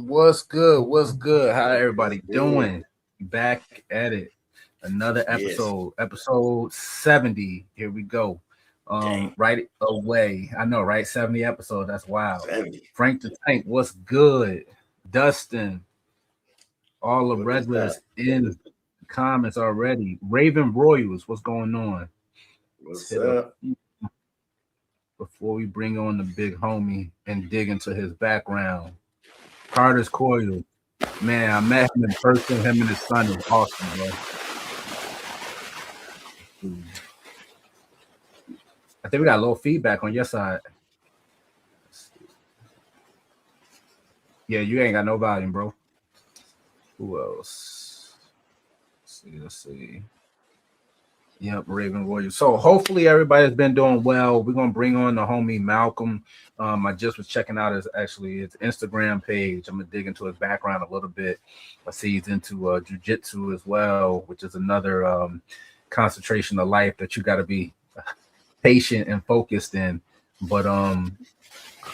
What's good? What's good? How What's everybody good? doing? Back at it. Another Yes. episode 70. Here we go. Dang. Right away. I know, right? 70 episode. That's wild. 70. Frank the Tank, what's good? Dustin, all the What is up? regulars in the comments already. Raven Royals, what's going on? Let's What's hit up up? before we bring on the big homie and dig into his background. Carter's Coil. Man, I met him in person. Him and his son is awesome, bro. I think we got a little feedback on your side. Yeah, you ain't got no volume, bro. Who else? Let's see. Yep, Raven Warriors. So hopefully everybody's been doing well. We're gonna bring on the homie Malcolm. I just was checking out his Instagram page. I'm gonna dig into his background a little bit. I see he's into jujitsu as well, which is another concentration of life that you got to be patient and focused in. But I'm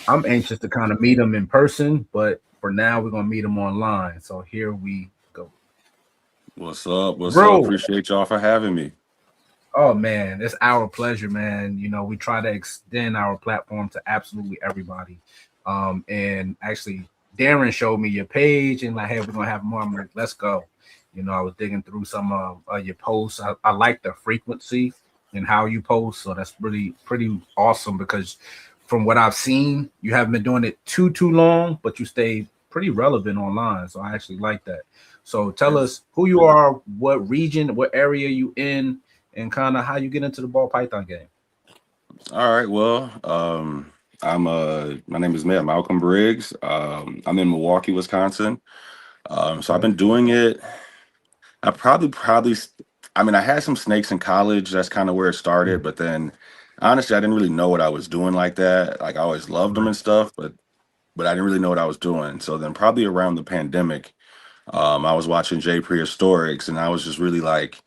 anxious to kind of meet him in person. But for now, we're gonna meet him online. So here we go. What's up? What's up? Bro, Appreciate y'all for having me. oh man, it's our pleasure, man. You know, we try to extend our platform to absolutely everybody. And actually, Darren showed me your page and like, hey, we're gonna have more. I'm like, let's go. You know, I was digging through some of your posts. I like the frequency and how you post, so that's really pretty awesome because from what I've seen, you haven't been doing it too long, but you stay pretty relevant online. So I actually like that. So tell us who you are, what region, what area you in, and kind of how you get into the ball python game. All right. Well, my name is Malcolm Briggs. I'm in Milwaukee, Wisconsin. So I've Okay. been doing it. I probably. I mean, I had some snakes in college. That's kind of where it started. But then, honestly, I didn't really know what I was doing like that. Like I always loved them Right. and stuff, but I didn't really know what I was doing. So then, probably around the pandemic, I was watching Jay Prehistorics, and I was just really like,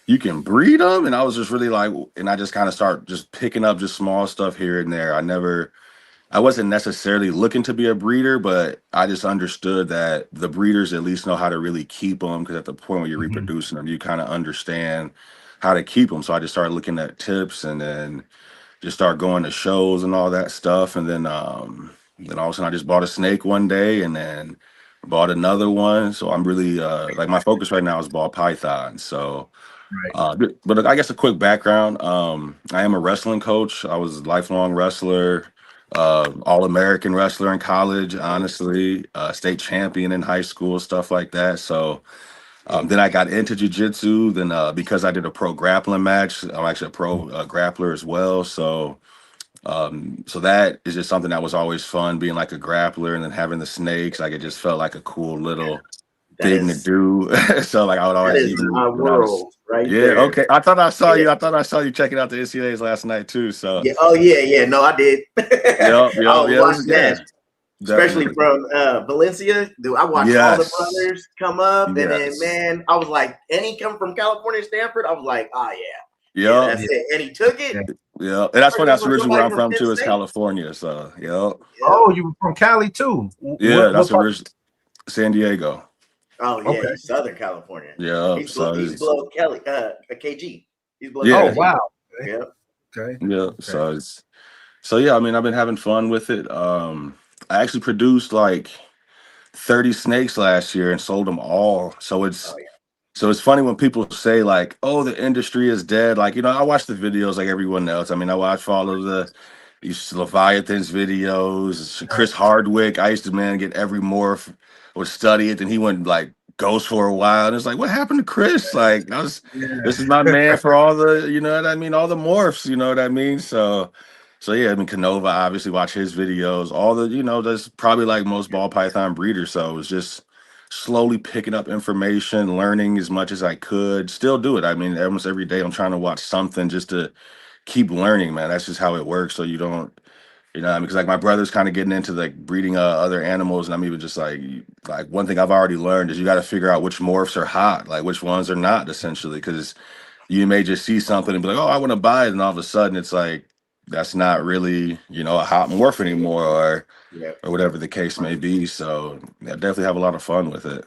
you can breed them, and I was just really like, and I just kind of start just picking up just small stuff here and there. I wasn't necessarily looking to be a breeder, but I just understood that the breeders at least know how to really keep them, because at the point where you're Mhm. reproducing them, you kind of understand how to keep them. So I just started looking at tips, and then just start going to shows and all that stuff, and then all of a sudden I just bought a snake one day, and then bought another one. So I'm really like, my focus right now is ball python. So Right. but I guess a quick background. I am a wrestling coach. I was a lifelong wrestler, all-American wrestler in college, honestly, state champion in high school, stuff like that. So then I got into jiu-jitsu. Then because I did a pro grappling match, I'm actually a pro grappler as well. So that is just something that was always fun, being like a grappler, and then having the snakes. Like it just felt like a cool little That thing to is do. So like I would that always, is even my when I was, world right yeah, there. okay. I thought I saw Yeah. you. I thought I saw you checking out the NCAAs last night too. So Yeah. Oh yeah, yeah. No, I did. yeah, I yeah, was yeah, this is, watching yeah, that, especially definitely. from Valencia. Dude, I watched all the Yes. brothers come up, and then Yes. man, I was like, and he come from California, Stanford. I was like, oh yeah, yeah, Yep. that's Yeah. it. And he took it. Yeah. Yeah. And that's funny. Working That's for originally where somebody I'm from from Penn too, is State. California. So yep. Yeah. Oh, you were from Cali too. Yeah, What that's part? original San Diego. Oh yeah, Okay. he's Southern California. Yeah. He's below Kelly, KG. He's below Oh Yeah. KG. wow. Okay. Yeah. Okay. Yeah. Okay. So yeah, I mean, I've been having fun with it. I actually produced like 30 snakes last year and sold them all. Oh So it's funny when people say like, "Oh, the industry is dead." Like, I watch the videos like everyone else. I mean, I watch all of these Leviathans videos, Right. Chris Hardwick. I used to, man, get every morph, would study it, and he went like ghost for a while. And it's like, what happened to Chris? Like, this is my Yeah. man for all the, you know what I mean, all the morphs. You know what I mean? So yeah, I mean, Canova, obviously watch his videos. All the, that's probably like most ball python breeders. So it was just slowly picking up information, learning as much as I could. Still do it. I mean, almost every day I'm trying to watch something just to keep learning, man. That's just how it works. So you don't, what I mean? Because like my brother's kind of getting into like breeding other animals, and I'm even just like one thing I've already learned is you got to figure out which morphs are hot, like which ones are not, essentially. Because you may just see something and be like, oh, I want to buy it, and all of a sudden it's like that's not really, you know, a hot morph anymore, Yeah. or whatever the case may be. So yeah, definitely have a lot of fun with it.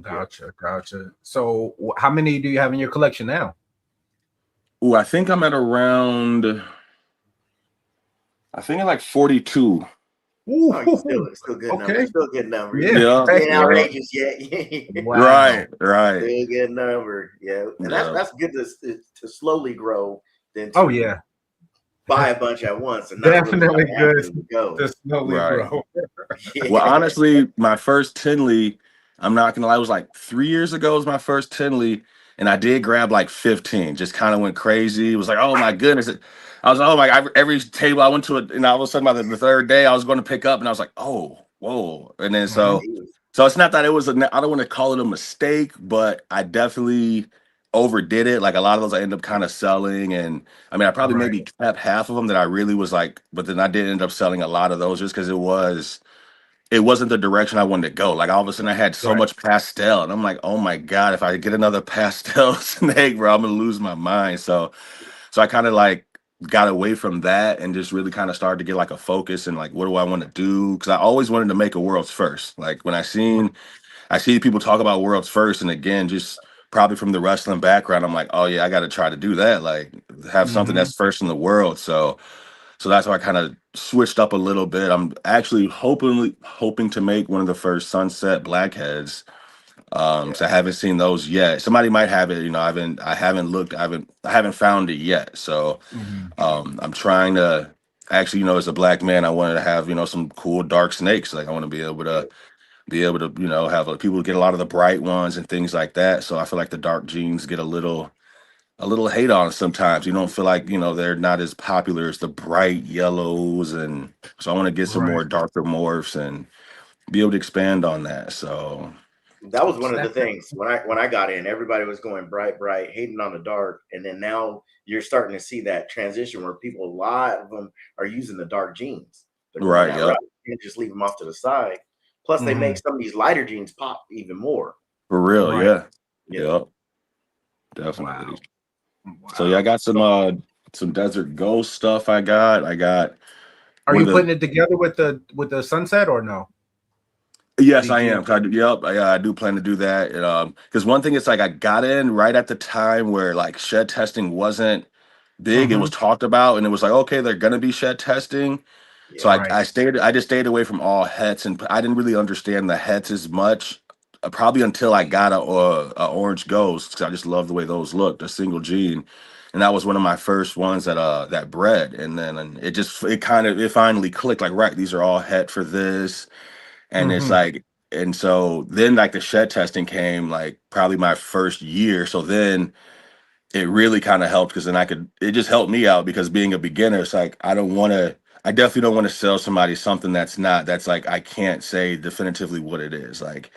Gotcha. So how many do you have in your collection now? Oh, I think I'm at around, I think like 42. Oh, it's still good number. Okay. Still good number. Yeah. Ain't outrageous yet. Wow. Right. Still good number. Yeah. And that's good to slowly grow than to buy a bunch at once and not Definitely really good to go. to slowly grow. Well, honestly, my first Tinley, I'm not gonna lie, it was like 3 years ago was my first Tinley, and I did grab like 15. Just kind of went crazy. It was like, oh my goodness. I was, oh my, every table I went to it, and all of a sudden by the third day I was going to pick up, and I was like, oh, whoa. And then so it's not that it was I don't want to call it a mistake, but I definitely overdid it. Like a lot of those I end up kind of selling, and I mean I probably maybe kept half of them that I really was like, but then I did end up selling a lot of those just because it wasn't the direction I wanted to go. Like all of a sudden I had so much pastel, and I'm like, oh my God, if I get another pastel snake, bro, I'm gonna lose my mind. So I kind of like got away from that and just really kind of started to get like a focus and like, what do I want to do? Because I always wanted to make a world's first. Like when I see people talk about world's first, and again, just probably from the wrestling background, I'm like, oh yeah, I got to try to do that. Like have something that's first in the world. So that's why I kind of switched up a little bit. I'm actually hoping to make one of the first sunset blackheads. So I haven't seen those yet. Somebody might have it, you know. I haven't looked, I haven't found it yet. So I'm trying to actually, you know, as a black man, I wanted to have, you know, some cool dark snakes. Like I want to be able to, you know, have people get a lot of the bright ones and things like that. So I feel like the dark genes get a little hate on it sometimes. You don't feel like, you know, they're not as popular as the bright yellows, and so I want to get some more darker morphs and be able to expand on that. So that was one of the things when I got in, everybody was going bright, hating on the dark, and then now you're starting to see that transition where a lot of them are using the dark genes. They're going that route. You can't just leave them off to the side. Plus, they make some of these lighter genes pop even more. For real, yeah, definitely. Wow. So yeah, I got some Desert Ghost stuff. I got. Are you putting it together with the sunset or no? Yes, I am. I do plan to do that. Because one thing is like I got in right at the time where like shed testing wasn't big. It was talked about, and it was like, okay, they're gonna be shed testing. So I just stayed away from all hets, and I didn't really understand the hets as much. Probably until I got a orange ghost, because I just love the way those looked, a single gene, and that was one of my first ones that bred. And then it finally clicked. Like, right, these are all het for this, and it's like, and so then like the shed testing came like probably my first year. So then it really kind of helped because then it just helped me out because being a beginner, it's like I definitely don't want to sell somebody something that's like I can't say definitively what it is. Like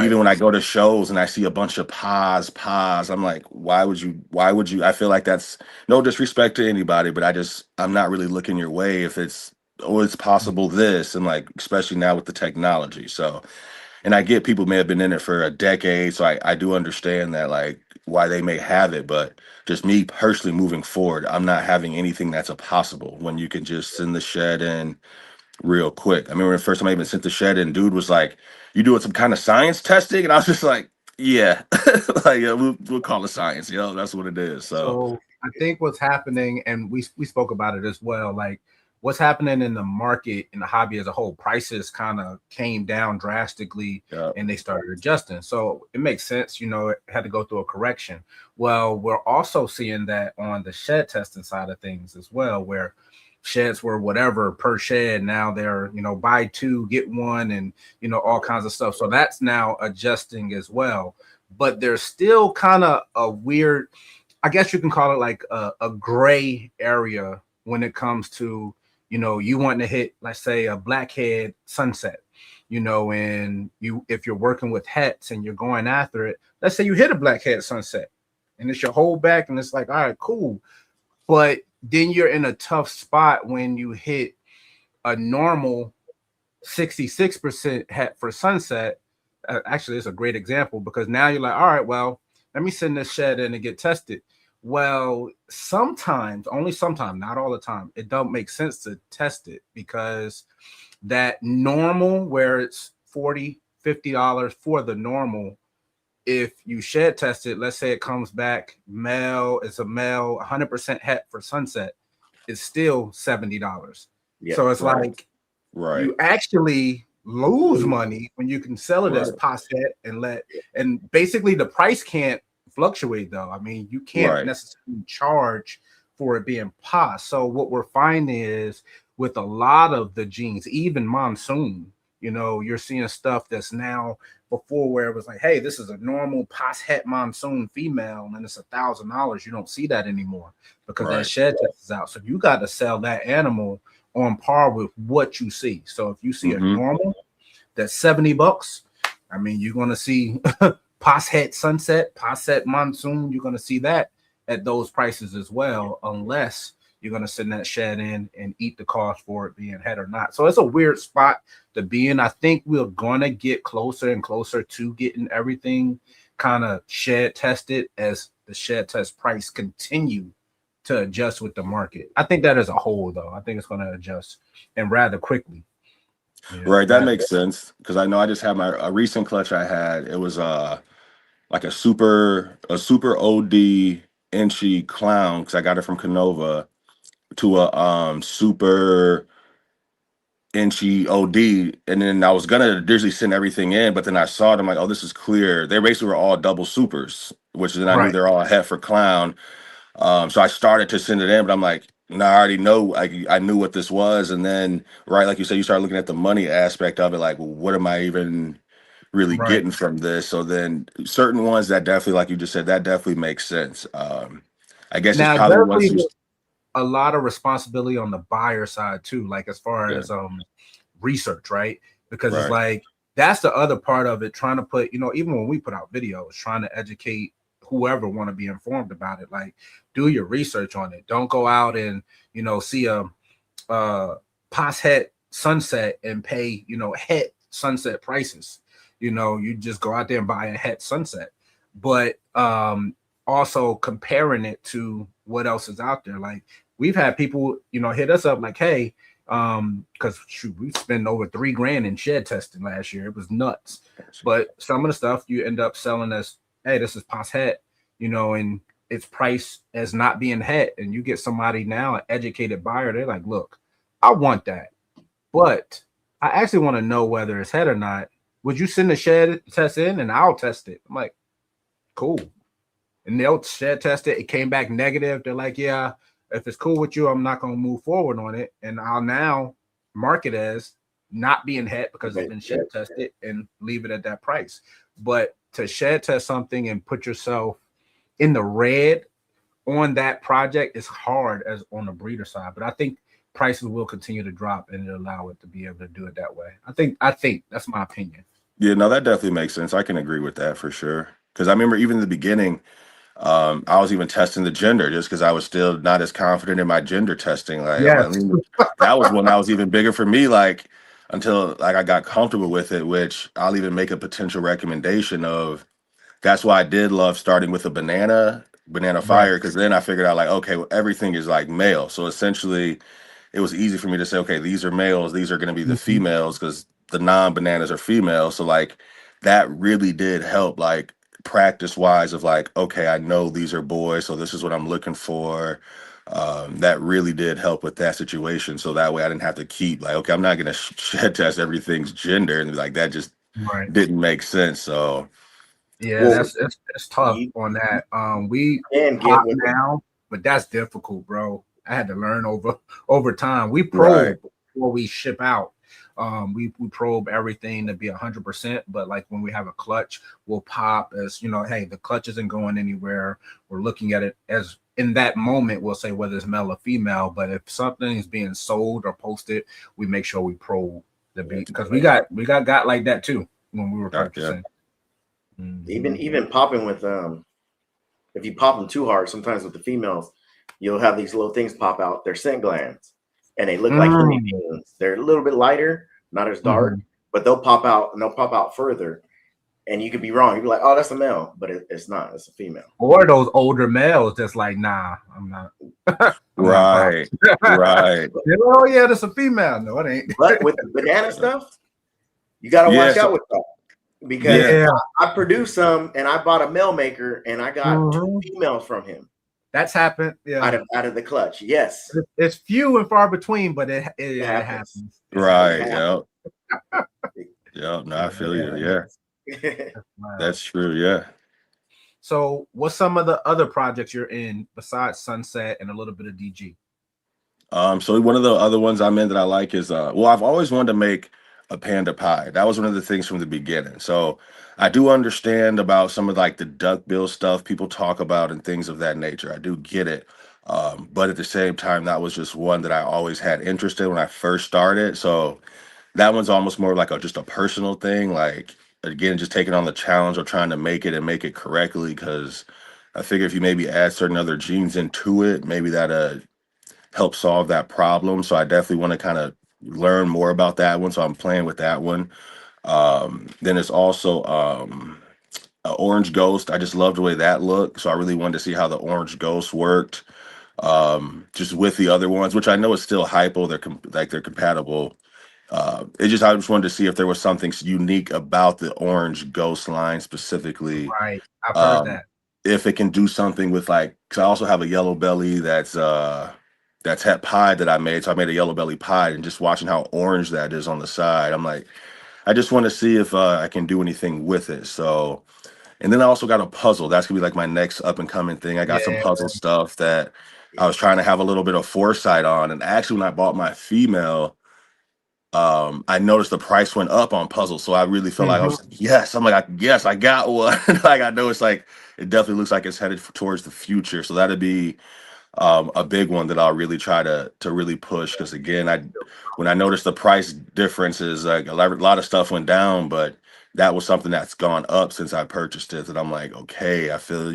even when I go to shows and I see a bunch of pause, I'm like, why would you? I feel like that's no disrespect to anybody, but I'm not really looking your way if it's possible this, and like especially now with the technology. So, and I get people may have been in it for a decade, so I do understand that like why they may have it, but just me personally moving forward, I'm not having anything that's a possible when you can just send the shed in real quick. I remember the first time I even sent the shed in, dude was like, "You doing some kind of science testing?" And I was just like, "Yeah, like yeah, we'll call it science. That's what it is." So I think what's happening, and we spoke about it as well, like what's happening in the market, in the hobby as a whole, prices kind of came down drastically and they started adjusting. So it makes sense, you know, it had to go through a correction. Well, we're also seeing that on the shed testing side of things as well, where sheds were whatever per shed. Now they're, you know, buy two, get one, and, you know, all kinds of stuff. So that's now adjusting as well. But there's still kind of a weird, I guess you can call it like a gray area when it comes to, you know, you want to hit, let's say, a blackhead sunset, you know, and if you're working with hets and you're going after it, let's say you hit a blackhead sunset and it's your whole back and it's like, all right, cool. But then you're in a tough spot when you hit a normal 66% het for sunset. Actually, it's a great example because now you're like, all right, well, let me send this shed in and get tested. Well, sometimes, only sometimes, not all the time, it don't make sense to test it because that normal where it's $40-$50 for the normal, if you shed test it, let's say it comes back male, it's a male 100% het for sunset, it's still $70. Yeah, So it's like Right. you actually lose money when you can sell it as posset and basically the price can't fluctuate though. I mean, you can't necessarily charge for it being pos. So what we're finding is with a lot of the genes, even monsoon, you're seeing stuff that's now before where it was like, hey, this is a normal pos het monsoon female and it's $1,000. You don't see that anymore because that shed test is out. So you got to sell that animal on par with what you see. So if you see a normal that's $70, I mean, you're going to see pos het sunset, pos het monsoon. You're going to see that at those prices as well, unless you're going to send that shed in and eat the cost for it being het or not. So it's a weird spot to be in. I think we're going to get closer and closer to getting everything kind of shed tested as the shed test price continue to adjust with the market. I think that as a whole, though, I think it's going to adjust and rather quickly. Right, that makes sense because I know I just had a recent clutch I had. It was like a super OD inchy clown because I got it from Canova to a super inchy OD, and then I was gonna digitally send everything in, but then I saw them like, oh, this is clear. They basically were all double supers, which then I knew they're all het for clown. So I started to send it in, but I'm like, no, I already know. I knew what this was, and then like you said, you start looking at the money aspect of it. Like, well, what am I even really getting from this? So then certain ones that definitely, like you just said, that definitely makes sense. I guess now, it's probably once you a lot of responsibility on the buyer side too, like as far as research, right? Because it's like that's the other part of it, trying to put, even when we put out videos, trying to educate whoever want to be informed about it. Like, do your research on it. Don't go out and see a pos het sunset and pay het sunset prices. You just go out there and buy a het sunset, but also comparing it to what else is out there. Like we've had people hit us up like, hey, because we spent over $3,000 in shed testing last year. It was nuts. But some of the stuff you end up selling as, hey, this is pos het, and it's priced as not being het, and you get somebody now, an educated buyer, they're like, look, I want that, but I actually want to know whether it's het or not. Would you send the shed test in and I'll test it? I'm like, cool. And they'll shed test it. It came back negative. They're like, yeah, if it's cool with you, I'm not going to move forward on it. And I'll now mark it as not being het because it's been shed tested and leave it at that price. But to shed test something and put yourself in the red on that project is hard as on the breeder side. But I think prices will continue to drop and it'll allow it to be able to do it that way. I think that's my opinion. Yeah, no, that definitely makes sense. I can agree with that for sure. Because I remember even in the beginning, I was even testing the gender just because I was still not as confident in my gender testing. Like, I mean, that was when I was even bigger for me, like until like I got comfortable with it, which I'll even make a potential recommendation of. That's why I did love starting with a banana fire, because then I figured out like, okay, well, everything is like male. So essentially it was easy for me to say, okay, these are males, these are going to be the females because the non-bananas are females. So like that really did help, like practice wise of like, okay, I know these are boys, so this is what I'm looking for. That really did help with that situation. So that way I didn't have to keep like, okay, I'm not going to shed test everything's gender. And like, that just didn't make sense. So yeah, that's tough on that. We pop now, but that's difficult, bro. I had to learn over time. We probe before we ship out. We probe everything to be 100%, but like when we have a clutch, we'll pop as hey, the clutch isn't going anywhere. We're looking at it as in that moment, we'll say whether it's male or female. But if something is being sold or posted, we make sure we probe the beat because we got like that too when we were purchasing. Even popping with if you pop them too hard, sometimes with the females, you'll have these little things pop out. They're scent glands, and they look like honeybees. They're a little bit lighter, not as dark, but they'll pop out and they'll pop out further. and you could be wrong. You'd be like, oh, that's a male, but it's not. It's a female. Or those older males that's like, nah, I'm not. Right. Right. Oh yeah, that's a female. No, it ain't. But with the banana stuff, you got to watch out with that. Because I produced some and I bought a male maker and I got 2 females from him. That's happened. Yeah. Out of the clutch. Yes. It's few and far between, but it happens. Right. Yeah. Yeah. No, I feel you. Yeah. That's true. Yeah. So what's some of the other projects you're in besides Sunset and a little bit of DG? So one of the other ones I'm in that I like is well, I've always wanted to make a panda pie. That was one of the things from the beginning. So I do understand about some of like the duckbill stuff people talk about and things of that nature. I do get it. But at the same time, that was just one that I always had interest in when I first started. So that one's almost more like just a personal thing. Like, again, just taking on the challenge of trying to make it and make it correctly. Because I figure if you maybe add certain other genes into it, maybe that help solve that problem. So I definitely want to kind of learn more about that one. So I'm playing with that one. Then it's also Orange Ghost. I just love the way that looked. So I really wanted to see how the Orange Ghost worked. Just with the other ones, which I know is still hypo. They're compatible. I just wanted to see if there was something unique about the Orange Ghost line specifically. Right. I've heard that. If it can do something with like, because I also have a yellow belly that's het pie that I made. So I made a yellow belly pie, and just watching how orange that is on the side, I'm like, I just want to see if I can do anything with it. So, and then I also got a puzzle. That's gonna be like my next up and coming thing. I got some puzzle stuff that I was trying to have a little bit of foresight on. And actually, when I bought my female, I noticed the price went up on puzzles. So I really felt like I was like, yes. I'm like, yes, I got one. Like I know it's like it definitely looks like it's headed towards the future. So that'd be a big one that I'll really try to really push, because again, when I noticed the price differences, like a lot of stuff went down, but that was something that's gone up since I purchased it. And I'm like, okay, I feel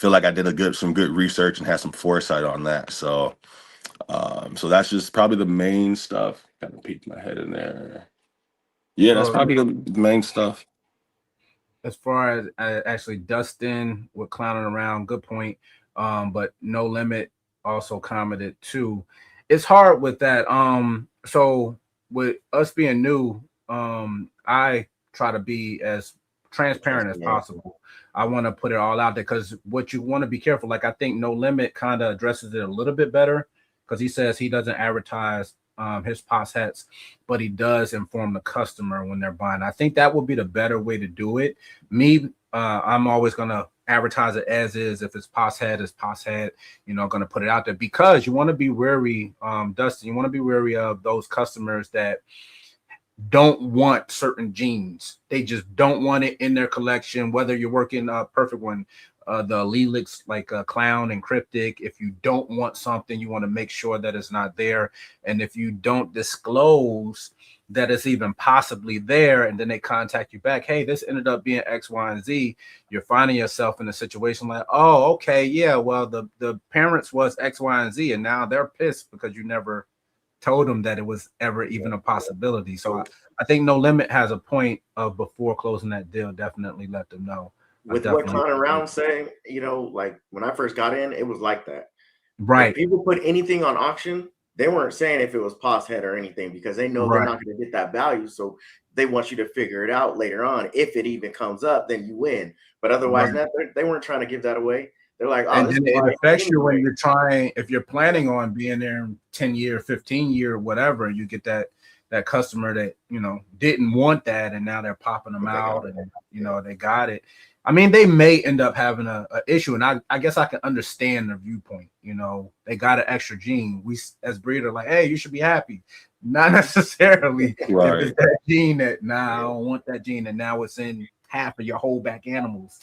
like I did some good research and had some foresight on that. So so that's just probably the main stuff. Kind of peeked my head in there. Yeah, that's probably the main stuff. As far as actually Dustin with clowning around, good point. But No Limit also commented too. It's hard with that. So with us being new, I try to be as transparent as possible. I want to put it all out there, because what you want to be careful. Like, I think No Limit kind of addresses it a little bit better, because he says he doesn't advertise his POS hats, but he does inform the customer when they're buying. I think that would be the better way to do it. I'm always gonna advertise it as is. If it's POS hat, it's POS hat. Gonna put it out there, because you want to be wary, Dustin. You want to be wary of those customers that don't want certain genes. They just don't want it in their collection. Whether you're working a perfect one, the Lelix, like Clown and Cryptic. If you don't want something, you want to make sure that it's not there. And if you don't disclose that it's even possibly there, and then they contact you back, hey, this ended up being X, Y, and Z, you're finding yourself in a situation like, oh, okay, yeah, well, the parents was X, Y, and Z, and now they're pissed because you never told them that it was ever even a possibility. So I think No Limit has a point of, before closing that deal, definitely let them know. With what Clown Around saying, like when I first got in, it was like that. Right. If people put anything on auction, they weren't saying if it was POS head or anything, because they know they're not going to get that value. So they want you to figure it out later on. If it even comes up, then you win. But otherwise, they weren't trying to give that away. They're like, oh, and then it affects you when you're trying, if you're planning on being there in 10 year, 15 year, whatever, you get that customer that, didn't want that, and now they're popping them out, and they got it. I mean, they may end up having a issue, and I guess I can understand their viewpoint. They got an extra gene. We as breeder like, hey, you should be happy. Not necessarily right. If it's that gene that, I don't want that gene, and now it's in half of your whole back animals.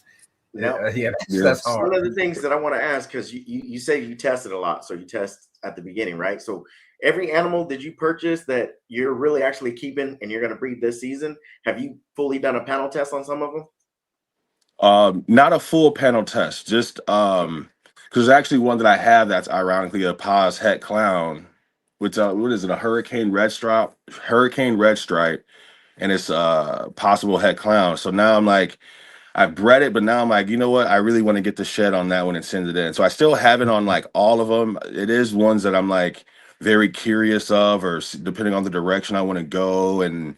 That's hard. One of the things that I want to ask, because you say you tested a lot, so you test at the beginning, right? So every animal that you purchase that you're really actually keeping and you're going to breed this season, have you fully done a panel test on some of them? Not a full panel test, just because there's actually one that I have that's ironically a POS het clown, which what is it, a Hurricane Red Stripe, and it's possible het clown. So now I'm like, I bred it, but now I'm like, you know what? I really want to get the shed on that one and send it in. So I still have it on like all of them. It is ones that I'm like very curious of, or depending on the direction I want to go, and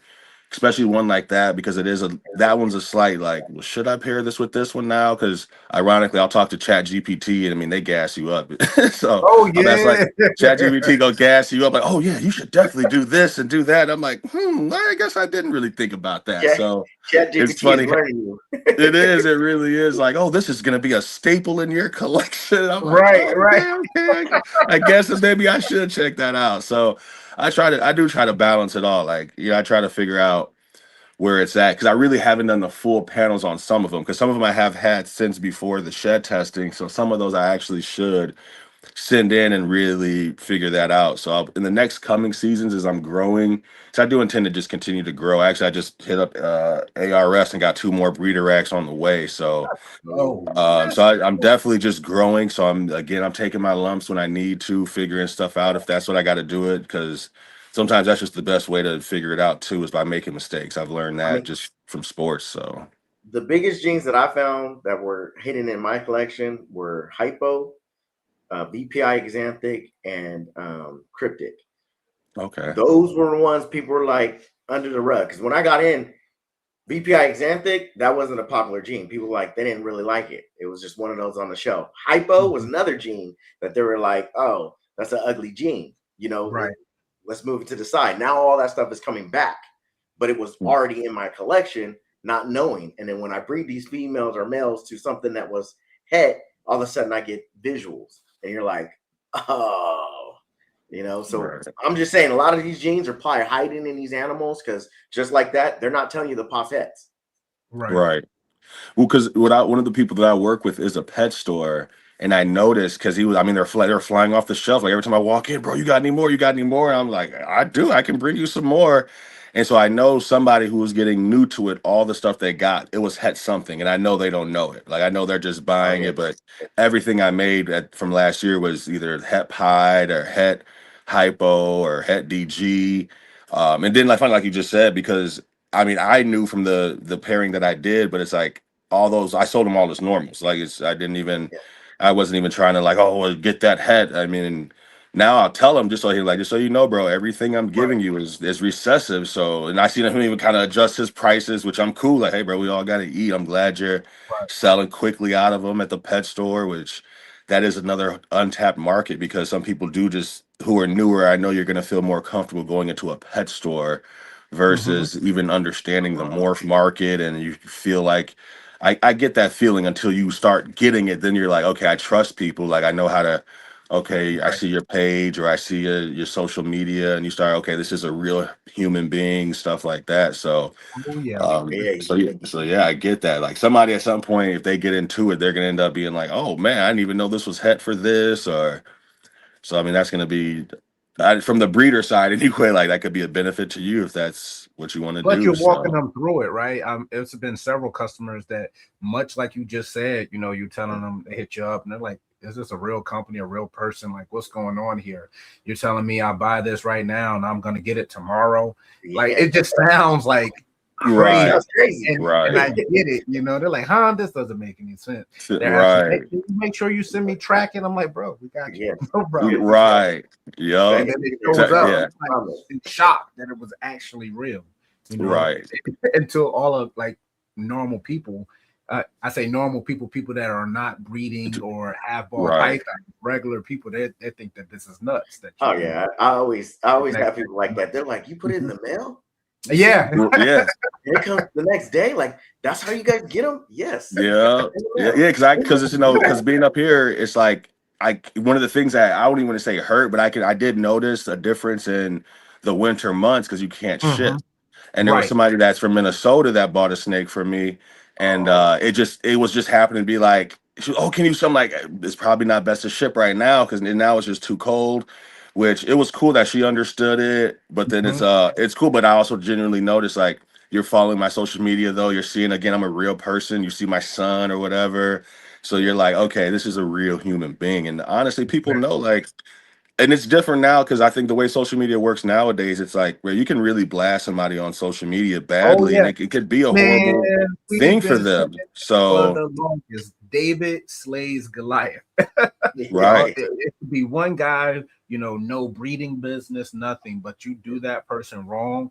especially one like that because that one's a slight like, well, should I pair this with this one now? Because ironically, I'll talk to Chat GPT, and I mean they gas you up. So Oh that's like yeah. Chat GPT go gas you up like, oh yeah, you should definitely do this and do that. I'm like, I guess I didn't really think about that. So Chat it's GPT is funny. learning you. It is. It really is. Like, oh, this is going to be a staple in your collection. I'm like, Right, oh, right. okay. I guess that maybe I should check that out. So I do try to balance it all. Like, I try to figure out where it's at because I really haven't done the full panels on some of them because some of them I have had since before the shed testing. So some of those I actually should send in and really figure that out. So in the next coming seasons, as I'm growing, so I do intend to just continue to grow. Actually, I just hit up ARS and got 2 more breeder racks on the way. So Oh, I'm definitely just growing. So I'm taking my lumps when I need to, figuring stuff out if that's what I got to do it. Because sometimes that's just the best way to figure it out too, is by making mistakes. I've learned I that mean, just from sports. So the biggest genes that I found that were hidden in my collection were hypo, BPI exanthic, and cryptic. okay, Those were the ones people were like under the rug. Because when I got in, BPI exanthic, that wasn't a popular gene. People like they didn't really like it. It was just one of those on the shelf. Hypo was another gene that they were like, oh, that's an ugly gene. right. Let's move it to the side. Now all that stuff is coming back, but it was already in my collection, not knowing. And then when I breed these females or males to something that was het, all of a sudden I get visuals, and you're like, oh. So right. I'm just saying a lot of these genes are probably hiding in these animals because just like that, they're not telling you the possets. Right. Right. Well, because one of the people that I work with is a pet store, and I noticed because he was, I mean, they're flying off the shelf. Like every time I walk in, bro, you got any more? You got any more? And I'm like, I do. I can bring you some more. And so I know somebody who was getting new to it. All the stuff they got, it was het something, and I know they don't know it. Like I know they're just Oh buying yeah. it, but everything I made from last year was either het pied or het hypo or het DG. And then like funny, like you just said, because I mean, I knew from the pairing that I did, but it's like all those I sold them all as normals. Like Yeah. I wasn't even trying to like, oh, well, get that head. I mean, now I'll tell him just so you know, bro, everything I'm Right. giving you is recessive. So, and I seen him even kind of adjust his prices, which I'm cool. Like, hey, bro, we all got to eat. I'm glad you're Right. selling quickly out of them at the pet store, which that is another untapped market because some people do just who are newer. I know you're going to feel more comfortable going into a pet store versus even understanding the morph market, and you feel like I get that feeling until you start getting it. Then you're like, okay, I trust people. Like I know how to. Okay, I Right. see your page or I see your social media, and you start. Okay, this is a real human being, stuff like that. So, Oh yeah. Yeah. so yeah, I get that. Like somebody at some point, if they get into it, they're gonna end up being like, oh man, I didn't even know this was het for this, or so. I mean, that's gonna be from the breeder side anyway. Like that could be a benefit to you if that's what you want to Plus, do. you're walking So. them through it, right? It's been several customers that, much like you just said, you're telling them they hit you up, and they're like, "Is this a real company, a real person? Like, what's going on here?" You're telling me I buy this right now, and I'm gonna get it tomorrow. Like, Yeah. it just sounds like crazy, Right, That's crazy. and I right, get it. They're like, "Huh, this doesn't make any sense." They're asking, "Hey, right, can you make sure you send me tracking?" I'm like, "Bro, we got you, Yeah. no problem." right. Thank Yup. And then it you. shows up. Yeah. I'm like in shock that it was actually real, you know, Right. until all of like normal people, I say normal people, people that are not breeding or have ball Right. python, regular people, they think that this is nuts. That you Oh can yeah. I always connect have people like that. They're like, you put it in the mail? You send Yeah, it, Yeah. and it comes the next day. Like, that's how you guys get them? Yes. Yeah. In the Yeah. mail. Yeah. Because it's because being up here, it's like one of the things that I don't even want to say hurt, but I did notice a difference in the winter months because you can't ship. hmm And there was right. somebody that's from Minnesota that bought a snake for me, and Oh, it was just happening to be like, oh, can you? So I'm like, it's probably not best to ship right now because now it's just too cold. Which it was cool that she understood it, but then hmm it's cool. But I also genuinely noticed like you're following my social media though. You're seeing again, I'm a real person. You see my son or whatever, so you're like, okay, this is a real human being. And honestly, people know like And it's different now because I think the way social media works nowadays, it's like where you can really blast somebody on social media Oh badly, and yeah, it could be a man, horrible we've thing for been saying them. it for So, the longest. David slays Goliath. right, It could be one guy, no breeding business, nothing, but you do that person wrong.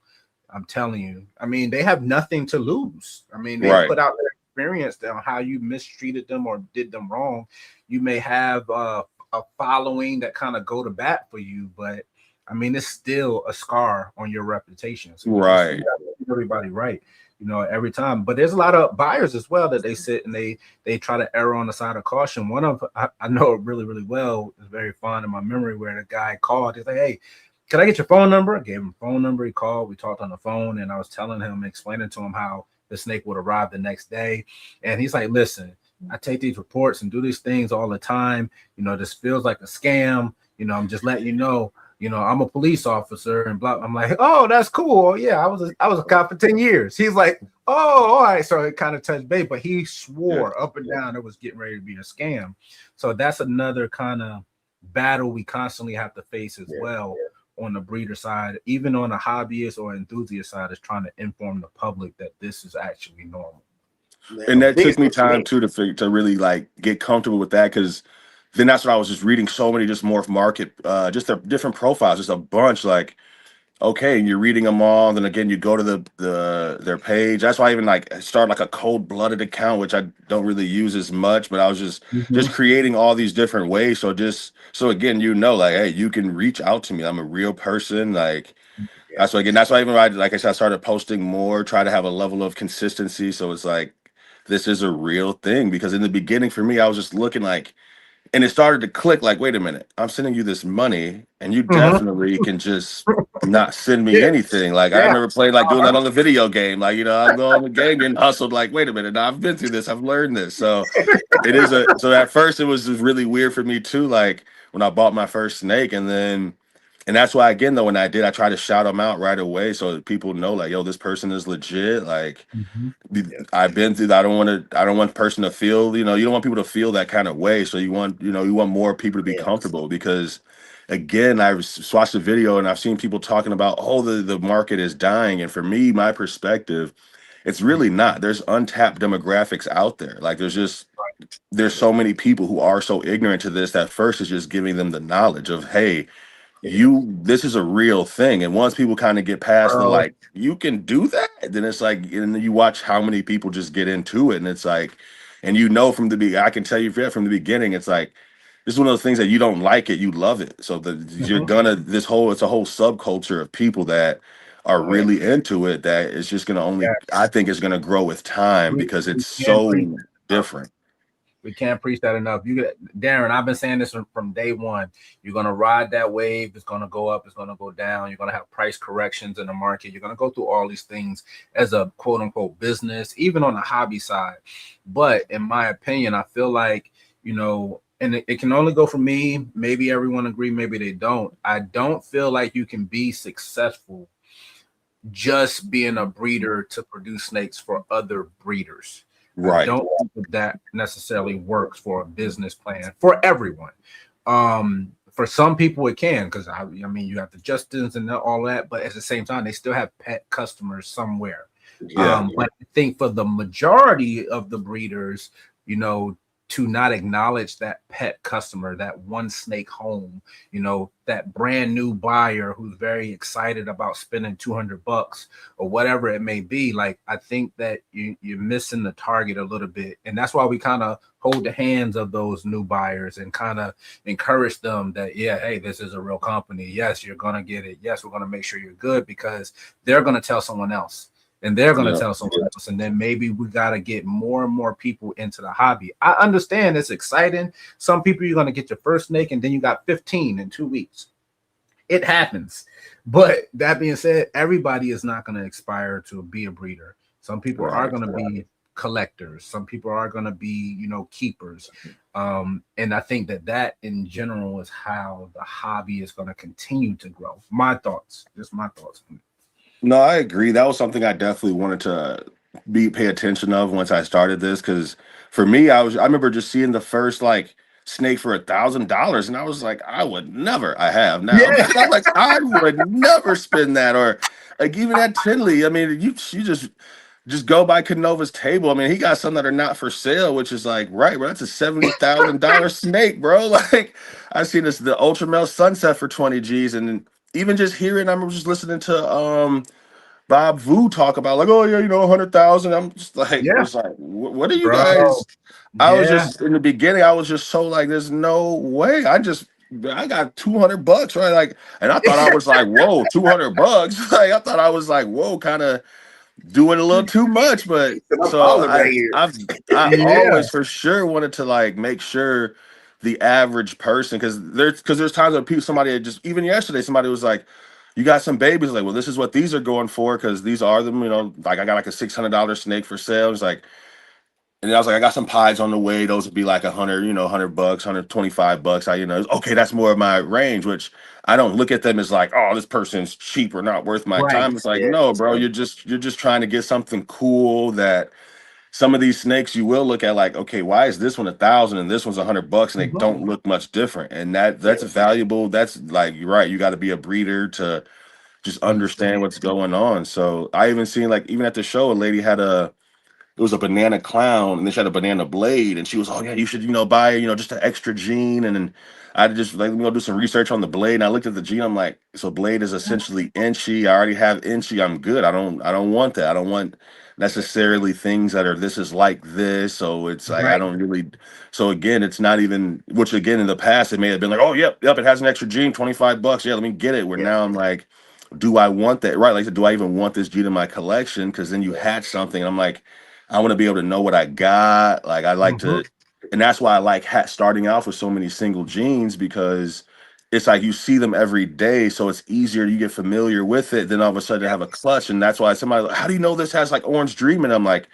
I'm telling you. I mean, they have nothing to lose. I mean, they right, put out their experience on how you mistreated them or did them wrong. You may have a following that kind of go to bat for you, but I mean, it's still a scar on your reputation. So you just right. treat everybody right, every time. But there's a lot of buyers as well that they sit and they try to err on the side of caution. One of I know really, really well, is very fond in my memory, where the guy called. He's like, "Hey, can I get your phone number?" I gave him a phone number. He called. We talked on the phone, and I was telling him, explaining to him how the snake would arrive the next day. And he's like, "Listen, I take these reports and do these things all the time. This feels like a scam. I'm just letting you know. I'm a police officer and blah." I'm like, "Oh, that's cool. Oh, yeah, I was a cop for 10 years." He's like, "Oh, all right." So it kind of touched base, but he swore up and down it was getting ready to be a scam. So that's another kind of battle we constantly have to face as well on the breeder side, even on the hobbyist or enthusiast side, is trying to inform the public that this is actually normal. And that took me time too to really like get comfortable with that, because then that's what I was just reading so many just morph market, just the different profiles, just a bunch. Like, okay, and you're reading them all, then again you go to their page. That's why I even like start like a cold-blooded account, which I don't really use as much, but I was just creating all these different ways. So again, like, hey, you can reach out to me. I'm a real person. Like, that's why even like I said, I started posting more, try to have a level of consistency. So it's like this is a real thing, because in the beginning for me, I was just looking like, and it started to click like, wait a minute, I'm sending you this money and you definitely can just not send me Yeah, anything. Like, I yeah. remember playing like doing that on the video game. Like, I'm going to the game getting hustled. Like, wait a minute, now I've been through this, I've learned this. So so at first it was just really weird for me too, like when I bought my first snake. And that's why, again, though, when I did, I try to shout them out right away so that people know, like, yo, this person is legit. Like, I've been through that. I don't want person to feel, you don't want people to feel that kind of way. So you want more people to be comfortable, because again, I watched the video and I've seen people talking about, oh, the market is dying. And for me, my perspective, it's really not. There's untapped demographics out there. Like, there's so many people who are so ignorant to this, that first is just giving them the knowledge of, hey, this is a real thing. And once people kind of get past the like, you can do that, then it's like, and then you watch how many people just get into it, and it's like, and from the beginning, I can tell you from the beginning, it's like, this is one of those things that you don't like it, you love it. So you're gonna it's a whole subculture of people that are really into it, that it's just gonna I think it's gonna grow with time, because it's so different. We can't preach that enough. Darren, I've been saying this from day one. You're going to ride that wave. It's going to go up. It's going to go down. You're going to have price corrections in the market. You're going to go through all these things as a quote unquote business, even on the hobby side. But in my opinion, I feel like, and it can only go for me. Maybe everyone agree, maybe they don't. I don't feel like you can be successful just being a breeder to produce snakes for other breeders. Right. I don't think that necessarily works for a business plan for everyone. For some people it can, because I mean, you have the Justins and all that, but at the same time, they still have pet customers somewhere. But I think for the majority of the breeders, to not acknowledge that pet customer, that one snake home, that brand new buyer who's very excited about spending $200 or whatever it may be. Like, I think that you're missing the target a little bit. And that's why we kind of hold the hands of those new buyers and kind of encourage them that, yeah, hey, this is a real company. Yes, you're going to get it. Yes, we're going to make sure you're good, because they're going to tell someone else. And they're going to tell someone else. And then maybe we got to get more and more people into the hobby. I understand it's exciting. Some people, you're going to get your first snake and then you got 15 in 2 weeks. It happens. But that being said, everybody is not going to aspire to be a breeder. Some people are going to be collectors. Some people are going to be, keepers. And I think that in general is how the hobby is going to continue to grow. My thoughts, just my thoughts. No, I agree. That was something I definitely wanted to pay attention of once I started this, because for me, I remember just seeing the first like snake for $1,000, and I was like, I would never. I have now. Yeah. I'm like, I would never spend that, or like even at Tinley. I mean, you just go by Canova's table. I mean, he got some that are not for sale, which is like, right, bro, that's a $70,000 snake, bro. Like, I seen this the Ultra Male Sunset for 20 G's, and even just hearing, I remember just listening to Bob Vu talk about like, oh yeah, 100,000. I'm just like, Yeah. was like, what are you Bro. guys? I was Yeah. just in the beginning, I was just so like, there's no way. I got $200, right? Like, and I thought I was like, whoa, $200. Like, I thought I was like, whoa, kind of doing a little too much. But I'm so falling right here. I Yeah. always for sure wanted to like make sure the average person, because there's times when somebody had just, even yesterday, somebody was like, you got some babies, like, well, this is what these are going for, because these are them, like I got like a $600 snake for sale. It's like, and I was like, I got some pies on the way. Those would be like $100 bucks, $125. Okay, that's more of my range, which I don't look at them as like, oh, this person's cheap or not worth my Right. time. It's like, Yeah. no, bro, you're just trying to get something cool. That some of these snakes you will look at like, okay, why is this one 1,000 and this one's $100, and they Mhm. don't look much different? And that's Yeah. valuable. That's like, you're right. You got to be a breeder to just understand Understand. what's going on. So I even seen, like, even at the show, a lady had it was a banana clown, and then she had a banana blade, and she was, oh yeah, you should, buy, just an extra gene. And then I just like, do some research on the blade, and I looked at the gene. I'm like, so blade is essentially inchy. I already have inchy. I'm good. I don't want that. I don't want necessarily things that are, this is like this. So it's like, I Right. don't really. So again, it's not even, which again, in the past, it may have been like, oh, yep, it has an extra gene, $25. Yeah, let me get it. Where Yeah. now I'm like, do I want that? Right. Like, do I even want this gene in my collection? Because then you Yeah. hatch something, and I'm like, I want to be able to know what I got. Like, I like Mhm. to, and that's why I like starting off with so many single genes, because it's like you see them every day, so it's easier. You get familiar with it. Then all of a sudden, have a clutch, and that's why somebody, how do you know this has like Orange Dream? And I'm like,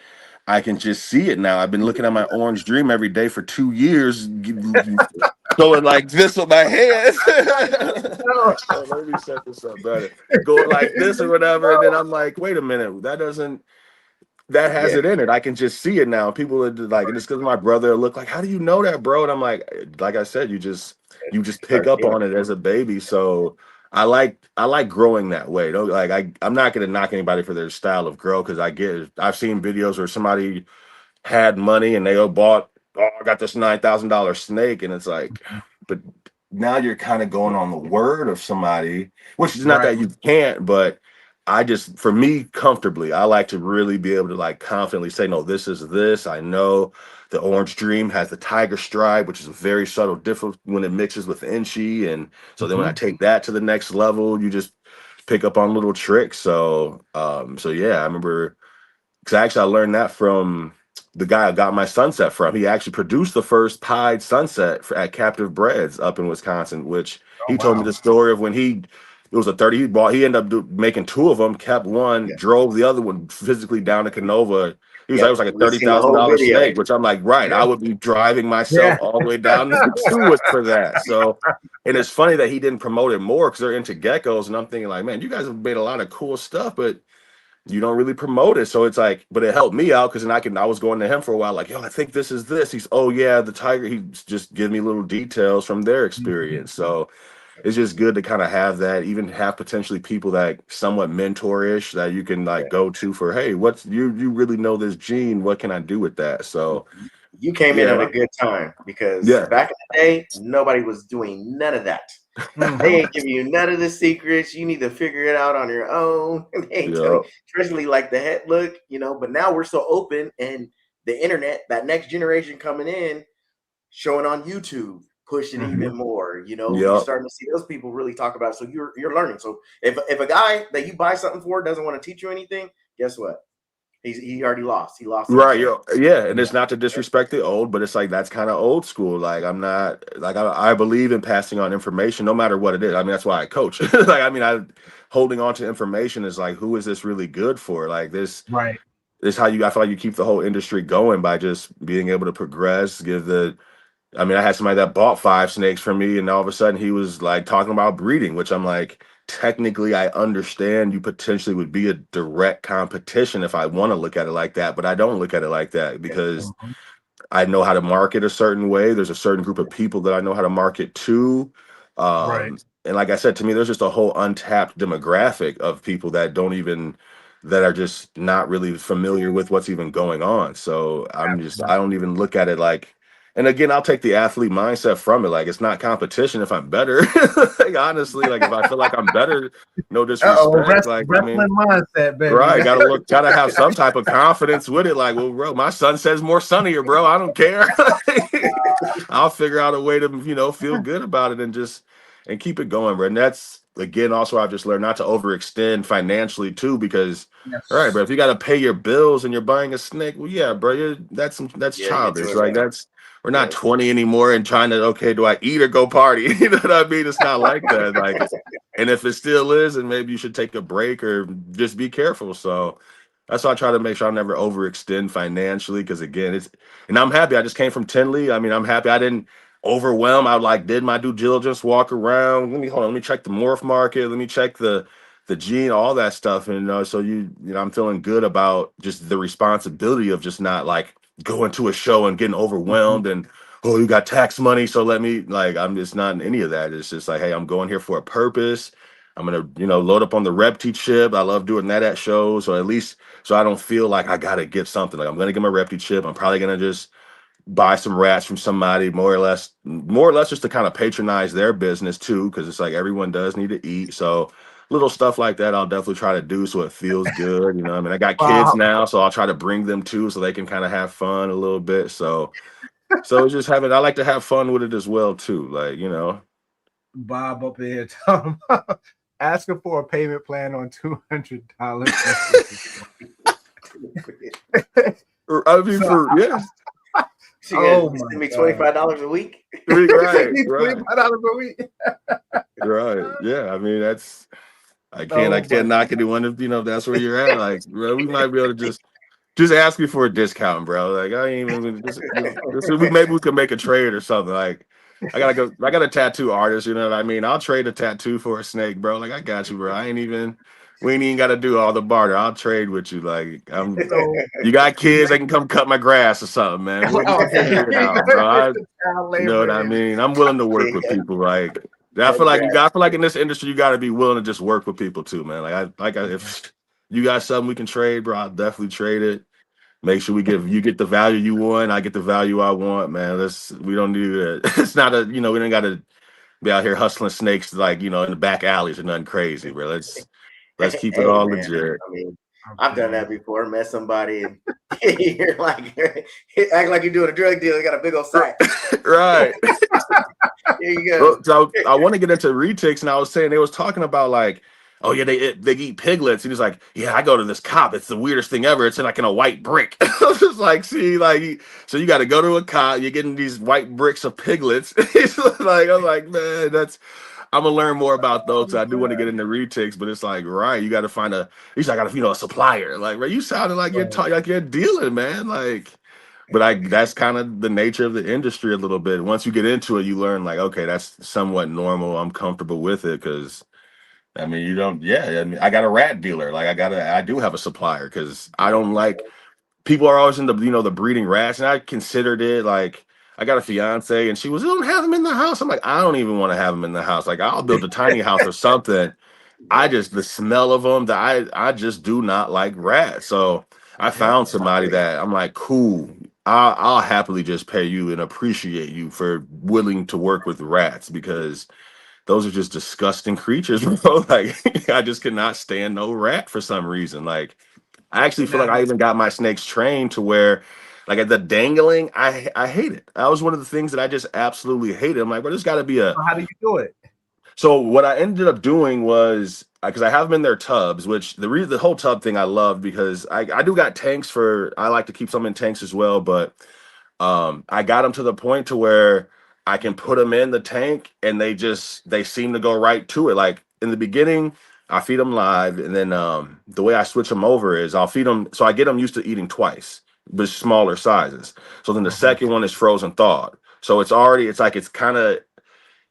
I can just see it now. I've been looking at my Orange Dream every day for 2 years, going like this with my hand. Oh, let me set this up better. Going like this or whatever, and then I'm like, wait a minute, that has Yeah. it in it. I can just see it now. People are like, and it's because my brother look like, how do you know that, bro? And I'm like I said, you just pick Start up feeling on it as a baby. So I like growing that way. Don't like I'm not gonna knock anybody for their style of grow, because I've seen videos where somebody had money and they all bought, oh, I got this $9,000 snake, and it's like, but now you're kind of going on the word of somebody, which is not Right. that you can't, but for me, comfortably, I like to really be able to like confidently say, no, this is this. I know the Orange Dream has the tiger stripe, which is a very subtle difference when it mixes with Inchi. And so then when I Mhm. take that to the next level, you just pick up on little tricks. So yeah, I remember, because actually I learned that from the guy I got my sunset from. He actually produced the first pied sunset at Captive Breds up in Wisconsin, which Oh, he told me wow. the story of when it was a 30 he bought. He ended up making two of them, kept one, Yeah. drove the other one physically down to Canova. He was like, Yep. it was like a We seen the whole $30,000 video. snake, which I'm like, right, Yeah. I would be driving myself Yeah. all the way down to it for that. So, and it's funny that he didn't promote it more, because they're into geckos, and I'm thinking like, man, you guys have made a lot of cool stuff, but you don't really promote it. So it's like, but it helped me out, because then I was going to him for a while, like, yo, I think this is this. He's, oh yeah, the tiger. He's just give me little details from their Mhm. experience. So it's just good to kind of have that, even have potentially people that somewhat mentorish that you can like go to for, hey, what's you really know this gene? What can I do with that? So You came in at a yeah, good time, because yeah, back in the day, nobody was doing none of that. They Mhm. ain't giving you none of the secrets. You need to figure it out on your own. They ain't telling yeah, you, especially like the head look, But now we're so open, and the internet, that next generation coming in, showing on YouTube, pushing even Mhm. more. You're yeah. starting to see those people really talk about it. So you're learning. So if a guy that you buy something for doesn't want to teach you anything, guess what? He already lost. He lost in the Right, game. yo, yeah, and Yeah. it's not to disrespect the old, but it's like that's kind of old school. Like, I'm not like I believe in passing on information, no matter what it is. I mean, that's why I coach. Like, I mean, I holding on to information is like, who is this really good for? Like Right. this how I feel like you keep the whole industry going, by just being able to progress. I mean, I had somebody that bought 5 snakes from me, and all of a sudden he was like talking about breeding, which I'm like, technically, I understand you potentially would be a direct competition if I want to look at it like that, but I don't look at it like that, because Mhm. I know how to market a certain way. There's a certain group of people that I know how to market to. Right. And like I said, to me, there's just a whole untapped demographic of people that don't even, that are just not really familiar with what's even going on. So I don't even look at it like, and again, I'll take the athlete mindset from it. Like, it's not competition if I'm better. Like, honestly, like if I feel like I'm better, no disrespect. Like, I mean, wrestling mindset, baby. right, gotta have some type of confidence with it. Like, well, bro, my sun says more sunnier, bro. I don't care. I'll figure out a way to, feel good about it and keep it going, bro. And that's, again, also I've just learned not to overextend financially too, because Yes. all right, bro, if you gotta pay your bills and you're buying a snake, well, yeah, bro, that's childish. Like, we're not 20 anymore and trying to, okay, do I eat or go party? You know what I mean? It's not like that. Like, and if it still is, then maybe you should take a break or just be careful. So that's why I try to make sure I never overextend financially. Because again, and I'm happy. I just came from Tinley. I mean, I'm happy I didn't overwhelm. I did my due diligence, walk around. Let me check the morph market. Let me check the gene, all that stuff. And so I'm feeling good about just the responsibility of just not like going to a show and getting overwhelmed and, oh, you got tax money, so let me, like, I'm just not in any of that. It's just like, hey, I'm going here for a purpose. I'm gonna, load up on the reptile chip. I love doing that at shows, so at least so I don't feel like I gotta get something. Like, I'm gonna get my reptile chip. I'm probably gonna just buy some rats from somebody, more or less just to kind of patronize their business too, because it's like everyone does need to eat. So little stuff like that I'll definitely try to do so it feels good. I mean, I got kids now, so I'll try to bring them too so they can kind of have fun a little bit. So it's just I like to have fun with it as well too. Like, Bob up here asking for a payment plan on $200. I mean, yeah. So send me $25 a week. Right. $25 a week. Right. Yeah. I mean, I can't knock anyone if that's where you're at. Like, bro, we might be able to just ask me for a discount, bro. Like, I ain't even maybe we can make a trade or something. Like, I got a tattoo artist, you know what I mean? I'll trade a tattoo for a snake, bro. Like, I got you, bro. We ain't even got to do all the barter. I'll trade with you. Like, you got kids, they can come cut my grass or something, man. We'll just figure it out, bro. You know what I mean? I'm willing to work with people. Like, I feel like in this industry, you got to be willing to just work with people too, man. If you got something we can trade, bro, I'll definitely trade it. Make sure you get the value you want, I get the value I want, man. We don't do that. It's not we don't got to be out here hustling snakes like in the back alleys or nothing crazy, bro. Let's keep it all legit. I mean, I've done that before. Met somebody and you're like, act like you're doing a drug deal. You got a big old sack. Right. Here you go. So I want to get into retics, and I was saying they was talking about like, oh yeah, they eat piglets, and he's like, yeah, I go to this cop. It's the weirdest thing ever. It's in a white brick. I was just like, see, like, so you got to go to a cop. You're getting these white bricks of piglets. I'm like, man, I'm gonna learn more about those. I do want to get into retics, but it's like, right, you got to find a supplier. Like, right, you sounded like you're dealing, man. Like, but that's kind of the nature of the industry a little bit. Once you get into it, you learn like, okay, that's somewhat normal. I'm comfortable with it because, I mean, I mean, I got a rat dealer. Like, I do have a supplier because I don't like, people are always in the breeding rats, and I considered it like, I got a fiance and she was, don't have them in the house. I'm like, I don't even want to have them in the house. Like, I'll build a tiny house or something. The smell of them, that I just do not like rats. So I found somebody that I'm like, cool, I'll happily just pay you and appreciate you for willing to work with rats, because those are just disgusting creatures, bro. Like, I just cannot stand no rat for some reason. Like, I actually feel like I even got my snakes trained to where, like, at the dangling, I hate it. That was one of the things that I just absolutely hated. I'm like, well, there's got to be So how do you do it? So what I ended up doing was, because I have them in their tubs, which the whole tub thing I love, because I do got tanks I like to keep some in tanks as well, but I got them to the point to where I can put them in the tank and they seem to go right to it. Like, in the beginning, I feed them live, and then the way I switch them over is I'll feed them, so I get them used to eating twice, but smaller sizes. So then the second one is frozen thawed. So it's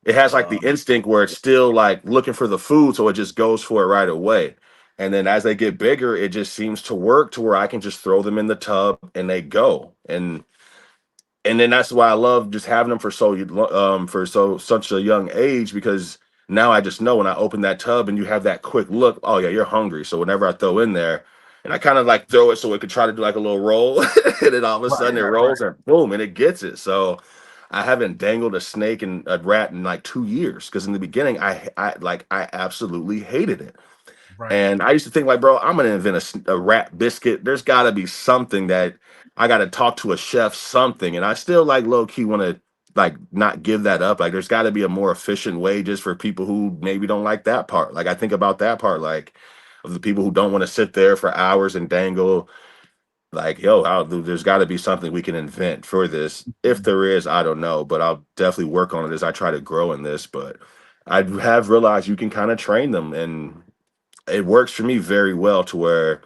it has like the instinct where it's still like looking for the food, so it just goes for it right away. And then as they get bigger, it just seems to work to where I can just throw them in the tub and they go. And and then that's why I love just having them for such a young age, because now I just know when I open that tub and you have that quick look, oh yeah, you're hungry. So whenever I throw in there, and I kind of like throw it so it could try to do like a little roll, and then all of a sudden it rolls and boom, and it gets it. So I haven't dangled a snake and a rat in like 2 years, because in the beginning I absolutely hated it. Right. And I used to think like, bro, I'm gonna invent a rat biscuit. There's got to be something that I got to talk to a chef, something. And I still like low key want to like not give that up. Like there's got to be a more efficient way just for people who maybe don't like that part. Like I think about that part, like of the people who don't want to sit there for hours and dangle. Like, yo, there's got to be something we can invent for this. If there is, I don't know, but I'll definitely work on it as I try to grow in this. But I have realized you can kind of train them, and it works for me very well to where,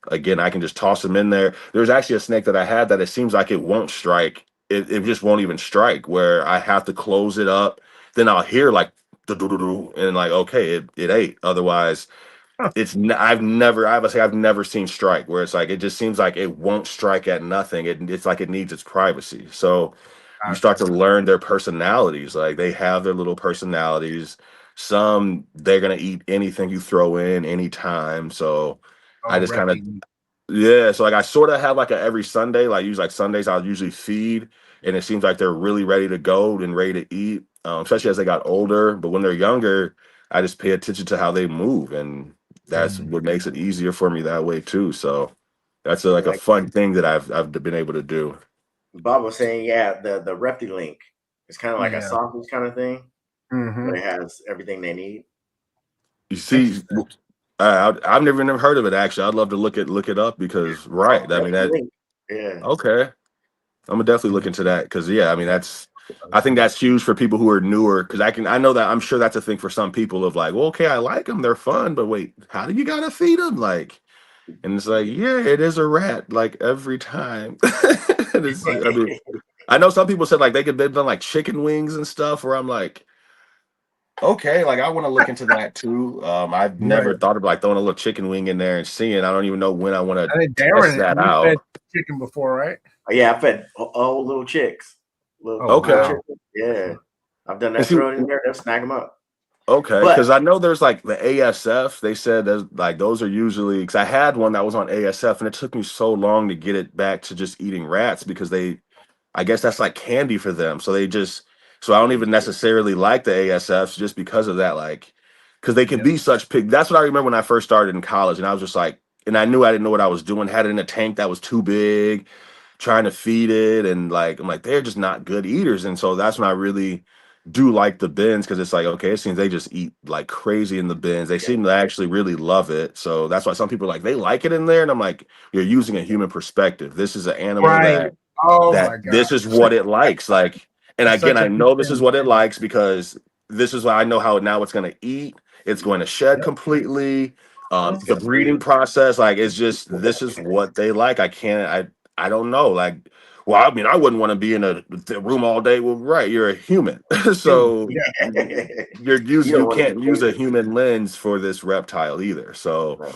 again, I can just toss them in there. There's actually a snake that I had that it seems like it won't strike. It just won't even strike, where I have to close it up. Then I'll hear like do and like, okay, it ate. Otherwise, I've never seen strike, where it's like it just seems like it won't strike at nothing. It's like it needs its privacy. So you start to learn their personalities. Like they have their little personalities. Some they're gonna eat anything you throw in anytime. So I just kind of yeah. So like I sort of have like a every Sunday, like usually like Sundays I'll usually feed, and it seems like they're really ready to go and ready to eat, especially as they got older. But when they're younger, I just pay attention to how they move, and that's what makes it easier for me that way too. So that's like a fun thing that I've been able to do. Bob was saying, yeah, the reptile link is kind of like a sausage kind of thing, but it has everything they need. You see, I've never heard of it actually. I'd love to look it up, because I mean that. Yeah. Okay, I'm gonna definitely look into that, because yeah, I mean I think that's huge for people who are newer, because I know that I'm sure that's a thing for some people of like, well, okay, I like them, they're fun, but wait, how do you gotta feed them? Like, and it's like, yeah, it is a rat, like every time. I mean, I know some people said like they've done like chicken wings and stuff, where I'm like, okay, like I want to look into that too. I've never thought of like throwing a little chicken wing in there and seeing. I don't even know when I want to test that out. Fed chicken before, right? Yeah, I fed all little chicks. Okay. Yeah, I've done that. Throw it in there, they'll snag them up. Okay, because I know there's like the ASF. They said that like those are usually, because I had one that was on ASF, and it took me so long to get it back to just eating rats, because I guess that's like candy for them. So I don't even necessarily like the ASFs just because of that, like, because they can be such pig. That's what I remember when I first started in college, and I was just like, and I knew I didn't know what I was doing. Had it in a tank that was too big, trying to feed it, and like I'm like, they're just not good eaters. And so that's when I really do like the bins, because it's like, okay, it seems they just eat like crazy in the bins. They seem to actually really love it. So that's why some people are like, they like it in there, and I'm like, you're using a human perspective. This is an animal that this is what it likes. Like, and again, I know this is what it likes, because this is why I know how now it's going to eat. It's going to shed completely. The breeding process, like, it's just, this is what they like. I don't know. Like, well, I mean, I wouldn't want to be in a room all day. Well, right, you're a human, so you can't use a human lens for this reptile either. So,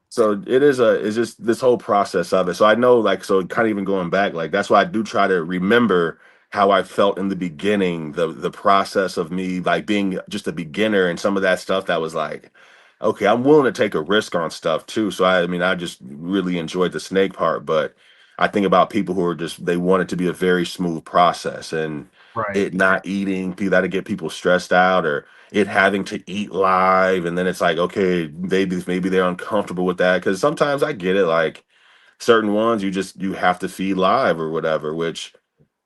so it's just this whole process of it. So I know, like, so kind of even going back, like that's why I do try to remember how I felt in the beginning, the process of me like being just a beginner, and some of that stuff that was like, okay, I'm willing to take a risk on stuff too. So I mean, I just really enjoyed the snake part, but I think about people who are just, they want it to be a very smooth process, and it not eating, that'll get people stressed out, or it having to eat live. And then it's like, okay, maybe they're uncomfortable with that. Cause sometimes I get it, like certain ones, you have to feed live or whatever, which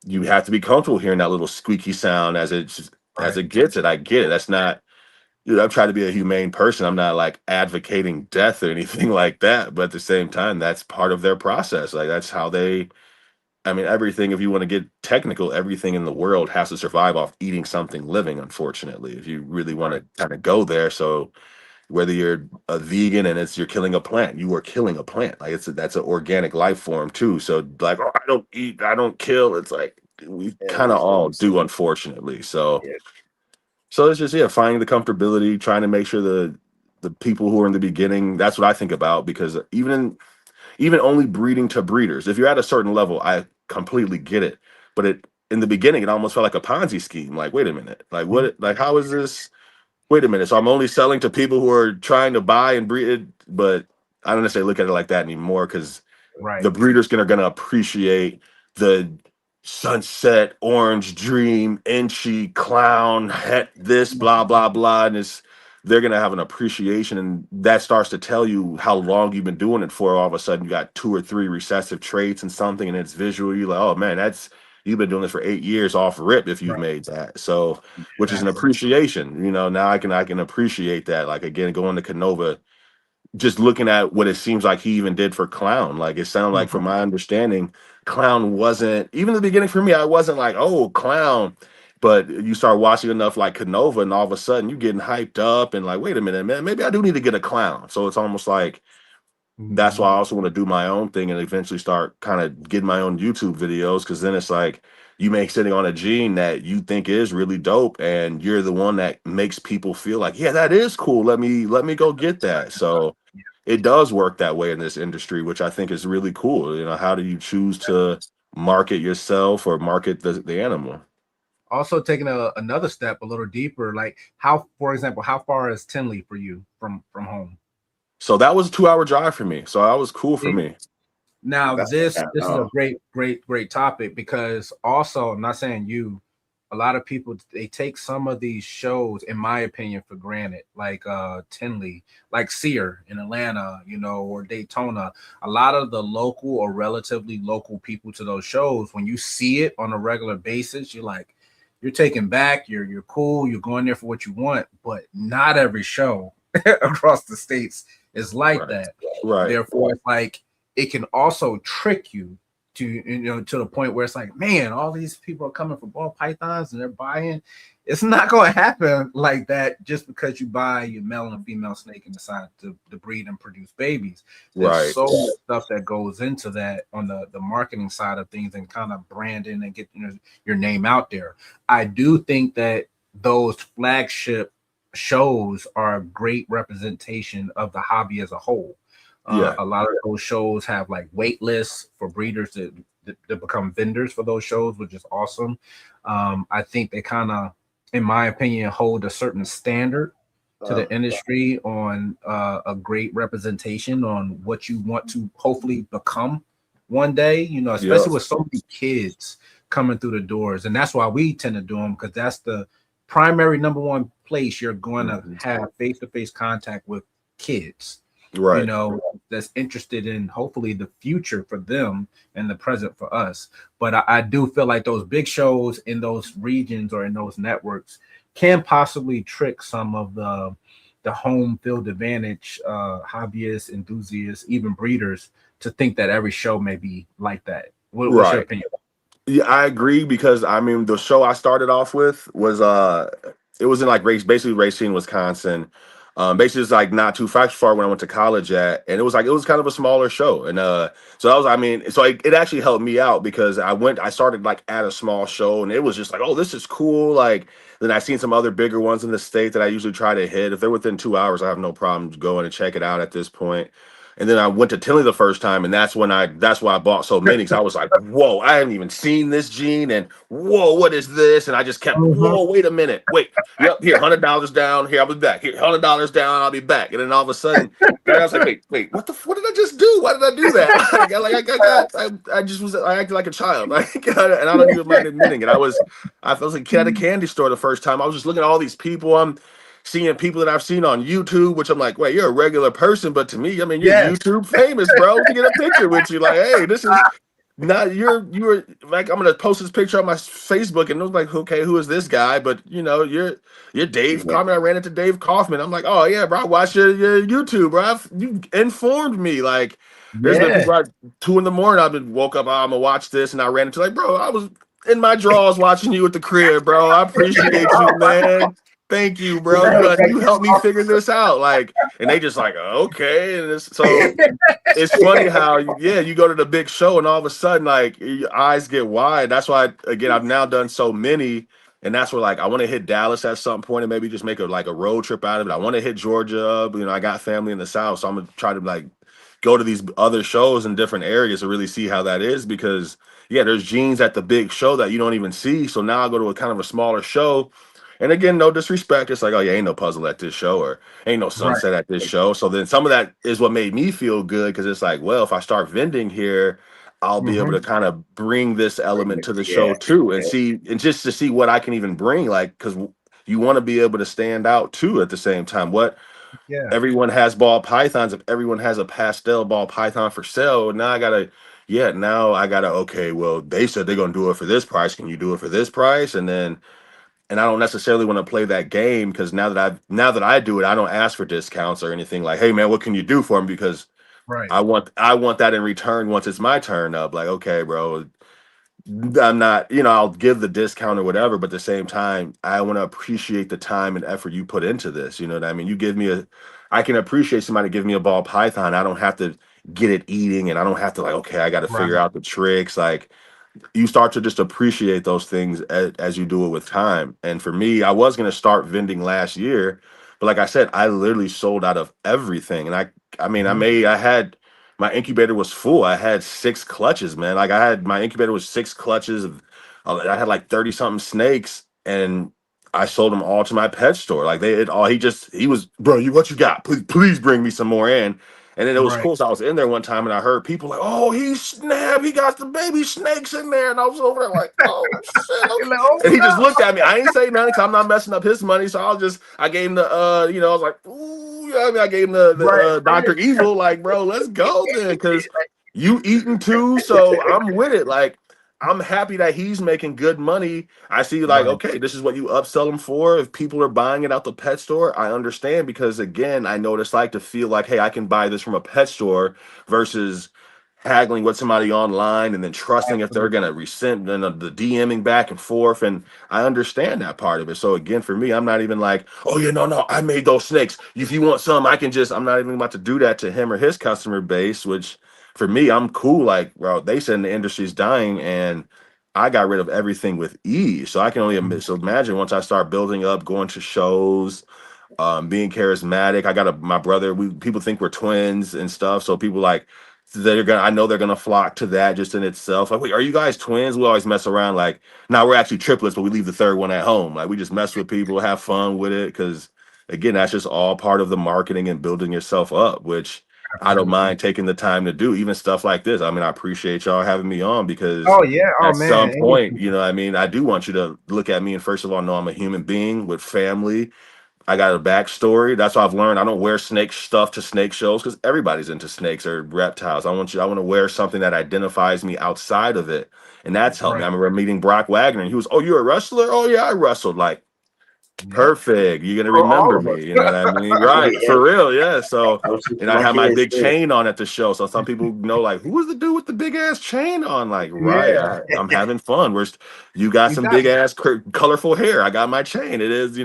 you have to be comfortable hearing that little squeaky sound as it gets it. I get it. That's not, I'm trying to be a humane person. I'm not like advocating death or anything like that. But at the same time, that's part of their process. Like that's how I mean, everything, if you want to get technical, everything in the world has to survive off eating something living, unfortunately, if you really want to kind of go there. So whether you're a vegan and you're killing a plant, you are killing a plant. Like that's an organic life form too. So like, oh, I don't eat, I don't kill. It's like we kind of all do, unfortunately. So so it's just, finding the comfortability, trying to make sure the people who are in the beginning, that's what I think about, because even only breeding to breeders, if you're at a certain level, I completely get it. but in the beginning it almost felt like a Ponzi scheme. Like, wait a minute, like what, like how is this? Wait a minute. So I'm only selling to people who are trying to buy and breed it, but I don't necessarily look at it like that anymore because Right. the breeders are going to appreciate the sunset, orange dream, inchy clown, het, this, blah, blah, blah. And they're going to have an appreciation. And that starts to tell you how long you've been doing it for. All of a sudden, you got 2 or 3 recessive traits and something, and it's visual. You're like, oh man, you've been doing this for 8 years off rip if you've Right. made that. So, which is an Exactly. appreciation. Now I can appreciate that. Like, again, going to Canova, just looking at what it seems like he even did for Clown. Like, it sounded like, from my understanding, Clown wasn't, even in the beginning for me, I wasn't like, oh, Clown. But you start watching enough like Canova, and all of a sudden you're getting hyped up and like, wait a minute, man, maybe I do need to get a Clown. So it's almost like, that's why I also want to do my own thing and eventually start kind of getting my own YouTube videos, because then it's like you make sitting on a gene that you think is really dope, and you're the one that makes people feel like, yeah, that is cool. Let me go get that. So it does work that way in this industry, which I think is really cool. How do you choose to market yourself or market the animal? Also taking another step a little deeper, like for example, how far is Tinley for you from home? So that was a 2-hour drive for me. So that was cool for me. Now this is a great topic, because also, I'm not saying you, a lot of people, they take some of these shows, in my opinion, for granted, like Tinley, like Sear in Atlanta, or Daytona. A lot of the local or relatively local people to those shows, when you see it on a regular basis, you're taken back, you're cool, you're going there for what you want, but not every show across the states is like that. Right. Therefore, it's like it can also trick you to to the point where it's like, man, all these people are coming for ball pythons and they're buying. It's not going to happen like that just because you buy your male and female snake and decide to breed and produce babies. There's so much stuff that goes into that on the marketing side of things, and kind of branding and getting your name out there. I do think that those flagship shows are a great representation of the hobby as a whole. A lot of those shows have like wait lists for breeders to become vendors for those shows, which is awesome. I think they kind of, in my opinion, hold a certain standard to the industry on a great representation on what you want to hopefully become one day, especially with so many kids coming through the doors. And that's why we tend to do them, because that's the primary number one place you're going to have face-to-face contact with kids, that's interested in hopefully the future for them and the present for us. But I do feel like those big shows in those regions or in those networks can possibly trick some of the home field advantage hobbyists, enthusiasts, even breeders, to think that every show may be like that. What's your opinion? Yeah, I agree, because I mean, the show I started off with was it was in like Racine, Wisconsin. Basically it's like not too far when I went to college at, and it was kind of a smaller show. And so that was, so it actually helped me out, because I started like at a small show, and it was just like, oh, this is cool. Like, then I seen some other bigger ones in the state that I usually try to hit. If they're within 2 hours, I have no problem going and check it out at this point. And then I went to Tinley the first time, and that's why I bought so many, because I was like, whoa, I haven't even seen this gene, and whoa, what is this? And I just kept, whoa, wait a minute, wait, yep, here, $100 down, here, I'll be back, here, $100 down, I'll be back. And then all of a sudden, I was like, wait, what did I just do? Why did I do that? I acted like a child, and I don't even mind admitting it. I was like a kid at a candy store the first time. I was just looking at all these people. I'm seeing people that I've seen on YouTube, which I'm like, wait, you're a regular person, but to me, I mean, you're YouTube famous, bro. To get a picture with you, like, hey, this is not you were like, I'm gonna post this picture on my Facebook, and it was like, okay, who is this guy? But you're Dave Kaufman. I ran into Dave Kaufman. I'm like, oh yeah, bro, I watched your YouTube, bro. You informed me. Like, there's been people at 2 a.m. I've been woke up, I'm gonna watch this, and I ran into, like, bro, I was in my drawers watching you at the crib, bro. I appreciate you, man. Thank you, bro. You helped me figure this out. Like, and they just like, okay. And so it's funny how, you go to the big show, and all of a sudden, like, your eyes get wide. That's why, again, I've now done so many. And that's where, like, I want to hit Dallas at some point and maybe just make a road trip out of it. I want to hit Georgia. I got family in the South, so I'm going to try to, like, go to these other shows in different areas to really see how that is, because yeah, there's genes at the big show that you don't even see. So now I go to a kind of a smaller show. And again, no disrespect. It's like, oh, yeah, ain't no puzzle at this show, or ain't no Right. sunset at this show. So then some of that is what made me feel good, because it's like, well, if I start vending here, I'll be able to kind of bring this element to the show too, and see, and just to see what I can even bring, like, because you want to be able to stand out too at the same time. What everyone has ball pythons. If everyone has a pastel ball python for sale, now I gotta, okay, well, they said they're gonna do it for this price. Can you do it for this price? And I don't necessarily want to play that game, because now that I do it, I don't ask for discounts or anything like, hey man, what can you do for me? Because I want that in return once it's my turn up. Like, okay, bro, I'm not, I'll give the discount or whatever, but at the same time, I want to appreciate the time and effort you put into this. You know what I mean? I can appreciate somebody giving me a ball python. I don't have to get it eating, and I don't have to, like, okay, I got to figure out the tricks. Like, you start to just appreciate those things as you do it with time. And for me, I was going to start vending last year, but like I said, I literally sold out of everything. And I had, my incubator was full. I had 6 clutches, man. Like, my incubator was 6 clutches of, I had like 30 something snakes, and I sold them all to my pet store. Like, he was, bro, what you got? Please bring me some more in. And then it was cool. So I was in there one time and I heard people like, oh, he got the baby snakes in there. And I was over there like, oh, shit. And he just looked at me. I ain't say nothing because I'm not messing up his money. So I gave him the, I was like, ooh, I gave him the Dr. Evil, like, bro, let's go then, because you eating too. So I'm with it. Like, I'm happy that he's making good money. I see, like, okay, this is what you upsell him for. If people are buying it out the pet store, I understand, because again, I know what it's like to feel like, hey, I can buy this from a pet store versus haggling with somebody online and then trusting if they're gonna resend and the DMing back and forth. And I understand that part of it. So again, for me, I'm not even like, oh yeah, no, I made those snakes. If you want some, I'm not even about to do that to him or his customer base, which for me, I'm cool. Like, bro, they said the industry's dying, and I got rid of everything with ease. So I can only imagine once I start building up, going to shows, being charismatic. My brother. People think we're twins and stuff. So people like I know they're gonna flock to that just in itself. Like, wait, are you guys twins? We always mess around. Like, now we're actually triplets, but we leave the third one at home. Like, we just mess with people, have fun with it, because again, that's just all part of the marketing and building yourself up, which I don't mind taking the time to do, even stuff like this. I mean, I appreciate y'all having me on, because at some point, I do want you to look at me and first of all know I'm a human being with family. I got a backstory. That's what I've learned. I don't wear snake stuff to snake shows because everybody's into snakes or reptiles. I want to wear something that identifies me outside of it. And that's helped me. I remember meeting Brock Wagner, and he was, oh, you're a wrestler? Oh yeah, I wrestled. Like, perfect. You're gonna remember me. You know what I mean? Right. For real. Yeah. So, and I have my big chain on at the show. So some people know, like, who was the dude with the big ass chain on? Like, I'm having fun. You got some big ass colorful hair. I got my chain. It is,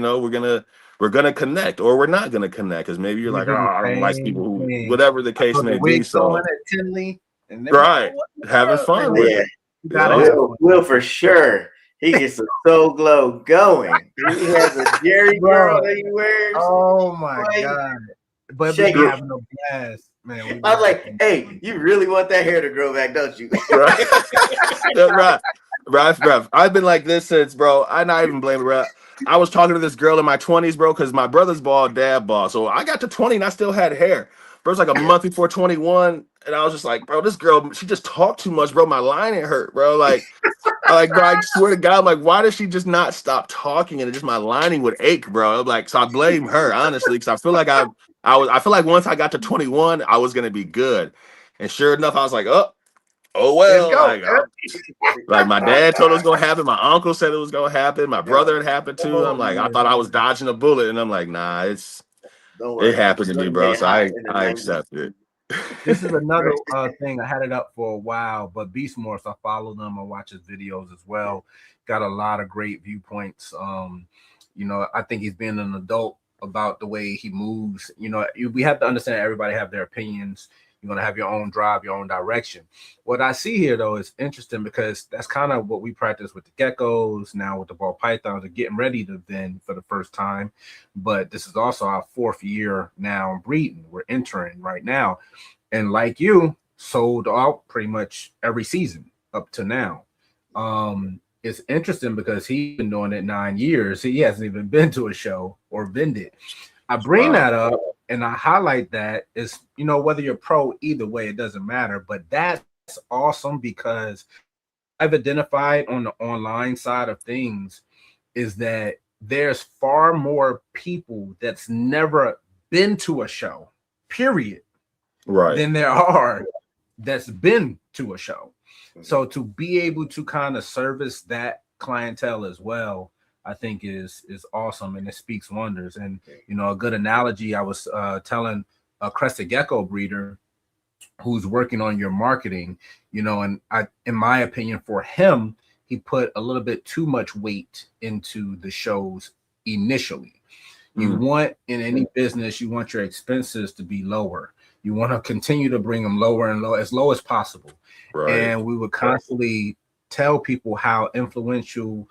we're gonna connect, or we're not gonna connect, because maybe you're like, oh, I don't like people who, whatever the case may be. So, right, having fun with it. Will for sure. He gets a soul glow going. He has a Jerry girl that he wears. Oh my god! But we having a blast, man. I was like, hey, you really want that hair to grow back, don't you? Right. I've been like this since, bro. I'm not even blaming, bro. I was talking to this girl in my 20s, bro, because my brother's bald, dad bald. So I got to 20 and I still had hair. Bro, it was like a month before 21, and I was just like, bro, this girl, she just talked too much, bro. My lining hurt, bro. Like, bro, I swear to God, I'm like, why does she just not stop talking? And just my lining would ache, bro. I'm like, so I blame her, honestly, because I feel like I feel like once I got to 21, I was gonna be good. And sure enough, I was like, oh well, like my dad told it was gonna happen. My uncle said it was gonna happen. My brother had happened too. I'm like, I thought I was dodging a bullet, and I'm like, nah, it happened to me, bro. So I accept it. This is another thing. I had it up for a while, but Beast Morphs, I follow them. I watch his videos as well. Got a lot of great viewpoints. I think he's being an adult about the way he moves. We have to understand everybody have their opinions. You're going to have your own drive, your own direction. What I see here, though, is interesting, because that's kind of what we practice with the geckos, now with the ball pythons, are getting ready to vend for the first time. But this is also our 4th year now breeding. We're entering right now. And like you, sold out pretty much every season. up to now. It's interesting because he's been doing it 9 years. He hasn't even been to a show or vended. I bring that up and I highlight that is, you know, whether you're pro, either way, it doesn't matter. But that's awesome because I've identified on the online side of things is that there's far more people that's never been to a show, period, than there are that's been to a show. So to be able to kind of service that clientele as well, I think is awesome, and it speaks wonders. And you know, a good analogy I was telling a crested gecko breeder who's working on your marketing, you know, and in my opinion, for him, he put a little bit too much weight into the shows initially. You want, in any business, you want your expenses to be lower. You want to continue to bring them lower and low as possible. And we would constantly tell people how influential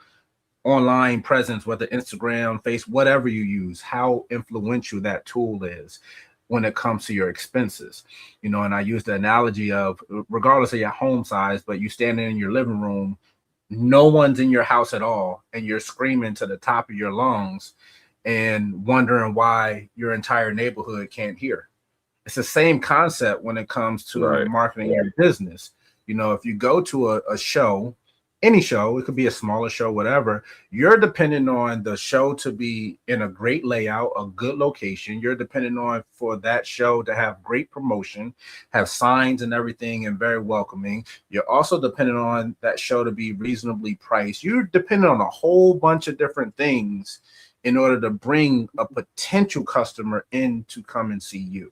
online presence, whether Instagram, Facebook, whatever you use, how influential that tool is when it comes to your expenses. You know, and I use the analogy of, regardless of your home size, but you standing in your living room, no one's in your house at all, and you're screaming to the top of your lungs and wondering why your entire neighborhood can't hear. It's the same concept when it comes to marketing your business. You know, if you go to a show, any show, it could be a smaller show, whatever, you're depending on the show to be in a great layout, a good location. You're depending on for that show to have great promotion, have signs and everything, and very welcoming. You're also dependent on that show to be reasonably priced. You're dependent on a whole bunch of different things in order to bring a potential customer in to come and see you.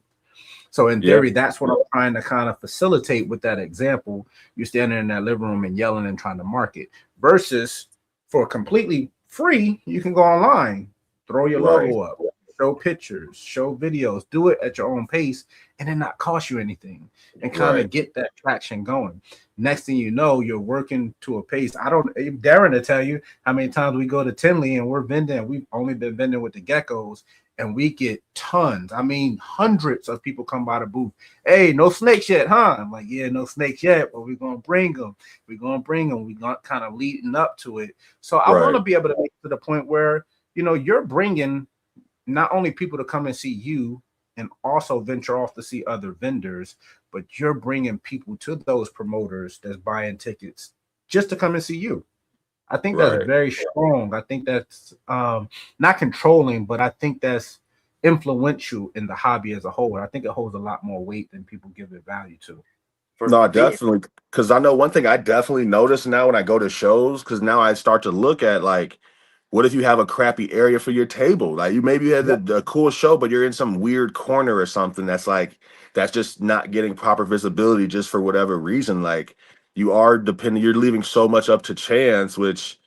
So in theory, that's what I'm trying to kind of facilitate with that example. You're standing in that living room and yelling and trying to market, versus for completely free, you can go online, throw your logo up, show pictures, show videos, do it at your own pace, and then not cost you anything, and kind of get that traction going. Next thing you know, you're working to a pace. Darren to tell you how many times we go to Tinley and we're vending. We've only been vending with the geckos, and we get tons. I mean, hundreds of people come by the booth. Hey, no snakes yet, huh? I'm like, yeah, no snakes yet, but we're going to bring them. We're going to bring them. We're going kind of leading up to it. So I want to be able to make it to the point where, you know, you're bringing not only people to come and see you and also venture off to see other vendors, but you're bringing people to those promoters that's buying tickets just to come and see you. I think that's very strong. I think that's not controlling, but I think that's influential in the hobby as a whole. And I think it holds a lot more weight than people give it value to. No, definitely. Because I know one thing I definitely notice now when I go to shows, because now I start to look at, like, what if you have a crappy area for your table? Like, you maybe had a cool show, but you're in some weird corner or something that's just not getting proper visibility just for whatever reason. Like, you're leaving so much up to chance, which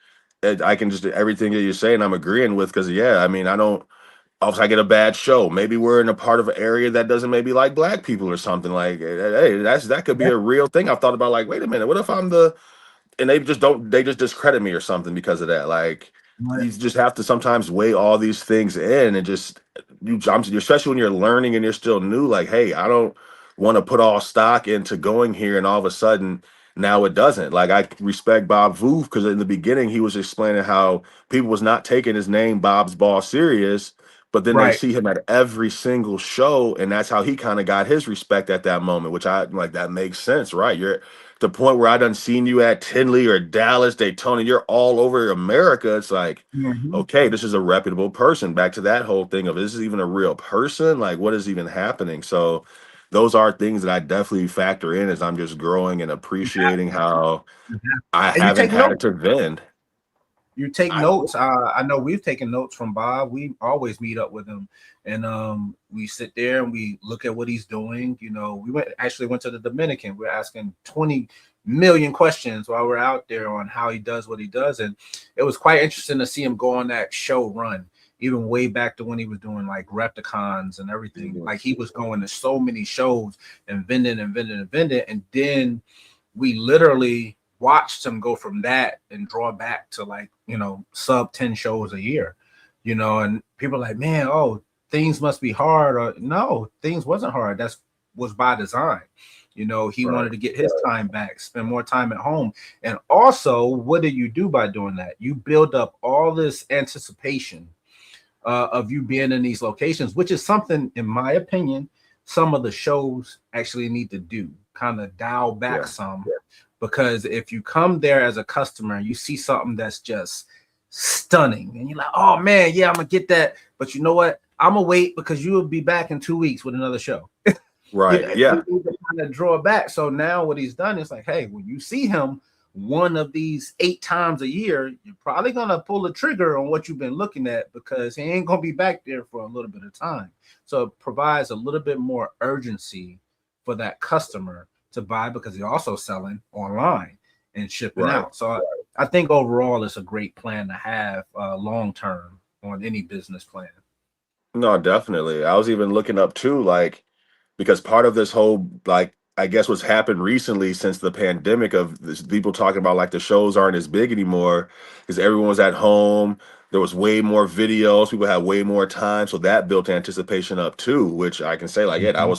I can just, everything that you're saying, I'm agreeing with. Because, I mean, I get a bad show. Maybe we're in a part of an area that doesn't maybe like black people or something. Like, hey, that could be a real thing. I've thought about, like, wait a minute, what if and they just discredit me or something because of that. Like, you just have to sometimes weigh all these things in, and especially when you're learning and you're still new, like, hey, I don't want to put all stock into going here and all of a sudden now it doesn't. Like, I respect Bob Voof because in the beginning he was explaining how people was not taking his name Bob's Ball serious, but then they see him at every single show, and that's how he kind of got his respect at that moment, which I like. That makes sense, right? You're the point where I done seen you at Tinley or Dallas, Daytona, you're all over America. It's like, okay, this is a reputable person. Back to that whole thing of, is this even a real person? Like, what is even happening? So those are things that I definitely factor in as I'm just growing and appreciating how I haven't had to vend. You take notes. I know we've taken notes from Bob. We always meet up with him, and we sit there and we look at what he's doing. You know, we went to the Dominican. We're asking 20 million questions while we're out there on how he does what he does, and it was quite interesting to see him go on that show run, even way back to when he was doing like Repticons and everything. Like, he was going to so many shows and vending, and then we literally watched him go from that and draw back to, like, you know, sub 10 shows a year, you know, and people are like, man, oh, things must be hard. Or no, things wasn't hard. Was by design. You know, he wanted to get his time back, spend more time at home. And also, what do you do by doing that? You build up all this anticipation of you being in these locations, which is something, in my opinion, some of the shows actually need to do, kind of dial back some. Because if you come there as a customer and you see something that's just stunning and you're like, oh man, yeah, I'm gonna get that. But you know what? I'm gonna wait because you will be back in 2 weeks with another show. Right. Yeah. You kind of draw it back. So now what he's done is like, hey, when you see him one of these 8 times a year, you're probably gonna pull the trigger on what you've been looking at because he ain't gonna be back there for a little bit of time. So it provides a little bit more urgency for that customer to buy because they're also selling online and shipping out. So I think overall it's a great plan to have long term on any business plan. No, definitely. I was even looking up too, like, because part of this whole, like, I guess what's happened recently since the pandemic of this, people talking about like the shows aren't as big anymore because everyone was at home. There was way more videos. People had way more time. So that built anticipation up too, which I can say like, yeah,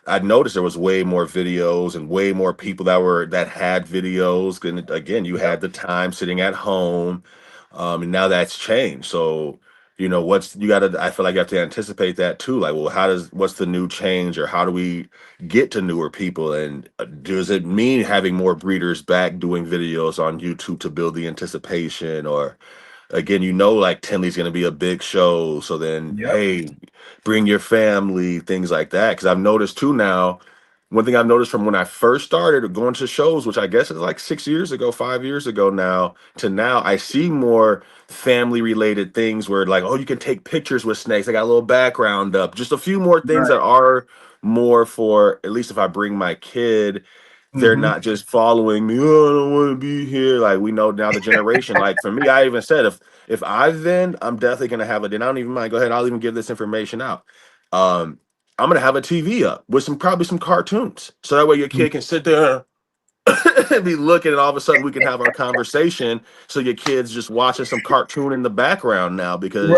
I noticed there was way more videos and way more people that had videos. And again, you had the time sitting at home. And now that's changed. So, you know, I feel like you have to anticipate that too. Like, well, what's the new change, or how do we get to newer people? And does it mean having more breeders back doing videos on YouTube to build the anticipation? Or again, you know, like Tinley's going to be a big show. So then, hey, bring your family, things like that. Because I've noticed too now, one thing I've noticed from when I first started going to shows, which I guess is like 6 years ago, 5 years ago now, to now, I see more family related things where like, oh, you can take pictures with snakes. I got a little background up, just a few more things that are more for, at least if I bring my kid, they're not just following me. Oh, I don't want to be here. Like, we know now the generation. Like for me, I even said if I vend, I'm definitely gonna have it. And I don't even mind. Go ahead. I'll even give this information out. I'm gonna have a TV up with probably some cartoons, so that way your kid can sit there and be looking, and all of a sudden we can have our conversation. So your kid's just watching some cartoon in the background now, because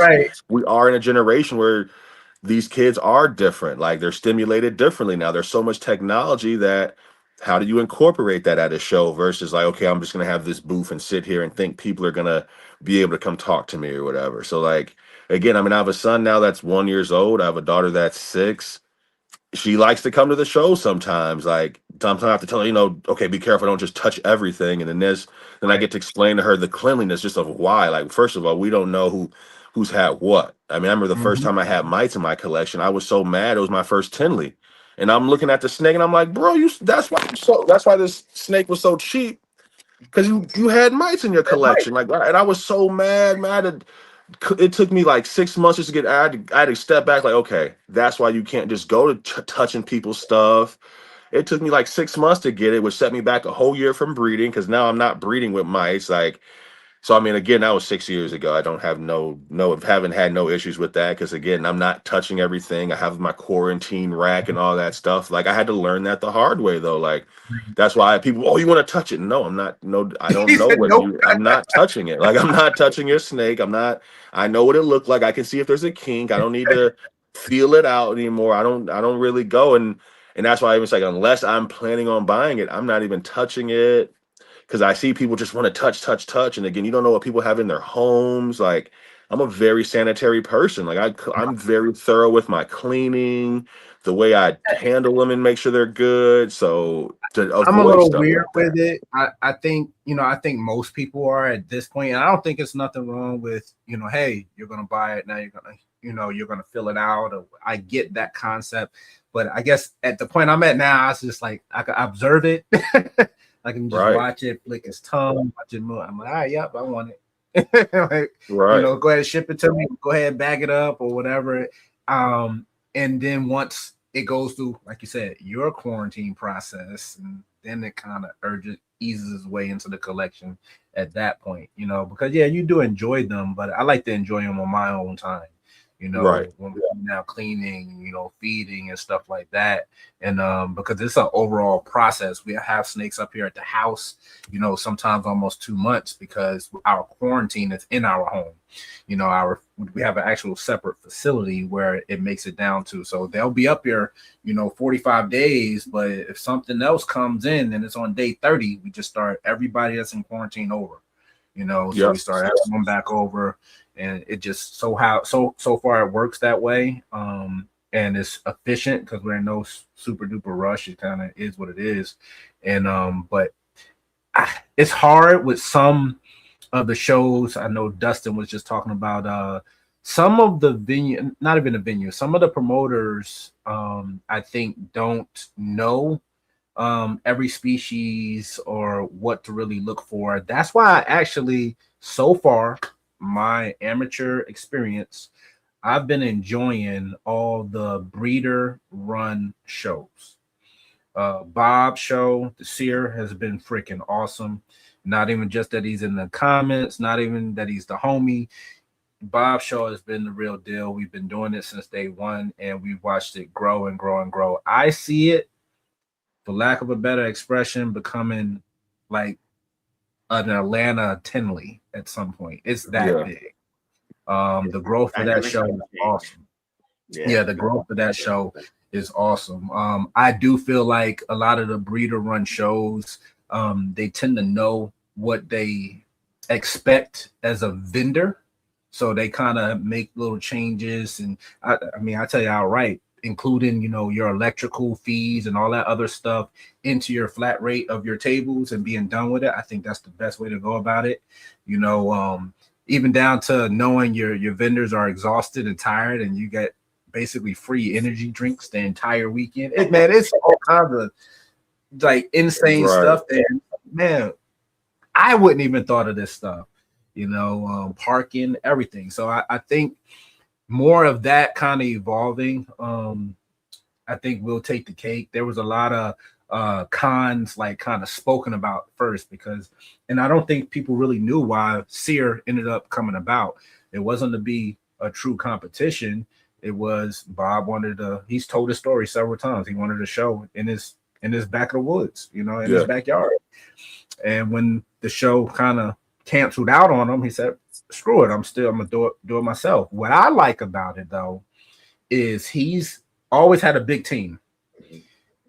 we are in a generation where these kids are different. Like, they're stimulated differently now. There's so much technology that, how do you incorporate that at a show versus like, okay, I'm just gonna have this booth and sit here and think people are gonna be able to come talk to me or whatever. So like, again, I mean, I have a son now that's 1 year old. I have a daughter that's 6. She likes to come to the show sometimes. Like, sometimes I have to tell her, you know, okay, be careful, don't just touch everything. And then I get to explain to her the cleanliness just of why. Like, first of all, we don't know who's had what. I mean, I remember the first time I had mites in my collection, I was so mad. It was my first Tinley. And I'm looking at the snake and I'm like, bro, that's why this snake was so cheap, because you had mites in your collection. Like, and I was so mad. It took me like 6 months just to get. I had to step back. Like, okay, that's why you can't just go to touching people's stuff. It took me like 6 months to get it, which set me back a whole year from breeding, because now I'm not breeding with mice. Like, so I mean, again, that was 6 years ago. I don't have haven't had no issues with that, because again, I'm not touching everything. I have my quarantine rack and all that stuff. Like, I had to learn that the hard way though. Like, that's why people, oh, you want to touch it? No, I'm not. No, I don't know what I'm not touching it. Like, I'm not touching your snake. I'm not. I know what it looked like. I can see if there's a kink. I don't need to feel it out anymore. I don't really go, and that's why I was like, unless I'm planning on buying it, I'm not even touching it. Because I see people just want to touch. And again, you don't know what people have in their homes. Like, I'm a very sanitary person. Like, I'm very thorough with my cleaning, the way I handle them and make sure they're good. So to avoid I'm a little weird like with it. I think, I think most people are at this point. And I don't think it's nothing wrong with, hey, you're going to buy it. Now you're going to fill it out. Or, I get that concept. But I guess at the point I'm at now, I was just like, I can observe it. I can just watch it, flick his tongue, watch it move. I'm like, all right, yep, I want it. Like, go ahead and ship it to me. Go ahead and bag it up or whatever. And then once it goes through, like you said, your quarantine process, and then it kind of eases its way into the collection at that point, because you do enjoy them, but I like to enjoy them on my own time. Right. when we're now cleaning, feeding and stuff like that. And because it's an overall process. We have snakes up here at the house, sometimes almost 2 months because our quarantine is in our home. We have an actual separate facility where it makes it down to. So they'll be up here, 45 days. But if something else comes in and it's on day 30, we just start everybody that's in quarantine over. So we start having them back over, and it just so far it works that way. And it's efficient because we're in no super duper rush. It kind of is what it is. And but it's hard with some of the shows. I know Dustin was just talking about some of the venue, not even the venue, some of the promoters I think don't know every species or what to really look for. That's why I actually, so far, my amateur experience, I've been enjoying all the breeder run shows. Bob's show, the Seer, has been freaking awesome. Not even just that he's in the comments, not even that he's the homie. Bob's show has been the real deal. We've been doing it since day one, and we've watched it grow and grow and grow. I see it, for lack of a better expression, becoming like an Atlanta Tinley at some point. It's that big. The growth of that show is awesome. Yeah, the growth of that show is awesome. I do feel like a lot of the breeder run shows, they tend to know what they expect as a vendor. So they kind of make little changes. And I tell you outright, including, your electrical fees and all that other stuff into your flat rate of your tables and being done with it. I think that's the best way to go about it. Even down to knowing your vendors are exhausted and tired and you get basically free energy drinks the entire weekend. It's all kinds of like insane stuff there. Man, I wouldn't even thought of this stuff, parking, everything. So I think more of that kind of evolving, I think will take the cake. There was a lot of cons like kind of spoken about first and I don't think people really knew why Seer ended up coming about. It wasn't to be a true competition. It was Bob he's told his story several times. He wanted a show in his back of the woods, in his backyard. And when the show kind of canceled out on him, he said, screw it, I'm gonna do it myself. What I like about it though is he's always had a big team,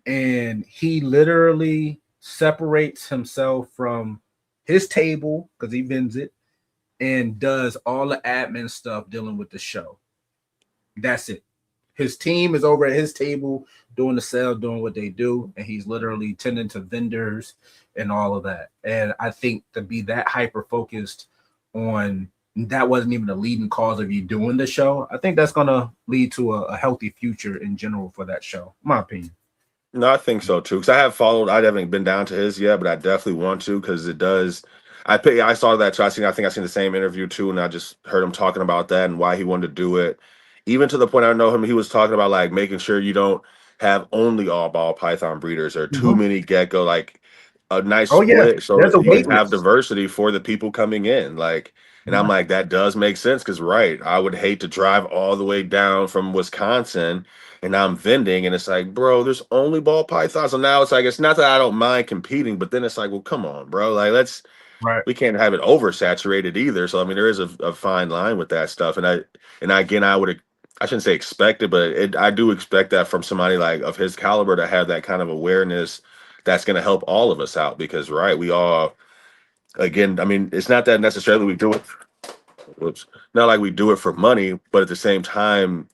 and he literally separates himself from his table because he vends it and does all the admin stuff dealing with the show. That's it. His team is over at his table doing the sale, doing what they do, and he's literally tending to vendors and all of that. And I think to be that hyper focused on that wasn't even the leading cause of you doing the show. I think that's going to lead to a healthy future in general for that show, in my opinion. No, I think so too. Because I haven't been down to his yet, but I definitely want to because it does. I saw that too. I think I seen the same interview too, and I just heard him talking about that and why he wanted to do it. Even to the point I know him, he was talking about like making sure you don't have only all ball python breeders or too many gecko, like a nice split so There's a you wait can have list. diversity for the people coming in. Like, and I'm like, that does make sense because I would hate to drive all the way down from Wisconsin and I'm vending and it's like, bro, there's only ball pythons. So now it's like, it's not that I don't mind competing, but then it's like, well, come on, bro. Like, we can't have it oversaturated either. So I mean, there is a fine line with that stuff. And I shouldn't say expect it, but I do expect that from somebody like of his caliber to have that kind of awareness that's going to help all of us out because we all, again, I mean, it's not that necessarily we do it. Not like we do it for money, but at the same time,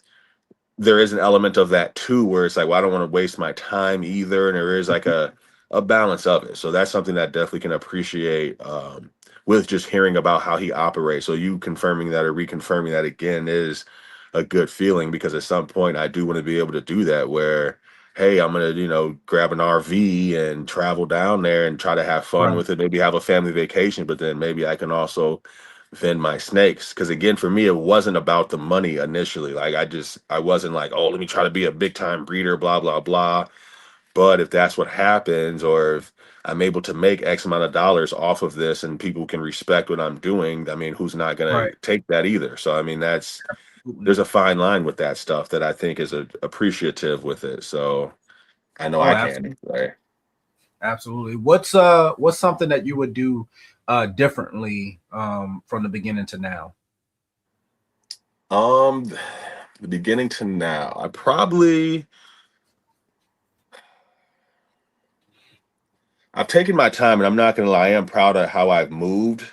there is an element of that too, where it's like, well, I don't want to waste my time either. And there is like a balance of it. So that's something that definitely can appreciate with just hearing about how he operates. So you confirming that or reconfirming that again is a good feeling because at some point I do want to be able to do that where, hey, I'm going to, grab an RV and travel down there and try to have fun with it. Maybe have a family vacation, but then maybe I can also vend my snakes. Because again, for me, it wasn't about the money initially. Like I wasn't like, oh, let me try to be a big time breeder, blah, blah, blah. But if that's what happens, or if I'm able to make X amount of dollars off of this and people can respect what I'm doing, I mean, who's not going to take that either? So, I mean, that's there's a fine line with that stuff that I think is appreciative with it. So I know Oh, I absolutely. can. Right? Absolutely. What's something that you would do differently from the beginning to now? The beginning to now, I've taken my time, and I'm not gonna lie, I am proud of how I've moved.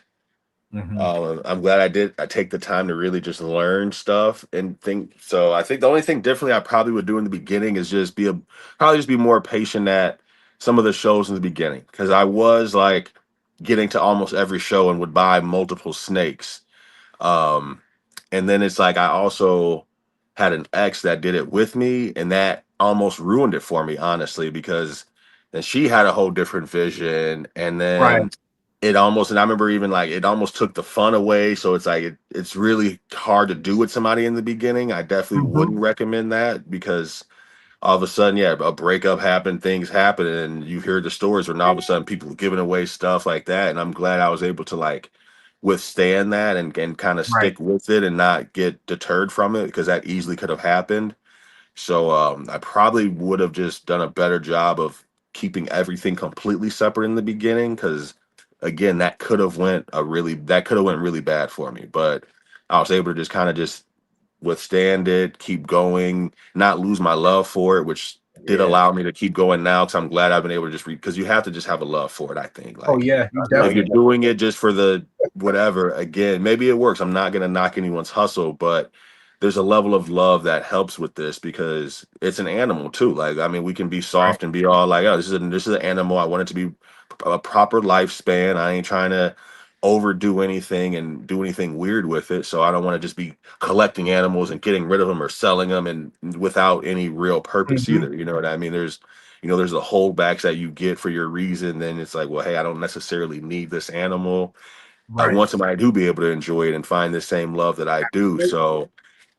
Mm-hmm. I'm glad I take the time to really just learn stuff and think. So I think the only thing differently I probably would do in the beginning is just probably just be more patient at some of the shows in the beginning, because I was like getting to almost every show and would buy multiple snakes. Um, and then it's like I also had an ex that did it with me, and that almost ruined it for me, honestly, because then she had a whole different vision, and Right. then and I remember even like it almost took the fun away. So it's like it's really hard to do with somebody in the beginning. I definitely Mm-hmm. wouldn't recommend that, because all of a sudden, yeah, a breakup happened, things happen, and you hear the stories where now all of a sudden people are giving away stuff like that. And I'm glad I was able to like withstand that and kind of Right. stick with it and not get deterred from it, because that easily could have happened. So I probably would have just done a better job of keeping everything completely separate in the beginning, because again, that could have went really bad for me. But I was able to just kind of just withstand it, keep going, not lose my love for it, which did Yeah. allow me to keep going now. Because I'm glad I've been able to just because you have to just have a love for it. I think Oh like yeah, you No, if you you're definitely. doing it just for the whatever, again, maybe it works. I'm not gonna knock anyone's hustle, but there's a level of love that helps with this, because it's an animal too. Like, I mean, we can be Right. soft and be all like, oh, this is an animal. I want it to be a proper lifespan. I ain't trying to overdo anything and do anything weird with it. So I don't want to just be collecting animals and getting rid of them or selling them and without any real purpose Mm-hmm. either. You know what I mean? There's the holdbacks that you get for your reason. Then it's like, well, hey, I don't necessarily need this animal. I Right. want somebody to be able to enjoy it and find the same love that I do. So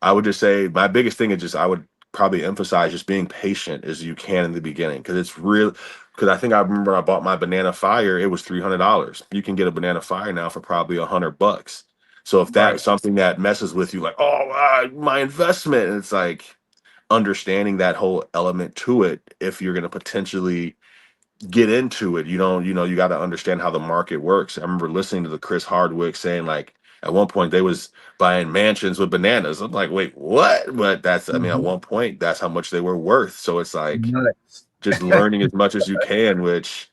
I would just say my biggest thing is just I would probably emphasize just being patient as you can in the beginning, because it's real. Because I think I remember I bought my banana fire, it was $300. You can get a banana fire now for probably $100. So if Right. that's something that messes with you, like, oh, my investment, and it's like understanding that whole element to it, if you're going to potentially get into it, you got to understand how the market works. I remember listening to the Chris Hardwick saying like at one point they was buying mansions with bananas. I'm like, wait, what? But I mean, at Mm-hmm. one point that's how much they were worth. So it's like Nuts. just learning as much as you can, which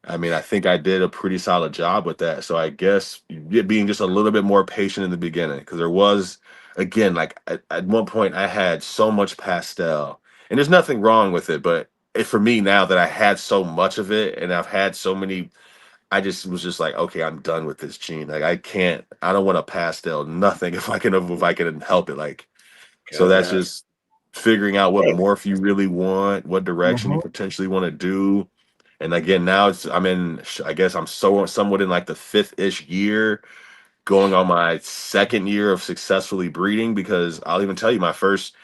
I mean, I think I did a pretty solid job with that. So I guess being just a little bit more patient in the beginning, because there was, again, like at one point I had so much pastel, and there's nothing wrong with it, but for me now that I had so much of it and I've had so many, I just was just like, okay, I'm done with this gene. Like I don't want to pastel nothing if I can help it. Like, so that's gotcha. just figuring out what morph you really want, what direction you Mm-hmm. potentially want to do. And again, now I guess I'm somewhat in like the fifth-ish year, going on my second year of successfully breeding, because I'll even tell you my first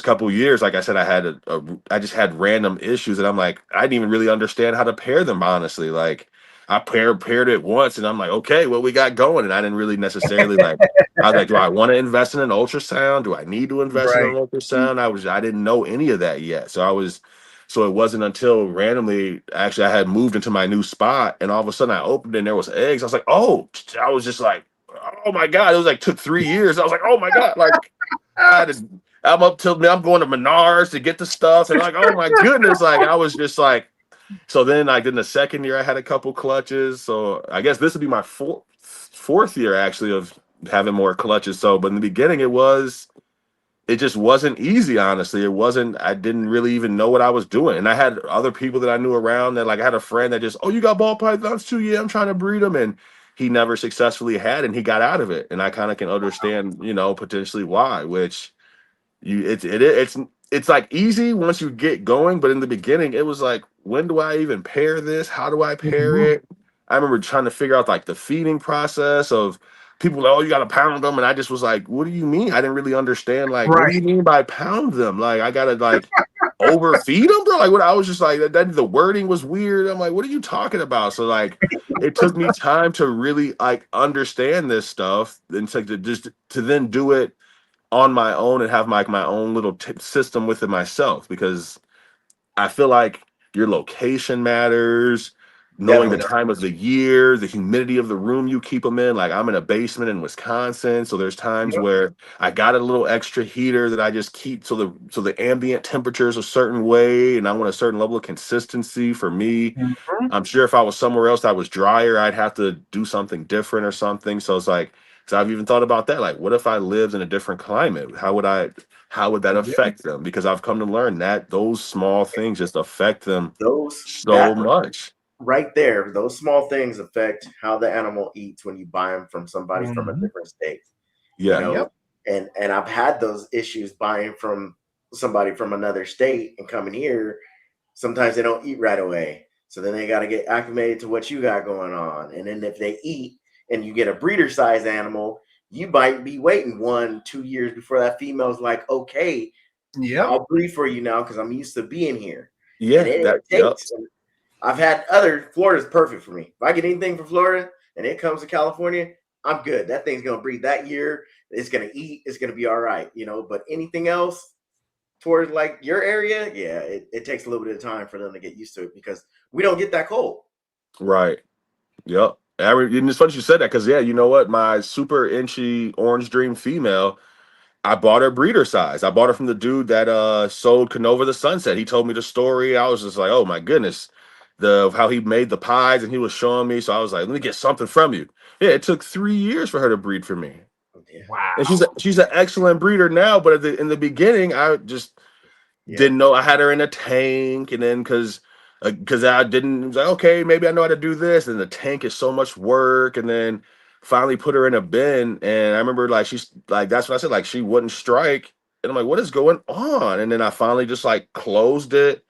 couple years, like I said, I just had random issues, and I'm like, I didn't even really understand how to pair them, honestly. Like I paired it once, and I'm like, okay, what we got going, and I didn't really necessarily like. I was like, do I want to invest in an ultrasound? Do I need to invest in an Right. ultrasound? I didn't know any of that yet, so it wasn't until randomly, actually, I had moved into my new spot, and all of a sudden I opened it and there was eggs. I was like, oh, I was just like, oh my god, it was like took 3 years. I was like, oh my god, like. I had to I'm up till I'm going to Menards to get the stuff, and like, oh my goodness, like I was just like, so then like in the second year I had a couple clutches, so I guess this would be my fourth year actually of having more clutches. So, but in the beginning it just wasn't easy, honestly. I didn't really even know what I was doing, and I had other people that I knew around that, like, I had a friend that just, oh, you got ball pythons too? Yeah, I'm trying to breed them, and he never successfully had, and he got out of it, and I kind of can understand, potentially why, which it's like easy once you get going, but in the beginning it was like, when do I even pair this? How do I pair Mm-hmm. it? I remember trying to figure out like the feeding process of people like, oh, you gotta pound them, and I just was like, what do you mean? I didn't really understand, like, what do Right. you mean by pound them? Like, I gotta like overfeed them, bro? Like, what? I was just like, that the wording was weird. I'm like, what are you talking about? So like it took me time to really like understand this stuff, and to then do it on my own and have my own little system with it myself, because I feel like your location matters, knowing the Definitely. time of the year, the humidity of the room you keep them in. Like, I'm in a basement in Wisconsin, so there's times Yep. where I got a little extra heater that I just keep so the ambient temperature is a certain way, and I want a certain level of consistency for me. Mhm. I'm sure if I was somewhere else that was drier, I'd have to do something different or something. So it's like, so I've even thought about that. Like, what if I lived in a different climate? How would that Yeah. affect them? Because I've come to learn that those small things just affect them so That much. right there, those small things affect how the animal eats when you buy them from somebody from a Mhm. different state. You Yeah. know, Yep. and I've had those issues buying from somebody from another state and coming here. Sometimes they don't eat right away, so then they got to get acclimated to what you got going on. And then if they eat and you get a breeder size animal, you might be waiting 1-2 years before that female's like, okay, Yep. I'll breed for you now because I'm used to being here. And Yeah. it That. Yep. takes. I've had Florida's perfect for me. If I get anything from Florida and it comes to California, I'm good. That thing's gonna breed that year. It's gonna eat. It's gonna be all right, But anything else towards like your area, yeah, it takes a little bit of time for them to get used to it because we don't get that cold. Right. Yep. And it's funny you said that, because yeah, you know what? My super inchy orange dream female, I bought her breeder size. I bought her from the dude that sold Canova the Sunset. He told me the story. I was just like, oh my goodness, how he made the pies, and he was showing me. So I was like, let me get something from you. Yeah, it took 3 years for her to breed for me, Yeah, and Wow. she's an excellent breeder now. But in the beginning, I just yeah, didn't know. I had her in a tank, and then because I didn't, it was like, okay, maybe I know how to do this, and the tank is so much work. And then finally put her in a bin, and I remember like she's like, that's what I said, like she wouldn't strike, and I'm like, what is going on? And then I finally just like closed it,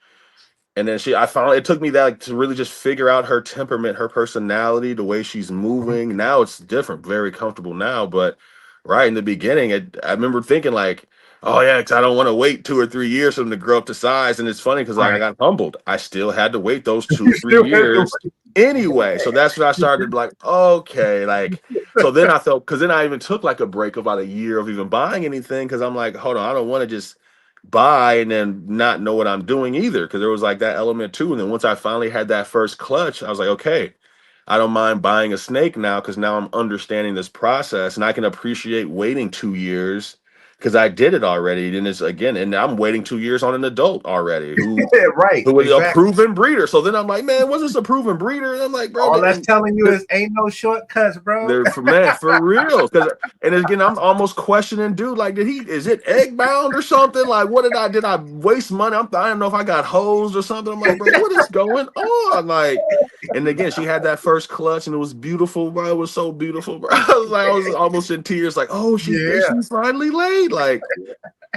and then I finally, it took me that like to really just figure out her temperament, her personality, the way she's moving. Now it's different, very comfortable now. But right in the beginning, I remember thinking like, oh yeah, because I don't want to wait 2 or 3 years for them to grow up to size. And it's funny because like I Right. got humbled. I still had to wait those two, You three still have to years anyway. So that's when I started like, okay, like, so then I felt, because then I even took like a break about a year of even buying anything, because I'm like, hold on, I don't want to just buy and then not know what I'm doing either, because there was like that element too. And then once I finally had that first clutch, I was like, okay, I don't mind buying a snake now, because now I'm understanding this process and I can appreciate waiting 2 years because I did it already. And it's again, and I'm waiting 2 years on an adult already Yeah, right. who was a Exactly. proven breeder. So then I'm like, man, what's this a proven breeder? And I'm like, bro, All that's and telling you is ain't no shortcuts, bro. they're for real. Because and again, I'm almost questioning, dude. Like, is it egg bound or something? Like, what did I waste money? I don't know if I got hosed or something. I'm like, bro, what is going on? Like, and again, she had that first clutch and it was beautiful, bro. It was so beautiful, bro. I was almost in tears, like, oh, she Yeah. finally laid. Like,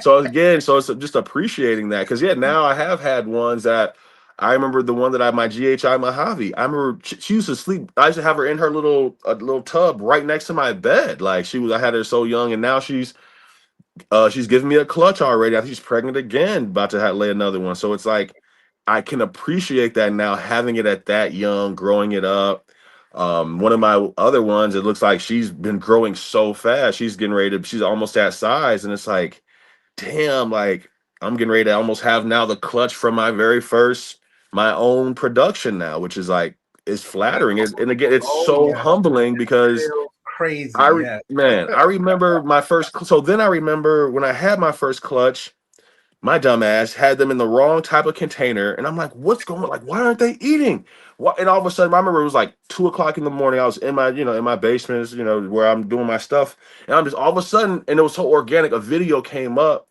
so again, so it's just appreciating that, because yeah, now I have had ones that I remember the one that my GHI Mojave. I remember she used to sleep. I used to have her in her little tub right next to my bed. Like I had her so young, and now she's giving me a clutch already. I think she's pregnant again, about to lay another one. So it's like I can appreciate that now, having it at that young, growing it up. One of my other ones, it looks like she's been growing so fast. She's almost that size, and it's like, damn, like I'm getting ready to almost have now the clutch from my own production now, which is like, is flattering. And again, it's Oh so yeah. humbling because Feels crazy. Yeah. I remember my first. So then I remember when I had my first clutch, my dumb ass had them in the wrong type of container, and I'm like, what's going on? Like, why aren't they eating? What? And all of a sudden, I remember it was like 2 o'clock in the morning. I was in my basement, where I'm doing my stuff, and I'm just all of a sudden, and it was so organic. A video came up,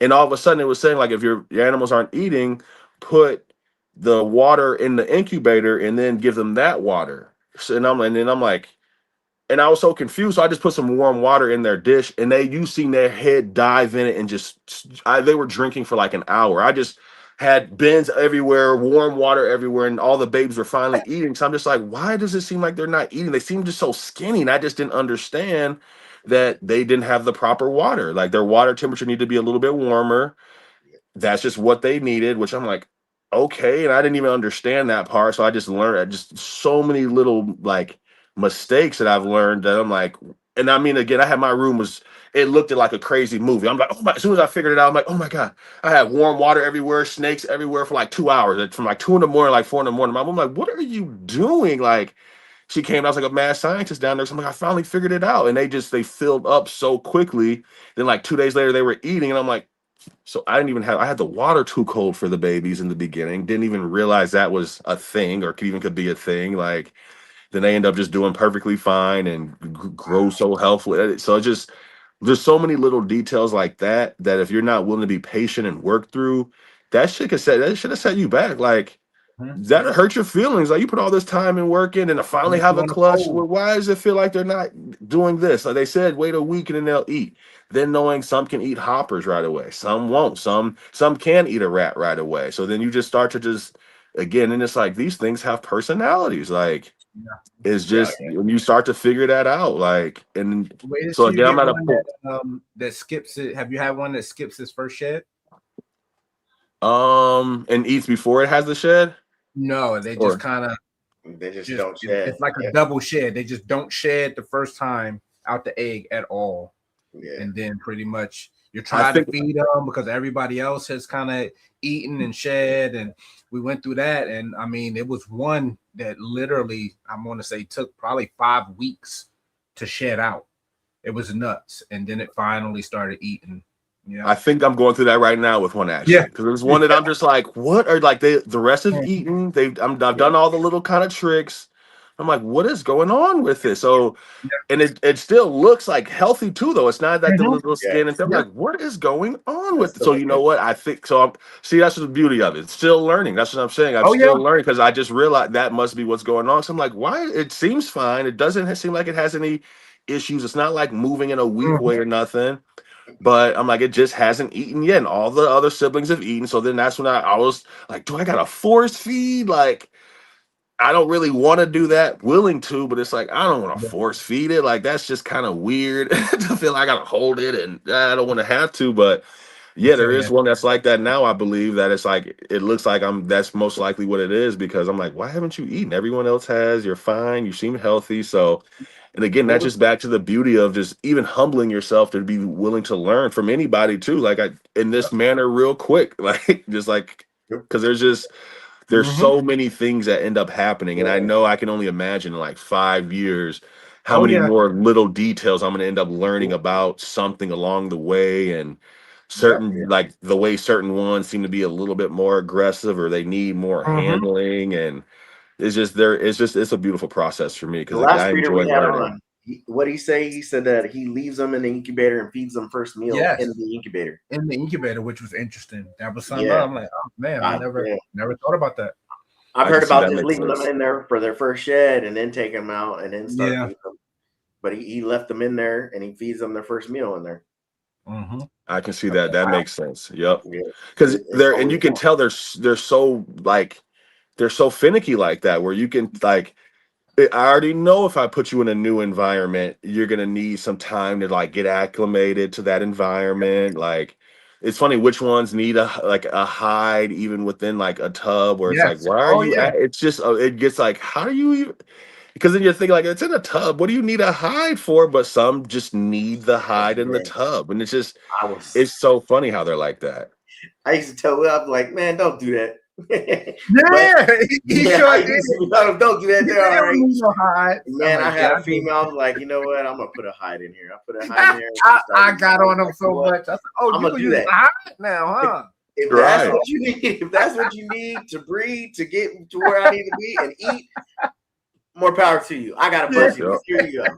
and all of a sudden, it was saying like, if your animals aren't eating, put the water in the incubator and then give them that water. So, and then I'm like, and I was so confused. So I just put some warm water in their dish, and you seen their head dive in it, and they were drinking for like an hour. I just had bins everywhere, warm water everywhere, and all the babies were finally eating. So I'm just like, why does it seem like they're not eating? They seem just so skinny, and I just didn't understand that they didn't have the proper water. Like, their water temperature needed to be a little bit warmer. That's just what they needed, which I'm like, okay. And I didn't even understand that part. So I just learned just so many little like mistakes that I've learned that I'm like, and I mean, again, I had my room it looked like a crazy movie. I'm like, oh my, as soon as I figured it out, I'm like, oh my God, I had warm water everywhere, snakes everywhere for like 2 hours, from like 2 in the morning, like 4 in the morning. I'm like, what are you doing? Like, she came, I was like a mad scientist down there. So I'm like, I finally figured it out. And they filled up so quickly. Then like 2 days later, they were eating. And I'm like, so I had the water too cold for the babies in the beginning. Didn't even realize that was a thing or could be a thing. Like, then they end up just doing perfectly fine and grow so healthfully. So there's so many little details like that if you're not willing to be patient and work through, that should have set you back. Like, that hurt your feelings. Like, you put all this time and work in, and to finally have a clutch. Well, why does it feel like they're not doing this? Like they said, wait a week and then they'll eat. Then knowing some can eat hoppers right away, some won't. Some can eat a rat right away. So then you just start to again, and it's like these things have personalities. Like, it's just when you start to figure that out. Like, and so again, I'm at a point that skips it. Have you had one that skips its first shed? And eats before it has the shed? No, they just kind of don't shed. It's like a double shed. They just don't shed the first time out the egg at all. Yeah. And then pretty much you're trying to feed them because everybody else has kind of eaten and shed. And we went through that. And I mean, it was one that literally, I'm going to say, took probably 5 weeks to shed out. It was nuts. And then it finally started eating. Yeah, I think I'm going through that right now with one actually. Yeah, because there's one that I'm just like, what are like the rest is eating? I've done all the little kind of tricks. I'm like, what is going on with this? So, and it still looks like healthy too, though. It's not like the little skin and stuff. I'm like, what is going on with it? So you know what? I think so. See, that's the beauty of it. It's still learning. That's what I'm saying. I'm still learning because I just realized that must be what's going on. So I'm like, why? It seems fine. It doesn't seem like it has any issues. It's not like moving in a weak way or nothing. But I'm like, it just hasn't eaten yet. And all the other siblings have eaten. So then that's when I was like, do I got to force feed? Like, I don't really want to do that, willing to, but it's like, I don't want to force feed it. Like, that's just kind of weird to feel like I got to hold it and I don't want to have to. But yeah, there is one that's like that now. I believe that it's like, it looks like that's most likely what it is because I'm like, why haven't you eaten? Everyone else has. You're fine. You seem healthy. So. And again, that's just back to the beauty of just even humbling yourself to be willing to learn from anybody too. Like in this manner, real quick, like just like because there's so many things that end up happening, and I know I can only imagine in like 5 years how many more little details I'm going to end up learning about something along the way, and certain like the way certain ones seem to be a little bit more aggressive or they need more handling and. It's a beautiful process for me because I enjoy learning. What did he say? He said that he leaves them in the incubator and feeds them first meal in the incubator. In the incubator, which was interesting. That was something I'm like, oh man, I never thought about that. I've heard about just leaving them in there for their first shed and then taking them out and then start feeding them. But he left them in there and he feeds them their first meal in there. I can see that. That makes sense. Yep. Because and you can tell they're so like. They're so finicky like that where you can like I already know if I put you in a new environment, you're going to need some time to like get acclimated to that environment. Like it's funny which ones need a hide even within like a tub where it's like, why are you at? It's just, it gets like, how do you even, because then you're thinking like, it's in a tub. What do you need a hide for? But some just need the hide in the tub. And it's just, it's so funny how they're like that. I used to tell them, I'm like, man, don't do that. Don't do that. There, all right. Man, I had a female. I was like, you know what? I'm gonna put a hide in here. I put a hide in there. I got on them so much. I said, "Oh, I'm gonna do that now, huh?" If that's what you need, if that's what you need to breed to get to where I need to be and eat, more power to you. I got a pussy. Here you go.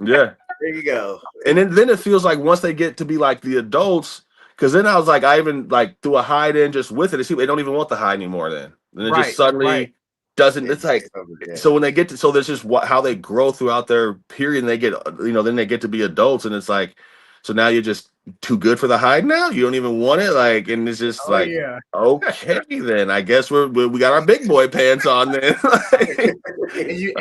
Yeah, there you go. And then it feels like once they get to be like the adults. Because then I was like, I even like threw a hide in just with it. They don't even want the hide anymore then. And it just suddenly doesn't, it's like, so when they get to, so there's just how they grow throughout their period and they get, then they get to be adults and it's like, so now you're just too good for the hide now? You don't even want it? Like, and it's just okay, then I guess we got our big boy pants on then. But you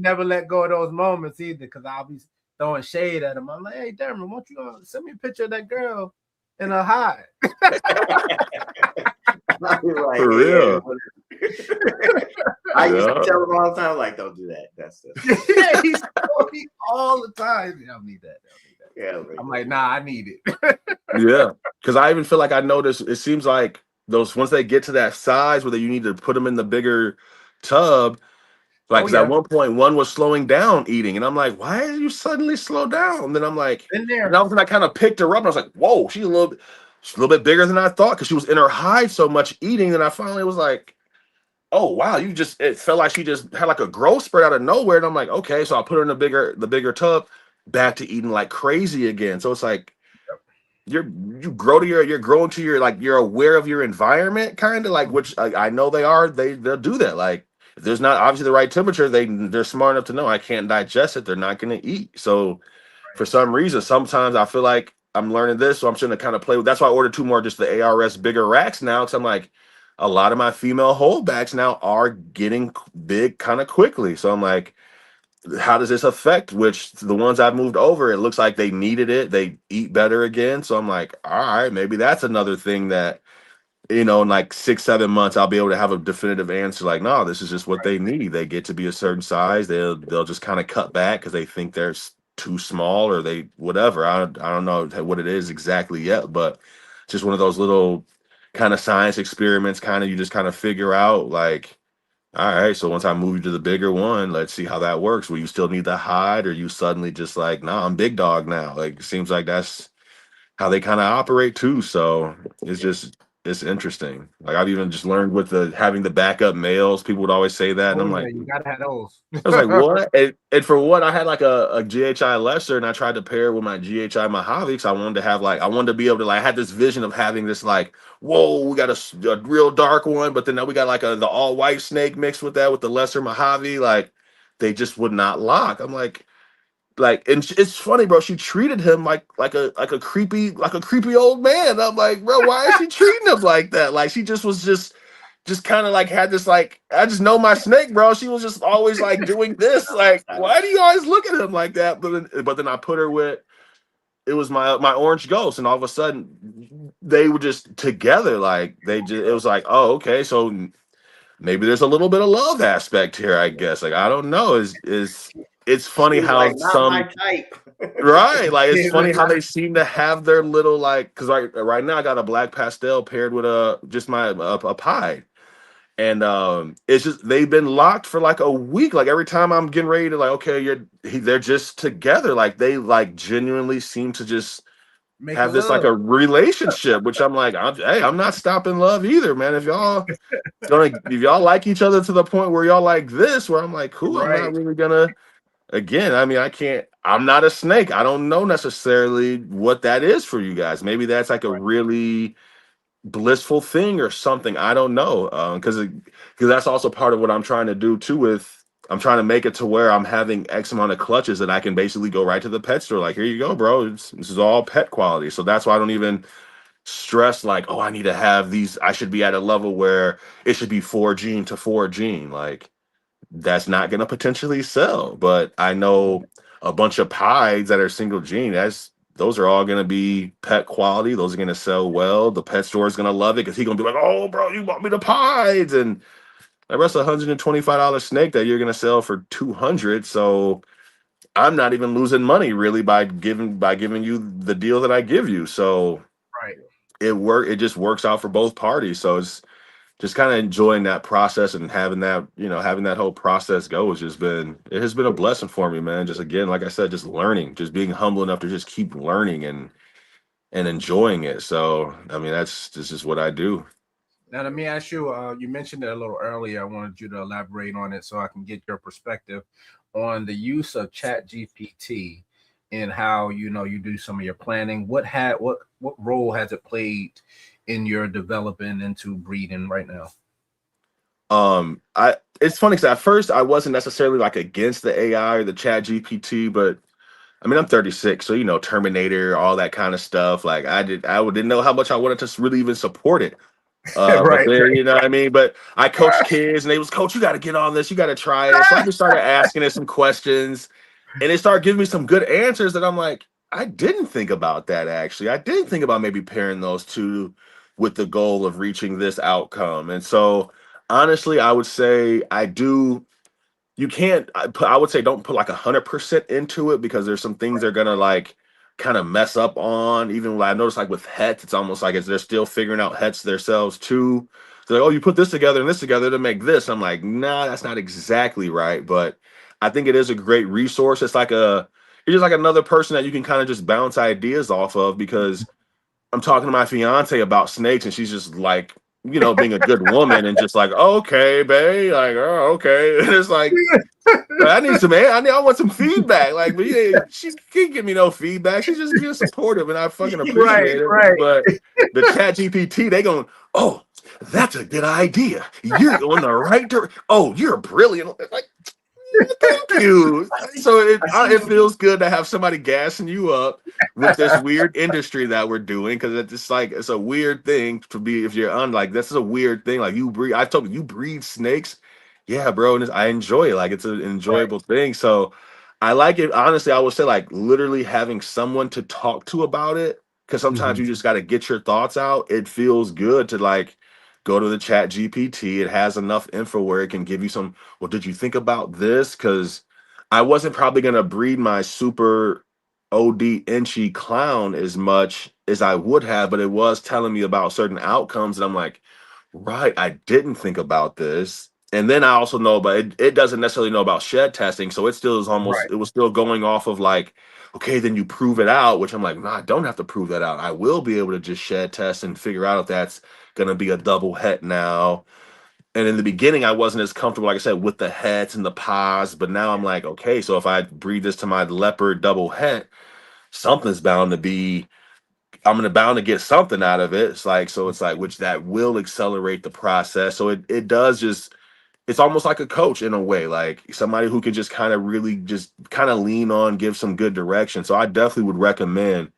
never let go of those moments either because I'll be throwing shade at them. I'm like, hey, Darren, why don't you send me a picture of that girl? In a hide. Like, for real. I used to tell him all the time, like, don't do that. That's he's all the time. I don't need that. Yeah, I'm like, nah, I need it. Yeah, because I even feel like I noticed. It seems like those once they get to that size where you need to put them in the bigger tub. Like, because at one point one was slowing down eating, and I'm like, why did you suddenly slow down? And then I'm like, in there. And all of a sudden I kind of picked her up, and I was like, whoa, she's a little bit bigger than I thought because she was in her hide so much eating. And I finally was like, oh wow, it felt like she just had like a growth spurt out of nowhere. And I'm like, okay, so I put her in the bigger tub, back to eating like crazy again. So it's like you're growing to your, like, you're aware of your environment, kind of like, which I know they'll do that. Like, if there's not obviously the right temperature, they're smart enough to know I can't digest it, they're not going to eat. So for some reason, sometimes I feel like I'm learning this, so I'm trying to kind of play with. That's why I ordered 2 more, just the ARS bigger racks now, because I'm like, a lot of my female holdbacks now are getting big kind of quickly. So I'm like, how does this affect which the ones I've moved over? It looks like they needed it. They eat better again. So I'm like, all right, maybe that's another thing that, in like 6-7 months, I'll be able to have a definitive answer. Like, no, this is just what they need. They get to be a certain size. They'll just kind of cut back because they think they're too small, or they whatever. I don't know what it is exactly yet, but just one of those little kind of science experiments. Kind of, you just kind of figure out, like, all right, so once I move you to the bigger one, let's see how that works. Will you still need the hide, or you suddenly just like, nah, I'm big dog now? Like, it seems like that's how they kind of operate too. So it's interesting. Like, I've even just learned with having the backup males. People would always say that, and I'm like, you gotta have those. I was like, what? And for what, I had like a GHI lesser, and I tried to pair it with my GHI Mojave because I wanted to be able to, like, I had this vision of having this, like, whoa, we got a real dark one, but then now we got like the all white snake mixed with that with the lesser Mojave. Like, they just would not lock. I'm like, and it's funny, bro. She treated him like a creepy old man. I'm like, bro, why is she treating him like that? Like, she just kind of like had this, like, I just know my snake, bro. She was just always like doing this. Like, why do you always look at him like that? But then I put her with, it was my orange ghost, and all of a sudden they were just together. Like, it was like, oh, okay, so maybe there's a little bit of love aspect here, I guess. Like, I don't know. It's funny how like, not my type. Right, like, it's funny how they seem to have their little, like, because right now I got a black pastel paired with just my a pie. And it's just, they've been locked for like a week. Like, every time I'm getting ready to, like, okay, they're just together. Like, they like genuinely seem to just have this like a relationship, which I'm like, I'm not stopping love either, man. If y'all like each other to the point where y'all like this, where I'm like, cool, I'm not really gonna. Again, I mean, I'm not a snake. I don't know necessarily what that is for you guys. Maybe that's like a really blissful thing or something. I don't know, because that's also part of what I'm trying to do too. I'm trying to make it to where I'm having X amount of clutches that I can basically go right to the pet store, like, here you go, bro, this is all pet quality. So that's why I don't even stress, like, oh, I need to have these, I should be at a level where it should be 4 gene to 4 gene. Like, that's not going to potentially sell. But I know a bunch of pies that are single gene, those are all going to be pet quality. Those are going to sell well. The pet store is going to love it because he's going to be like, oh, bro, you bought me the pies. And that's a $125 snake that you're going to sell for $200. So I'm not even losing money really by giving you the deal that I give you. So it just works out for both parties. So it's just kind of enjoying that process, and having that whole process go has been a blessing for me, man. Just, again, like I said, just learning, just being humble enough to just keep learning and enjoying it. So, I mean, this is what I do. Now, let me ask you, you mentioned it a little earlier. I wanted you to elaborate on it so I can get your perspective on the use of Chat GPT and how, you do some of your planning. What role has it played in your developing into breeding right now? It's funny because at first I wasn't necessarily like against the AI or the Chat GPT, but I mean, I'm 36, so Terminator, all that kind of stuff. Like, I didn't know how much I wanted to really even support it. But then, you know what I mean? But I coached kids, and they was, coach, you got to get on this, you got to try it. So I just started asking it some questions, and they started giving me some good answers that I'm like, I didn't think about that, actually. I didn't think about maybe pairing those two with the goal of reaching this outcome. And so, honestly, I would say I do you can't. I would say don't put like 100% into it, because there's some things they're gonna like kind of mess up on. Even I noticed like with hets, it's almost like they're still figuring out hets themselves too. They're like, oh, you put this together and this together to make this. I'm like, nah, that's not exactly right. But I think it is a great resource. It's just like another person that you can kind of just bounce ideas off of, because I'm talking to my fiance about snakes, and she's just like, being a good woman and just like, okay, babe, like, oh, okay. And it's like, I need some, man. I want some feedback. Like, but yeah, she can't give me no feedback. She's just being supportive, and I fucking appreciate it. Right. But the Chat GPT, they going, oh, that's a good idea. You're on the right direction. Oh, you're brilliant. Like, thank you. So it feels good to have somebody gassing you up with this weird industry that we're doing, because it's a weird thing to be, if you're like, this is a weird thing. Like, I told you breed snakes. Yeah, bro. And I enjoy it. Like, it's an enjoyable thing. So I like it. Honestly, I would say like literally having someone to talk to about it, because sometimes you just got to get your thoughts out. It feels good to like go to the Chat GPT. It has enough info where it can give you some, well, did you think about this? Because I wasn't probably going to breed my super OD inchy clown as much as I would have, but it was telling me about certain outcomes. And I'm like, right, I didn't think about this. And then I also know, but it doesn't necessarily know about shed testing. So it still is Right. it was still going off of like, okay, then you prove it out, which I'm like, no, I don't have to prove that out. I will be able to just shed test and figure out if that's going to be a double het now. And in the beginning, I wasn't as comfortable, like I said, with the hets and the paws. But now I'm like, okay, so if I breed this to my leopard double het, something's bound to be, bound to get something out of it. It's like, which that will accelerate the process. So it does just, it's almost like a coach in a way, like somebody who can just kind of really just kind of lean on, give some good direction. So I definitely would recommend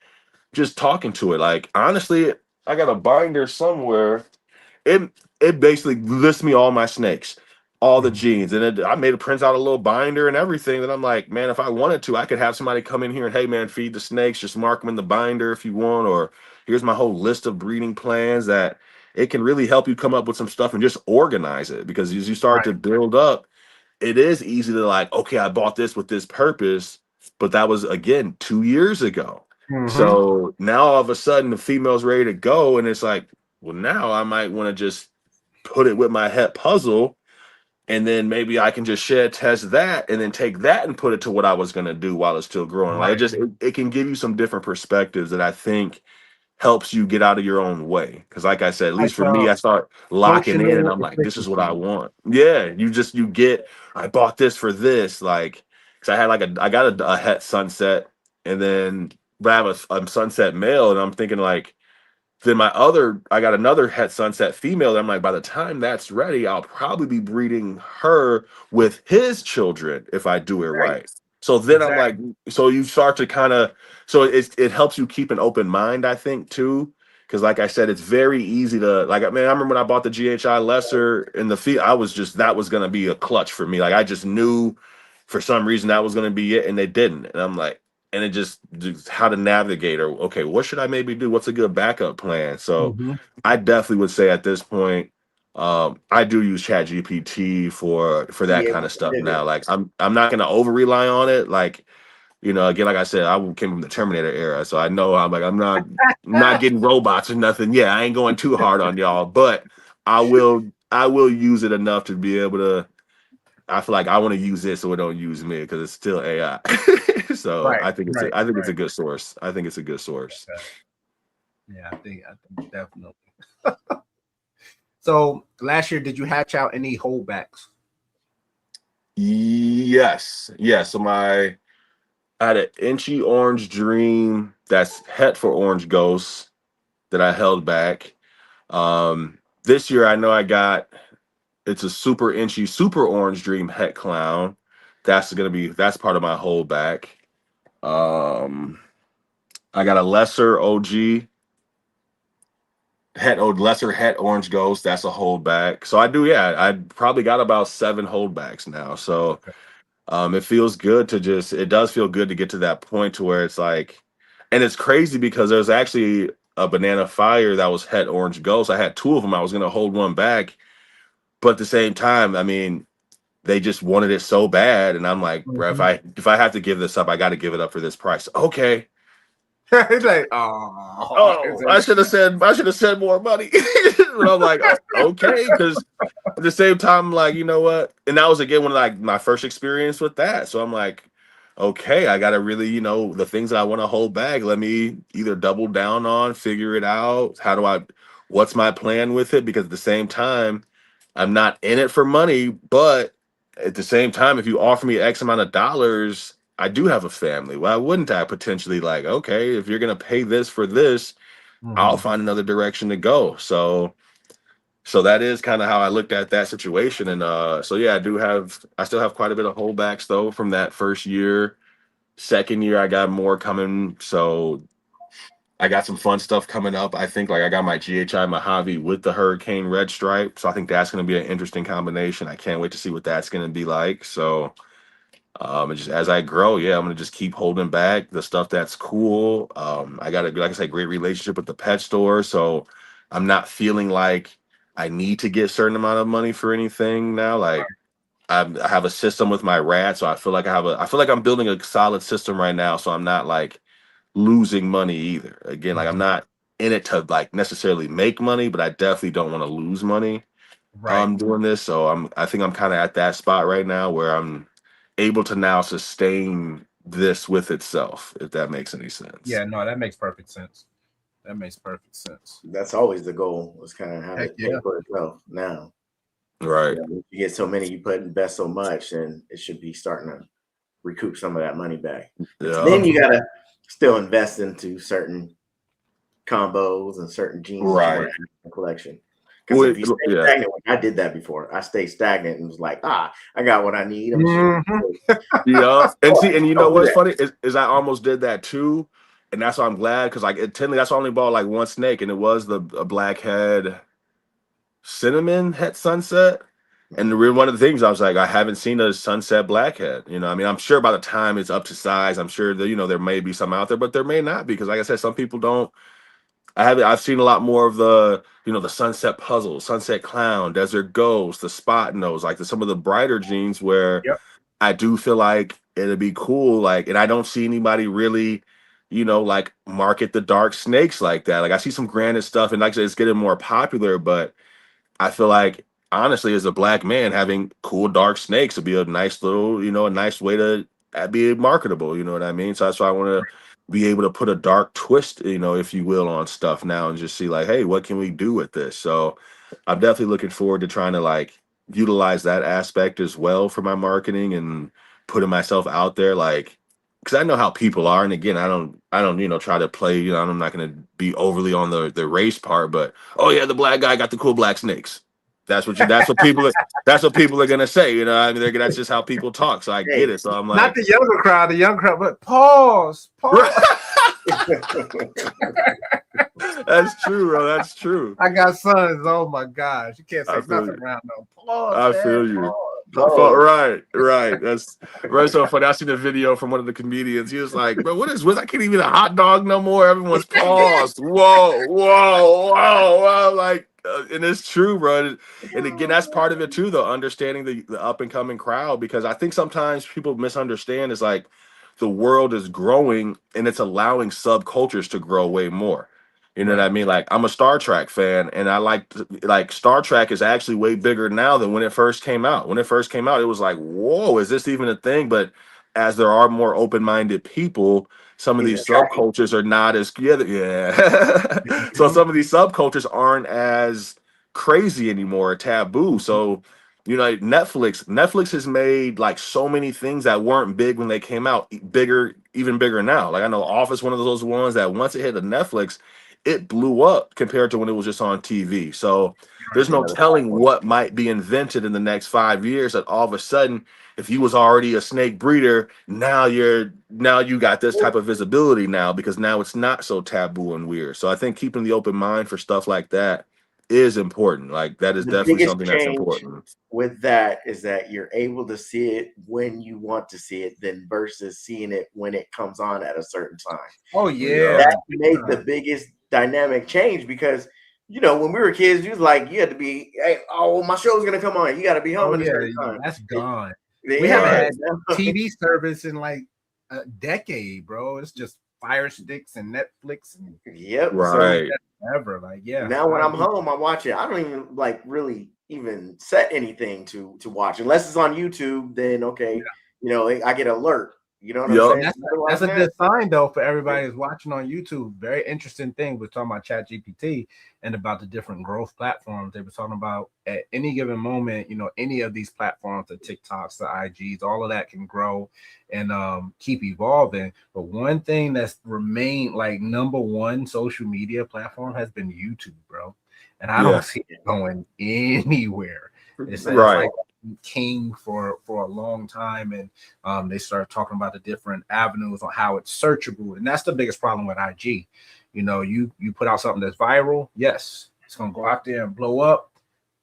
just talking to it. Like, honestly, I got a binder somewhere. It basically lists me all my snakes, all the genes, and I made a print out a little binder and everything. That I'm like, man, if I wanted to, I could have somebody come in here and, hey, man, feed the snakes. Just mark them in the binder if you want, or here's my whole list of breeding plans. That it can really help you come up with some stuff and just organize it, because as you start to build up, it is easy to like, okay, I bought this with this purpose, but that was again 2 years ago. So now all of a sudden the female's ready to go, and it's like, well, now I might want to just put it with my het puzzle, and then maybe I can just shed test that, and then take that and put it to what I was going to do while it's still growing. Like, it can give you some different perspectives that I think helps you get out of your own way. Because like I said, at least for me, I start locking in, and I'm like, this is what I want. Yeah, I bought this for this, like, because I got a het sunset, and then but I have a sunset male, and I'm thinking like, then I got another het sunset female. That I'm like, by the time that's ready, I'll probably be breeding her with his children if I do it right. So then I'm like, so you start to kind of, so it helps you keep an open mind, I think, too. Because like I said, it's very easy to like, man, I remember when I bought the GHI lesser in the field, that was going to be a clutch for me. Like, I just knew for some reason that was going to be it, and they didn't. And I'm like, and it just how to navigate, or okay, what should I maybe do? What's a good backup plan? So I definitely would say at this point, I do use Chat GPT for that kind of stuff now. Like, I'm not going to over rely on it. Like, again, like I said, I came from the Terminator era, so I know I'm not getting robots or nothing. Yeah, I ain't going too hard on y'all, but I will use it enough to be able to. I feel like I want to use it so it don't use me, because it's still AI. So I think it's a good source. I think it's a good source. Yeah, I think definitely. So last year, did you hatch out any holdbacks? Yes. So I had an inchy orange dream that's het for orange ghosts that I held back. This year I know it's a super inchy, super orange dream het clown. That's part of my holdback. I got a lesser OG lesser het orange ghost. That's a holdback. So I probably got about 7 holdbacks now. So it feels good it does feel good to get to that point to where it's like, and it's crazy because there's actually a banana fire that was het orange ghost. I had 2 of them. I was going to hold one back, but at the same time, I mean, they just wanted it so bad, and I'm like, bro, if I have to give this up, I got to give it up for this price. Okay. It's like, I should have said more money. But I'm like, okay, because at the same time, I'm like, you know what? And that was again one of like my first experience with that. So I'm like, okay, I gotta really, the things that I want to hold back, let me either double down on, figure it out. What's my plan with it? Because at the same time, I'm not in it for money, but at the same time, if you offer me X amount of dollars, I do have a family. Why wouldn't I potentially like, okay, if you're gonna pay this for this, I'll find another direction to go. So that is kind of how I looked at that situation. And so yeah, I still have quite a bit of holdbacks though from that first year. Second year, I got more coming. So I got some fun stuff coming up. I think like I got my GHI Mojave with the Hurricane Red Stripe. So I think that's going to be an interesting combination. I can't wait to see what that's going to be like. So and just as I grow, yeah, I'm going to just keep holding back the stuff that's cool. I got like I said, great relationship with the pet store. So I'm not feeling like I need to get a certain amount of money for anything now. Like I have a system with my rat. So I feel like I feel like I'm building a solid system right now. So I'm not like losing money either. Again, like I'm not in it to like necessarily make money, but I definitely don't want to lose money doing this. So I think I'm kind of at that spot right now where I'm able to now sustain this with itself, if that makes any sense. Yeah, no, that makes perfect sense. That makes perfect sense. That's always the goal, was kind of have it pay for itself now. Right. If you get so many, you invest so much, and it should be starting to recoup some of that money back. Yeah. Then you gotta still invest into certain combos and certain genes that you want to have in the collection. Because if you stay stagnant, I did that before. I stayed stagnant and was like, I got what I need. Yeah. And you know what's funny is I almost did that too. And that's why I'm glad, because like technically that's why I only bought like one snake, and it was the blackhead cinnamon het sunset. And one of the things I was like, I haven't seen a sunset blackhead. I mean, I'm sure by the time it's up to size, I'm sure that there may be some out there, but there may not be, because like I said, some people don't. I've seen a lot more of the the sunset puzzle, sunset clown, desert ghost, the spot nose, like some of the brighter genes where I do feel like it'd be cool. Like, and I don't see anybody really, like market the dark snakes like that. Like I see some granite stuff, and like I said, it's getting more popular, but I feel like honestly, as a black man, having cool dark snakes would be a nice little, a nice way to be marketable. You know what I mean? So that's why I want to be able to put a dark twist, if you will, on stuff now, and just see like, hey, what can we do with this? So I'm definitely looking forward to trying to like utilize that aspect as well for my marketing and putting myself out there, like, because I know how people are. And again, I don't try to play, I'm not going to be overly on the race part, but oh yeah, the black guy got the cool black snakes. That's what people are going to say, I mean, that's just how people talk. So I get it. So I'm like, not the young crowd, but pause. That's true, bro. That's true. I got sons. Oh my gosh, you can't say nothing around no pause. I feel you. Right. That's right. So funny. I seen a video from one of the comedians. He was like, "Bro, what is? I can't even a hot dog no more. Everyone's paused. Whoa. Like, and it's true, bro. And again, that's part of it too, though. Understanding the up and coming crowd, because I think sometimes people misunderstand is like the world is growing and it's allowing subcultures to grow way more. You know what I mean? Like, I'm a Star Trek fan, and I like Star Trek is actually way bigger now than when it first came out. When it first came out, it was like, whoa, is this even a thing? But as there are more open-minded people, some of these subcultures are not as So some of these subcultures aren't as crazy anymore, taboo. So Netflix has made like so many things that weren't big when they came out bigger, even bigger now. Like I know Office, one of those ones that once it hit the Netflix, it blew up compared to when it was just on TV. So there's no telling what might be invented in the next 5 years that all of a sudden, if you was already a snake breeder, now you got this type of visibility now, because now it's not so taboo and weird. So I think keeping the open mind for stuff like that is important. Like that is definitely something that's important. With that is that you're able to see it when you want to see it, then versus seeing it when it comes on at a certain time. Oh yeah, that made the biggest dynamic change, because you know, when we were kids, you was like, you had to be, hey, oh, my show's gonna come on. You got to be home Oh at a yeah, certain time. that's gone. Yeah, We haven't Right. had TV service in like a decade, bro. It's just Fire Sticks and Netflix and Yep. Right. ever. Like, yeah. Now when I'm home, I'm watching. I don't even like really even set anything to watch unless it's on YouTube. Then okay, you know, I get alert. You know what I'm Yup. saying? That's a good sign though for everybody who's watching on YouTube. Very interesting thing. We're talking about ChatGPT and about the different growth platforms. They were talking about at any given moment, you know, any of these platforms, the TikToks, the IGs, all of that can grow and keep evolving. But one thing that's remained like number one social media platform has been YouTube, bro. And I don't see it going anywhere. It's like king for a long time, and they started talking about the different avenues on how it's searchable, and that's the biggest problem with IG. You know, you put out something that's viral, yes, it's gonna go out there and blow up,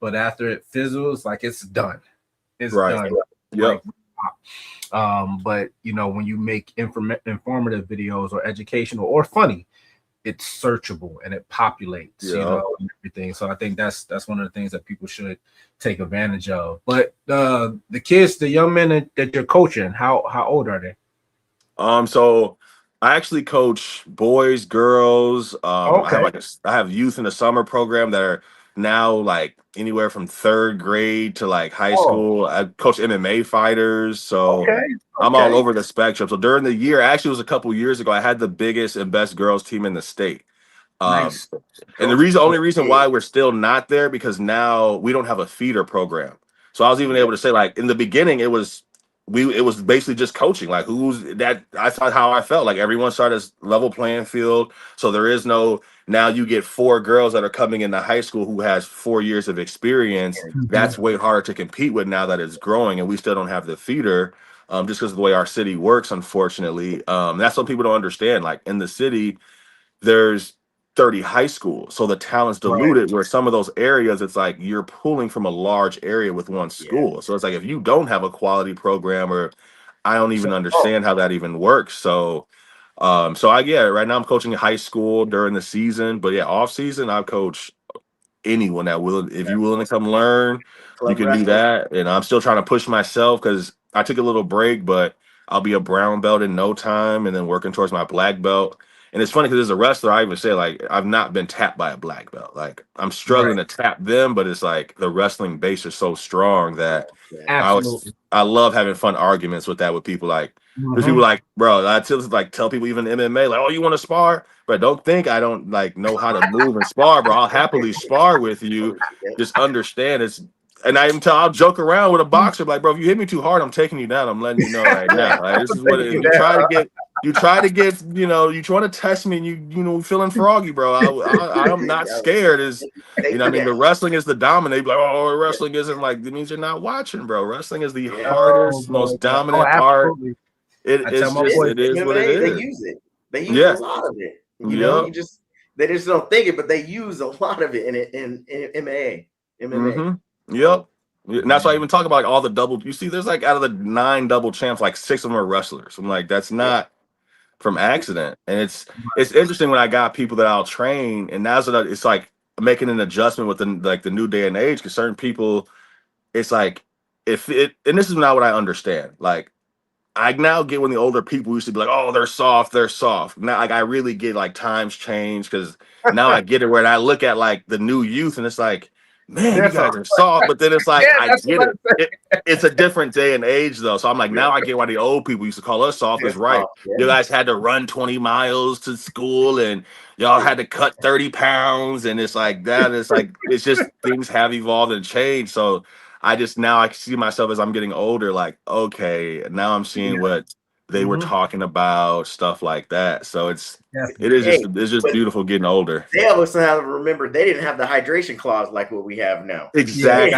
but after it fizzles, like it's done. It's done. Yep. But you know, when you make informative videos or educational or funny, it's searchable and it populates, you know, and everything. So I think that's one of the things that people should take advantage of. But the kids, the young men that you're coaching, how old are they? So I actually coach boys, girls. I have youth in the summer program that are now like anywhere from 3rd grade to like high school. I coach MMA fighters, so I'm all over the spectrum. So during the year, actually it was a couple years ago, I had the biggest and best girls team in the state. Nice. And only reason why we're still not there because now we don't have a feeder program. So I was even able to say, like, in the beginning, it was basically just coaching. Like, who's that? I thought how I felt. Like, everyone started as level playing field. So there is no, now you get 4 girls that are coming into high school who has 4 years of experience. That's way harder to compete with now that it's growing, and we still don't have the feeder. Just because of the way our city works, unfortunately. That's what people don't understand. Like, in the city, there's 30 high schools, so the talent's diluted. Where some of those areas, it's like you're pulling from a large area with one school. So it's like if you don't have a quality program, or I don't even understand how that even works. So right now I'm coaching high school during the season, but off season I coach anyone that will. If you're willing to come learn, you can do that. And I'm still trying to push myself because I took a little break, but I'll be a brown belt in no time, and then working towards my black belt. And it's funny because as a wrestler, I even say, like, I've not been tapped by a black belt. Like, I'm struggling to tap them, but it's like the wrestling base is so strong that I love having fun arguments with that with people. Like, there's people like, bro, I tell people even MMA, like, oh, you want to spar? But don't think I don't like know how to move and spar, bro. I'll happily spar with you. Just understand it's. And I'll joke around with a boxer, like, bro, if you hit me too hard, I'm taking you down. I'm letting you know right now. Like, this is what it is. You try to get, you want to test me, and you know, feeling froggy, bro. I'm not scared. I mean, the wrestling is the dominate. Like, oh, wrestling isn't like, it means you're not watching, bro. Wrestling is the hardest, most dominant part. It is what it is. They use it. They use a lot of it. You know, they just don't think it, but they use a lot of it in MMA. Yep. And that's why I even talk about like all the double. You see, there's like out of the 9 double champs, like 6 of them are wrestlers. I'm like, that's not from accident. And it's interesting when I got people that I'll train, and now it's like making an adjustment with the new day and age. Because certain people, it's like and this is not what I understand. Like, I now get when the older people used to be like, oh, they're soft. Now, like, I really get like times change because now I get it where I look at like the new youth and it's like, man, you guys are soft. But then it's like, I get it. It's a different day and age though. So I'm like, now I get why the old people used to call us soft is right. You guys had to run 20 miles to school and y'all had to cut 30 pounds. And it's like that. It's like, it's just things have evolved and changed. So I see myself as I'm getting older, like, okay, now I'm seeing what they were talking about, stuff like that. So it's just beautiful getting older. They also have to remember they didn't have the hydration clause like what we have now. Exactly.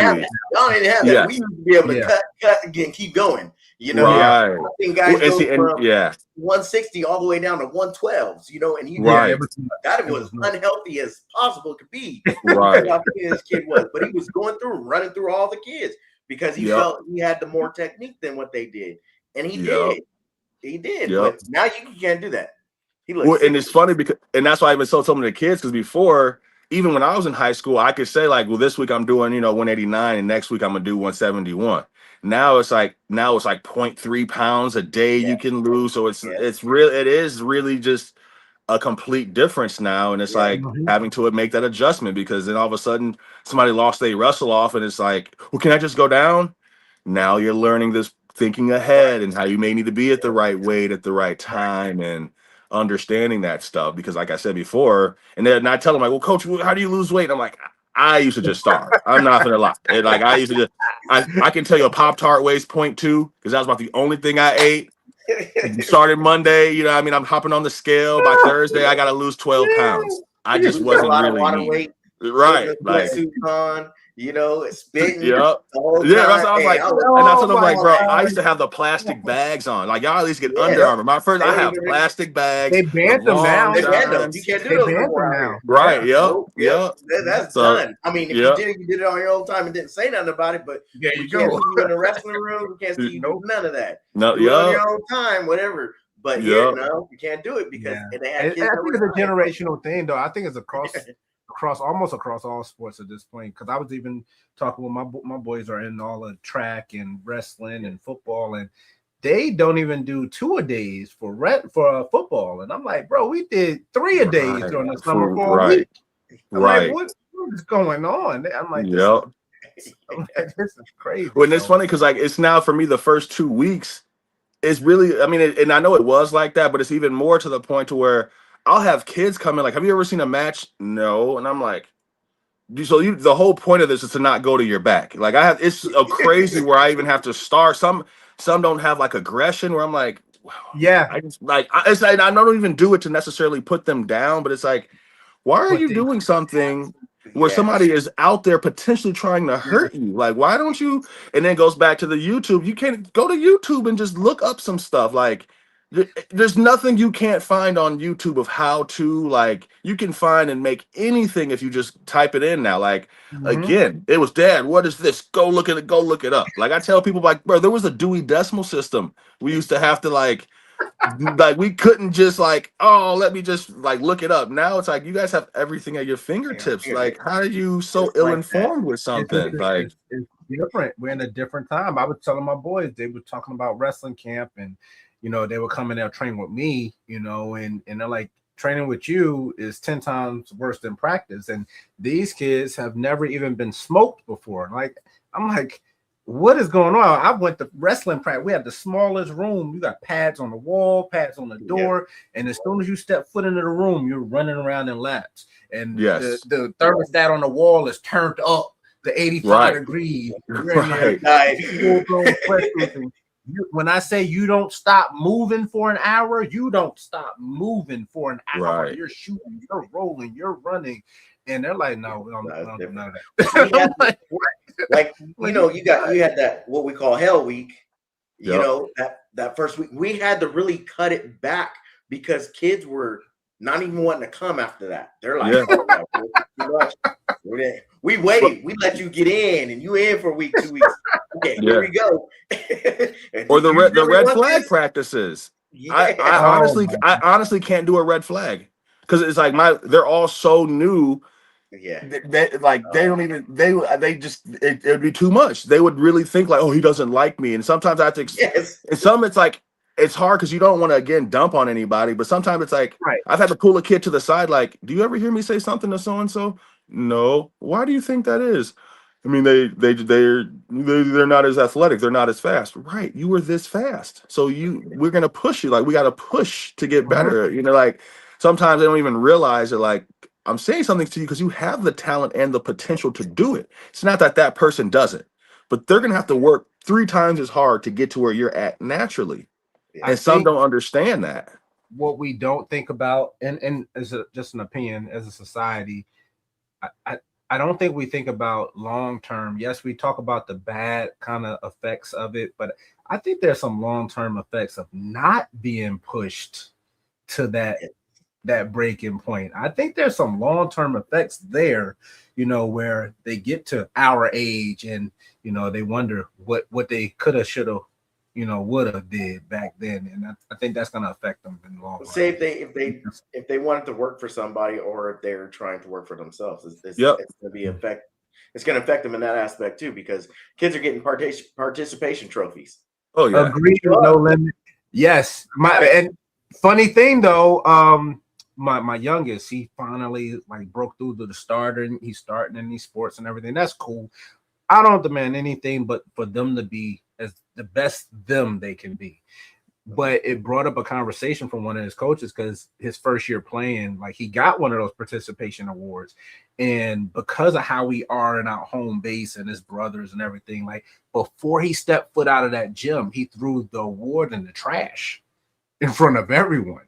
Y'all didn't have that. We used to be able to cut and keep going. You know, I've seen guys go from 160 all the way down to 112s, you know, and that was unhealthy as possible could be. How this kid was, but he was running through all the kids because he felt he had the more technique than what they did. And he did. He did. But now you can't do that. And it's funny and that's why I even told some of the kids, because before even when I was in high school, I could say like, well, this week I'm doing, 189 and next week I'm gonna do 171. Now it's like 0.3 pounds a day you can lose. So it is really just a complete difference now. And it's like having to make that adjustment, because then all of a sudden somebody lost their wrestle off and it's like, well, can I just go down? Now you're learning this thinking ahead and how you may need to be at the right weight at the right time and understanding that stuff. Because like I said before, and then I tell them like, well, coach, how do you lose weight? And I'm like, I used to just starve. I'm not gonna lie. And like I used to just, I can tell you a Pop-Tart weighs 0.2 because that was about the only thing I ate. Started Monday, I'm hopping on the scale. By Thursday, I gotta lose 12 pounds. I just wasn't really weight. Right. Like on, spitting. Yep. Yeah, that's what I was like. And that's what I'm like, bro. I used to have the plastic bags on. Like, y'all at least get Under Armour. I have plastic bags. They banned them now. They banned them. You can't do those now. Right. Yep. That's done. I mean, if you did it on your own time and didn't say nothing about it, but you can't see you in the wrestling room. We can't see you do none of that. No, do it on your own time, whatever. But no, you can't do it because they had kids. I think it's a generational thing, though. I think it's almost across all sports at this point, because I was even talking with my boys are in all of track and wrestling and football, and they don't even do 2-a-days for football. And I'm like, bro, we did 3-a-days during the summer for a week. Like, what is going on? I'm like, this is crazy. When it's funny because like it's now for me the first 2 weeks is really, and I know it was like that, but it's even more to the point to where I'll have kids come in like, have you ever seen a match? No. And I'm like, the whole point of this is to not go to your back. Like it's a crazy where I even have to start. Some don't have like aggression where I'm like, wow. Yeah. It's like, I don't even do it to necessarily put them down, but it's like, why are you doing something where somebody is out there potentially trying to hurt you? Like, why don't you? And then it goes back to the YouTube. You can't go to YouTube and just look up some stuff. Like, there's nothing you can't find on YouTube of how to, like, you can find and make anything if you just type it in now. Like, again, it was, Dad, what is this? Go look at it. Go look it up. Like, I tell people, like, bro, there was a Dewey Decimal System. We used to have to, like we couldn't just like, oh, let me just like look it up. Now it's like you guys have everything at your fingertips. Like, how are you so ill-informed with something? Like, it's different. We're in a different time. I was telling my boys, they were talking about wrestling camp, and they were coming there train with me, and they're like, training with you is 10 times worse than practice. And these kids have never even been smoked before. Like, I'm like, what is going on? I went to wrestling practice. We had the smallest room. You got pads on the wall, pads on the door. And as soon as you step foot into the room, you're running around in laps. And the thermostat on the wall is turned up to 85 degrees. When I say you don't stop moving for an hour, you don't stop moving for an hour. Right. You're shooting, you're rolling, you're running. And they're like, no, we don't do none of that. You had that what we call Hell Week. That first week we had to really cut it back because kids were not even wanting to come after that. They're like, we waited. We let you get in, and you in for a week, 2 weeks. Okay, here we go. Or the red flag practices. I honestly can't do a red flag because it's like they're all so new. They don't even it would be too much. They would really think like, oh, he doesn't like me. And sometimes I have to and some it's like it's hard because you don't want to again dump on anybody, but sometimes it's like I've had to pull a kid to the side, like, do you ever hear me say something to so and so? No. Why do you think that is? I mean, they're not as athletic, they're not as fast. Right. You were this fast. So we're gonna push you, like we gotta push to get better. Like sometimes they don't even realize that, like, I'm saying something to you because you have the talent and the potential to do it. It's not that person doesn't, but they're going to have to work 3 times as hard to get to where you're at naturally. And some don't understand that. What we don't think about, and as just an opinion as a society, I don't think we think about long-term. Yes, we talk about the bad kind of effects of it, but I think there's some long-term effects of not being pushed to that breaking point. I think there's some long-term effects there, where they get to our age and, they wonder what they could have, should have, would have did back then, and I think that's going to affect them in the long run. Say if they wanted to work for somebody, or if they're trying to work for themselves, it's Yep. going to be It's going to affect them in that aspect too, because kids are getting participation trophies. Oh yeah, agreed with no limit. Yes, and funny thing though, my youngest, he finally like broke through to the starter, and he's starting in these sports and everything. That's cool. I don't demand anything but for them to be as the best them they can be. But it brought up a conversation from one of his coaches, because his first year playing, like, he got one of those participation awards. And because of how we are in our home base and his brothers and everything, like, before he stepped foot out of that gym, he threw the award in the trash in front of everyone.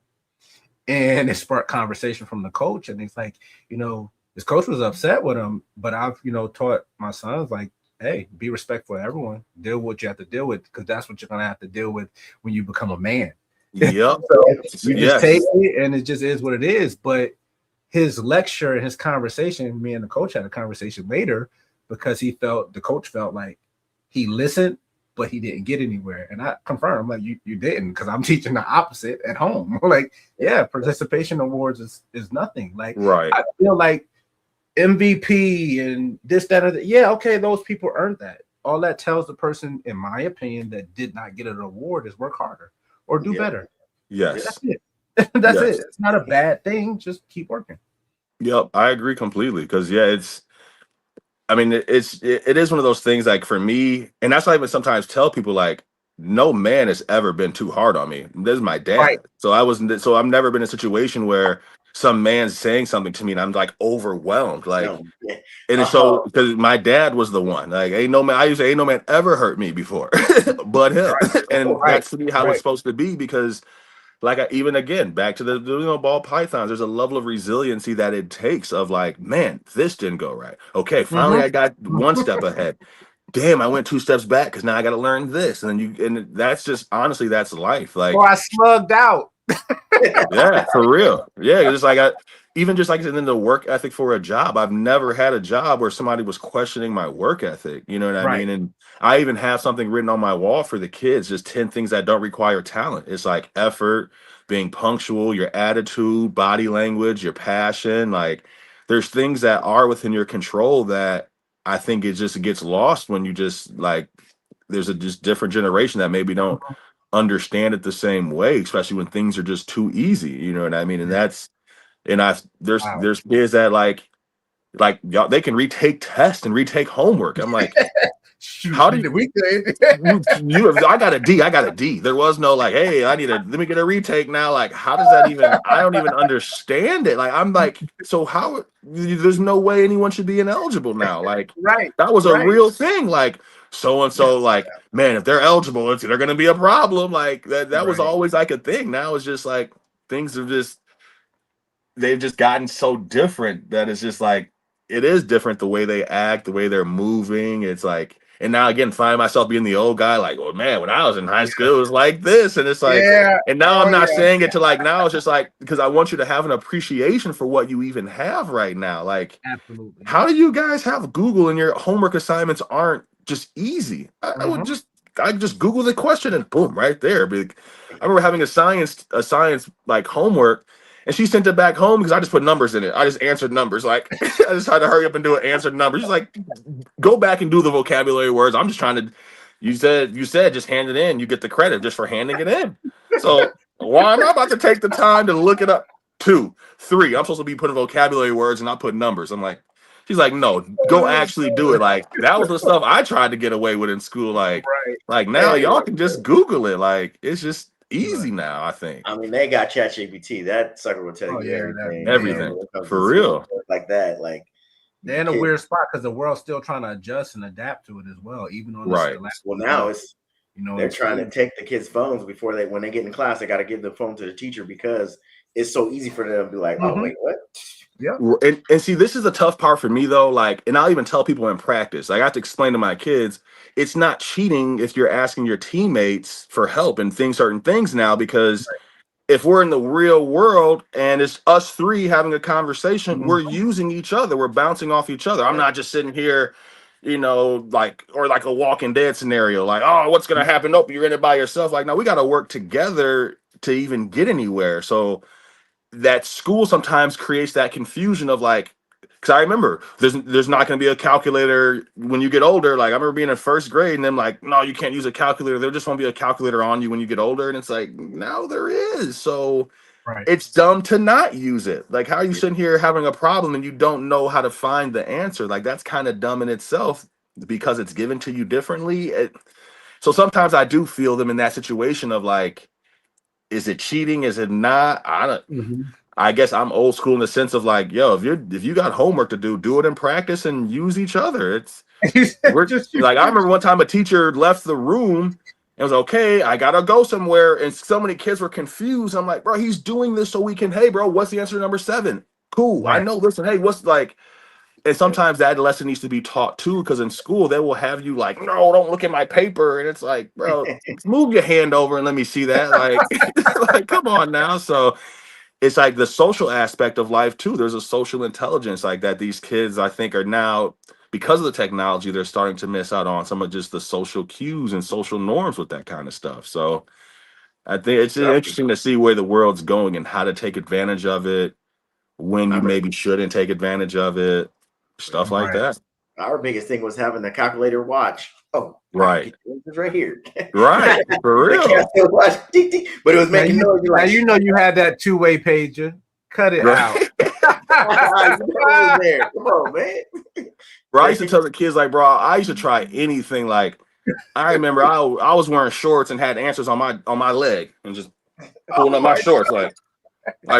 And it sparked conversation from the coach. And he's like, his coach was upset with him, but I've, taught my sons, like, hey, be respectful of everyone. Deal with what you have to deal with, because that's what you're going to have to deal with when you become a man. Yep. So you just take it, and it just is what it is. But his lecture and his conversation, me and the coach had a conversation later, because the coach felt like he listened, but he didn't get anywhere. And I confirmed, like, you didn't, because I'm teaching the opposite at home. Like, yeah, participation awards is nothing. Like, right. I feel like MVP and this, that, or that. Yeah, okay, those people earned that. All that tells the person, in my opinion, that did not get an award is work harder or do better. Yes. That's it. That's it. It's not a bad thing. Just keep working. Yep, I agree completely. Because it is one of those things, like, for me, and that's why I even sometimes tell people, like, no man has ever been too hard on me. This is my dad. Right. So I've never been in a situation where some man's saying something to me and I'm like overwhelmed. Like, and so, because my dad was the one, like, ain't no man ever hurt me before, but him. And that's to me how it's supposed to be, because like, even again, back to the ball pythons, there's a level of resiliency that it takes of, like, man, this didn't go right. Okay, finally I got one step ahead. Damn, I went 2 steps back because now I got to learn this. And that's just, honestly, that's life. Like, I slugged out. Yeah, for real. Yeah, just like even just like in the work ethic for a job, I've never had a job where somebody was questioning my work ethic. You know what I mean? And I even have something written on my wall for the kids, just 10 things that don't require talent. It's like effort, being punctual, your attitude, body language, your passion. Like, there's things that are within your control that I think it just gets lost when you just, like, there's a just different generation that maybe don't understand it the same way, especially when things are just too easy. You know what I mean? And there's kids that like y'all, they can retake tests and retake homework. I'm like, how did we I got a D. There was no like, hey, let me get a retake now. Like, how does that even, I don't even understand it. Like, I'm like, so how, there's no way anyone should be ineligible now. Like, that was a real thing. Like, so and so, like, man, if they're eligible, they're gonna be a problem. Like, that was always like a thing. Now it's just like things have they've just gotten so different that it's just like, it is different the way they act, the way they're moving. It's like, and now again, find myself being the old guy, like, well, man, when I was in high school, it was like this. And it's like, and now I'm not saying it to like, now it's just like, because I want you to have an appreciation for what you even have right now. Like, absolutely. How do you guys have Google and your homework assignments aren't just easy? I would just Google the question and boom, right there. I remember having a science like homework, and she sent it back home because I just put numbers in it. I just answered numbers. Like, I just had to hurry up and do it, answered numbers. She's like, go back and do the vocabulary words. I'm just trying to, you said just hand it in. You get the credit just for handing it in. So why am I about to take the time to look it up? 2, 3. I'm supposed to be putting vocabulary words and not put numbers. I'm like, she's like, no, go actually do it. Like, that was the stuff I tried to get away with in school. Like, now y'all can just Google it. Like, it's just easy now, I think. I mean, they got ChatGPT. That sucker will tell you everything. For real. Like that. Like, they're in a weird spot because the world's still trying to adjust and adapt to it as well. Even on well, now it's they're trying to take the kids' phones before when they get in class. They got to give the phone to the teacher because it's so easy for them to be like, oh, wait, what? Yeah. And see, this is the tough part for me though. Like, and I'll even tell people in practice, like, I have to explain to my kids, it's not cheating if you're asking your teammates for help and certain things now, because if we're in the real world and it's us 3 having a conversation, we're using each other, we're bouncing off each other. I'm not just sitting here you know, like, or like a Walking Dead scenario, like, oh, what's gonna happen? Nope, you're in it by yourself. Like, no, we got to work together to even get anywhere. So that school sometimes creates that confusion of like, because I remember there's not going to be a calculator when you get older. Like I remember being in first grade and then like, no, you can't use a calculator. There just won't be a calculator on you when you get older. And it's like, now there is. So Right. it's dumb to not use it. Like, how are you sitting here having a problem and you don't know how to find the answer? Like, that's kind of dumb in itself because it's given to you differently. So sometimes I do feel them in that situation of like, is it cheating? Is it not? I guess I'm old school in the sense of like, yo, if you got homework to do it in practice and use each other. We're just like, I remember one time a teacher left the room. It was okay. I gotta go somewhere, and so many kids were confused. I'm like, bro, he's doing this so we can. Hey, bro, what's the answer to number 7? Cool, I Right. know. Listen, hey, what's like? And sometimes that lesson needs to be taught too, because in school they will have you like, no, don't look at my paper, and it's like, bro, move your hand over and let me see that. Like, like, come on now. So it's like the social aspect of life too. There's a social intelligence like that these kids, I think, are now, because of the technology, they're starting to miss out on some of just the social cues and social norms with that kind of stuff. So I think it's interesting to see where the world's going and how to take advantage of it, when you maybe shouldn't take advantage of it, stuff like that. Our biggest thing was having the calculator watch. Oh, right. It's right here. Right. For real. Watch, but it was making noise. Now you know you had that two-way pager. Cut it out. There. Come on, man. Bro, I used to tell the kids, like, bro, I used to try anything. Like, I remember I was wearing shorts and had answers on my leg and just pulling up my shorts. Like,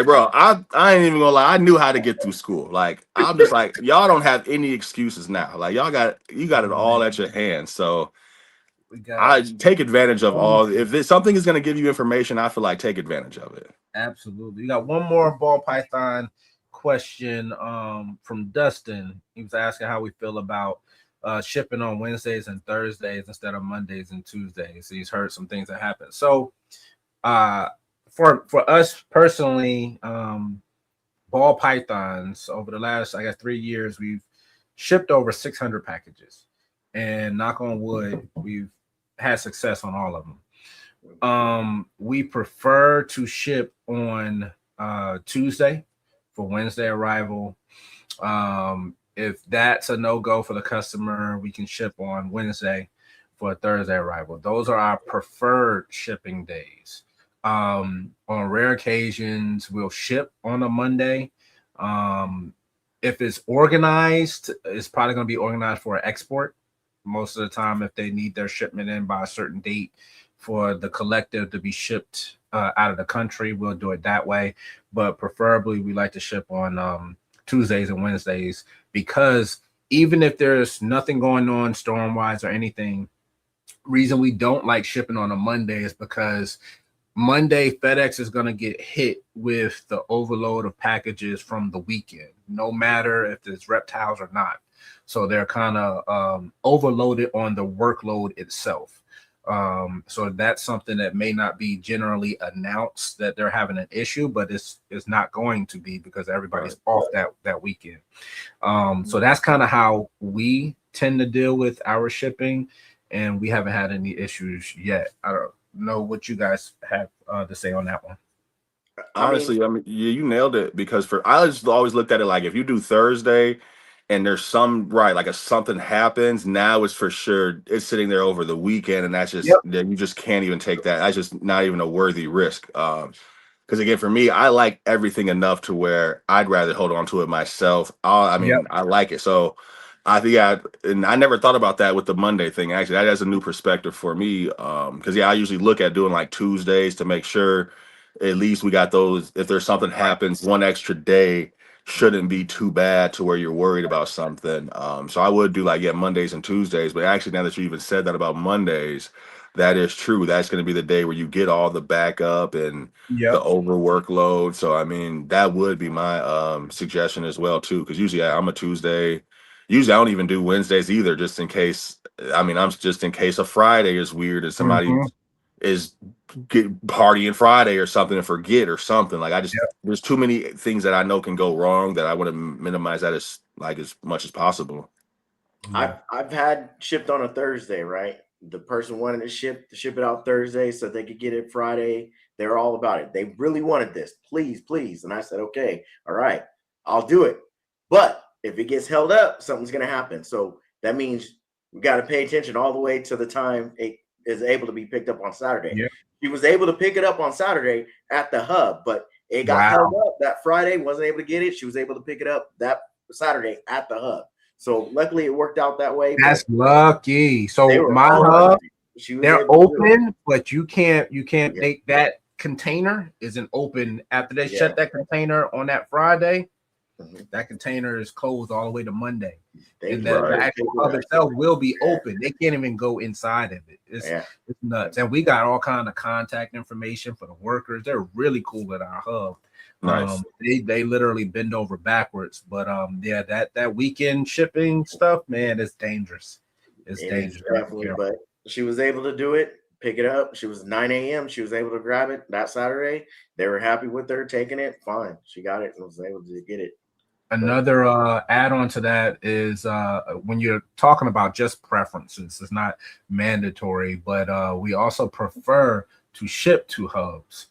bro, I ain't even gonna lie. I knew how to get through school. Like, I'm just like, y'all don't have any excuses now. Like, you got it all at your hands. So I take advantage of all. If something is gonna give you information, I feel like take advantage of it. Absolutely. You got one more ball python question from Dustin. He was asking how we feel about shipping on Wednesdays and Thursdays instead of Mondays and Tuesdays. He's heard some things that happen. So for us personally, ball pythons over the last, I guess, 3 years, we've shipped over 600 packages, and knock on wood, we've had success on all of them. We prefer to ship on Tuesday for Wednesday arrival. If that's a no-go for the customer, we can ship on Wednesday for a Thursday arrival. Those are our preferred shipping days. On rare occasions, we'll ship on a Monday. If it's organized, it's probably going to be organized for export. Most of the time, if they need their shipment in by a certain date for the collective to be shipped out of the country, we'll do it that way. But preferably, we like to ship on Tuesdays and Wednesdays, because even if there's nothing going on storm-wise or anything, reason we don't like shipping on a Monday is because Monday FedEx is going to get hit with the overload of packages from the weekend, no matter if it's reptiles or not. So they're kind of overloaded on the workload itself. So that's something that may not be generally announced that they're having an issue, but it's not going to be because everybody's off that weekend. So that's kind of how we tend to deal with our shipping, and we haven't had any issues yet. I don't know what you guys have to say on that one. Honestly, I mean, you nailed it, because I just always looked at it like, if you do Thursday and there's like if something happens, now it's for sure it's sitting there over the weekend, and that's just you just can't even take that. That's just not even a worthy risk. Because again, for me, I like everything enough to where I'd rather hold on to it myself. I like it. So I think and I never thought about that with the Monday thing. Actually, that has a new perspective for me. Because I usually look at doing like Tuesdays to make sure at least we got those. If there's something happens, one extra day shouldn't be too bad to where you're worried about something. So I would do like Mondays and Tuesdays. But actually, now that you even said that about Mondays, that is true. That's going to be the day where you get all the backup and the over workload. So I mean, that would be my suggestion as well too. Because usually I'm a Tuesday. Usually I don't even do Wednesdays either, just in case. I mean, I'm just in case a Friday is weird and somebody is partying Friday or something and forget or something. Like there's too many things that I know can go wrong that I want to minimize that as much as possible. I've had shipped on a Thursday, right? The person wanted to ship it out Thursday so they could get it Friday. They were all about it. They really wanted this. Please, please. And I said, okay, all right, I'll do it. But if it gets held up, something's gonna happen. So that means we got to pay attention all the way to the time it is able to be picked up on Saturday. Yeah. She was able to pick it up on Saturday at the hub, but it got held up that Friday, wasn't able to get it. She was able to pick it up that Saturday at the hub. So luckily it worked out that way. That's lucky. So my hub, they're open, but you can't make that container isn't open after they shut that container on that Friday. That container is closed all the way to Monday. And the actual hub itself will be open. They can't even go inside of it. It's nuts. And we got all kind of contact information for the workers. They're really cool at our hub. Nice. They literally bend over backwards. But yeah, that weekend shipping stuff, man, it's dangerous. It's dangerous. Definitely, but she was able to do it, pick it up. She was 9 a.m. She was able to grab it that Saturday. They were happy with her taking it. Fine. She got it and was able to get it. Another add-on to that is when you're talking about just preferences, it's not mandatory, but we also prefer to ship to hubs.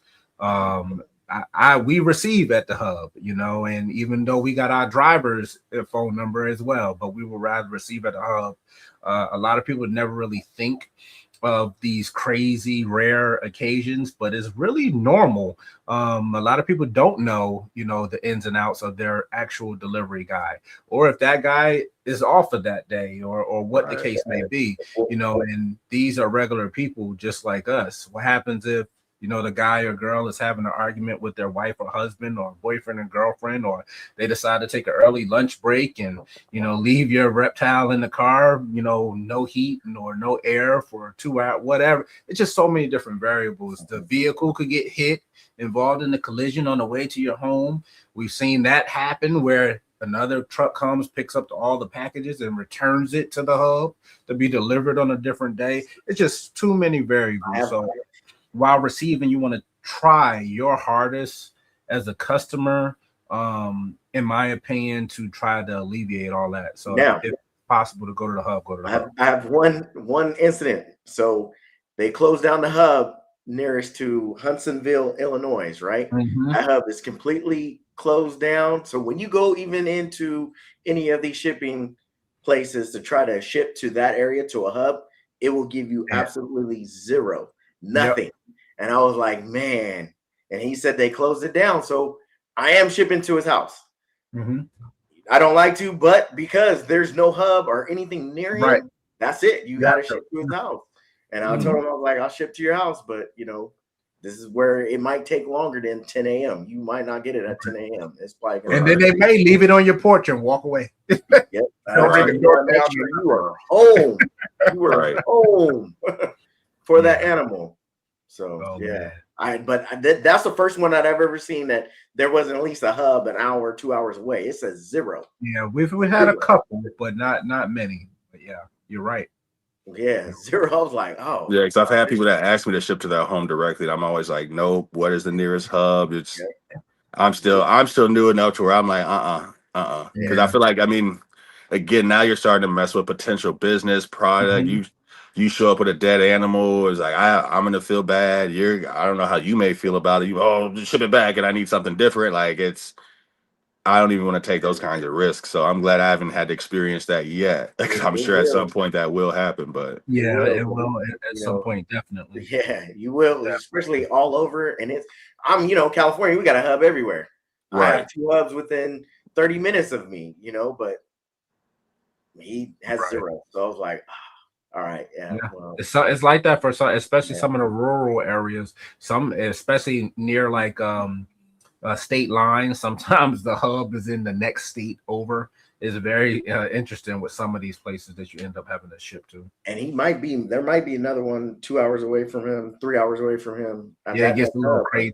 We receive at the hub, you know, and even though we got our driver's phone number as well, but we would rather receive at the hub. A lot of people never really think of these crazy rare occasions, but it's really normal. A lot of people don't know, you know, the ins and outs of their actual delivery guy, or if that guy is off of that day, or what the case may be, you know, and these are regular people just like us. What happens if, you know, the guy or girl is having an argument with their wife or husband or boyfriend and girlfriend, or they decide to take an early lunch break and, you know, leave your reptile in the car, you know, no heat or no air for 2 hours, whatever. It's just so many different variables. The vehicle could get hit, involved in the collision on the way to your home. We've seen that happen where another truck comes, picks up all the packages and returns it to the hub to be delivered on a different day. It's just too many variables. So while receiving, you want to try your hardest as a customer, in my opinion, to try to alleviate all that. So now, if possible, to go to the hub, go to the hub. I have one incident. So they closed down the hub nearest to Hudsonville, Illinois, right? That hub is completely closed down. So when you go even into any of these shipping places to try to ship to that area, to a hub, it will give you absolutely zero. Nothing. And I was like, man. And he said they closed it down. So I am shipping to his house. I don't like to, but because there's no hub or anything near him, that's it. You got to ship to his house. And I told him, I was like, I'll ship to your house, but you know, this is where it might take longer than 10 a.m. You might not get it at 10 a.m. It's probably and then they may leave it on your porch and walk away. Yep. You are home. You are home for that animal. So that's the first one I've ever seen that there wasn't at least a hub an hour, 2 hours away. It says zero. Yeah, we had a couple, but not many. But yeah, you're right. Yeah, zero. I was like, oh. Yeah, because I've had people that ask me to ship to their home directly. And I'm always like, nope. What is the nearest hub? It's I'm still new enough to where I'm like, because I feel like, I mean, again, now you're starting to mess with potential business product. You show up with a dead animal. It's like I'm gonna feel bad. I don't know how you may feel about it. Just ship it back, and I need something different. Like I don't even want to take those kinds of risks. So I'm glad I haven't had to experience that yet. Because I'm sure at some point that will happen. But it will at some point, definitely. Yeah, you will, especially all over. And California, we got a hub everywhere. I have 2 hubs within 30 minutes of me, but he has zero. So I was like, all right, well, it's like that for some, especially some of the rural areas. Some, especially near like state lines. Sometimes the hub is in the next state over. Is very interesting with some of these places that you end up having to ship to. And there might be another one 2 hours away from him, 3 hours away from him. It gets a little crazy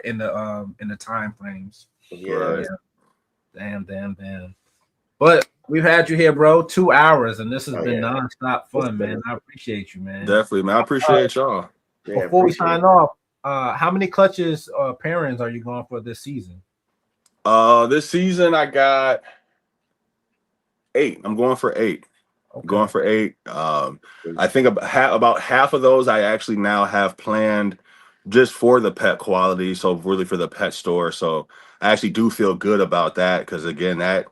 in the time frames. Yeah. Damn. But we've had you here, bro, 2 hours, and this has been nonstop fun, man. I appreciate you, man. Definitely, man. I appreciate y'all. Before we sign off, how many clutches or pairings are you going for this season? This season I got 8. I'm going for 8. Okay. Going for 8. I think about half of those I actually now have planned just for the pet quality, so really for the pet store. So I actually do feel good about that because again, that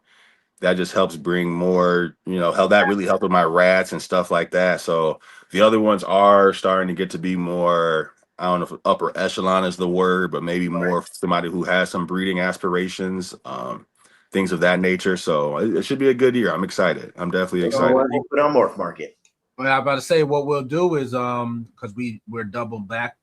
just helps bring more, how that really helped with my rats and stuff like that. So the other ones are starting to get to be more, I don't know if upper echelon is the word, but maybe more somebody who has some breeding aspirations, things of that nature. So it should be a good year. I'm excited. I'm definitely excited. You put on Morph Market. Well, I'm about to say what we'll do is because we're doubling back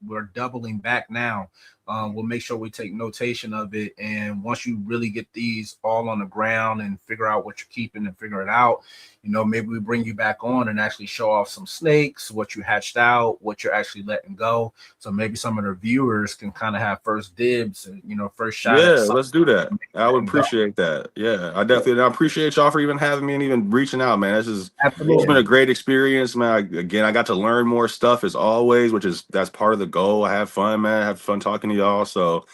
now. We'll make sure we take notation of it, and once you really get these all on the ground and figure out what you're keeping and figure it out, maybe we bring you back on and actually show off some snakes, what you hatched out, what you're actually letting go. So maybe some of the viewers can kind of have first dibs and first shot. Yeah, let's do that. I would appreciate that. Yeah, I appreciate y'all for even having me and even reaching out, man. It's been a great experience, man. I got to learn more stuff as always, that's part of the goal. I have fun, man. I have fun talking to y'all. So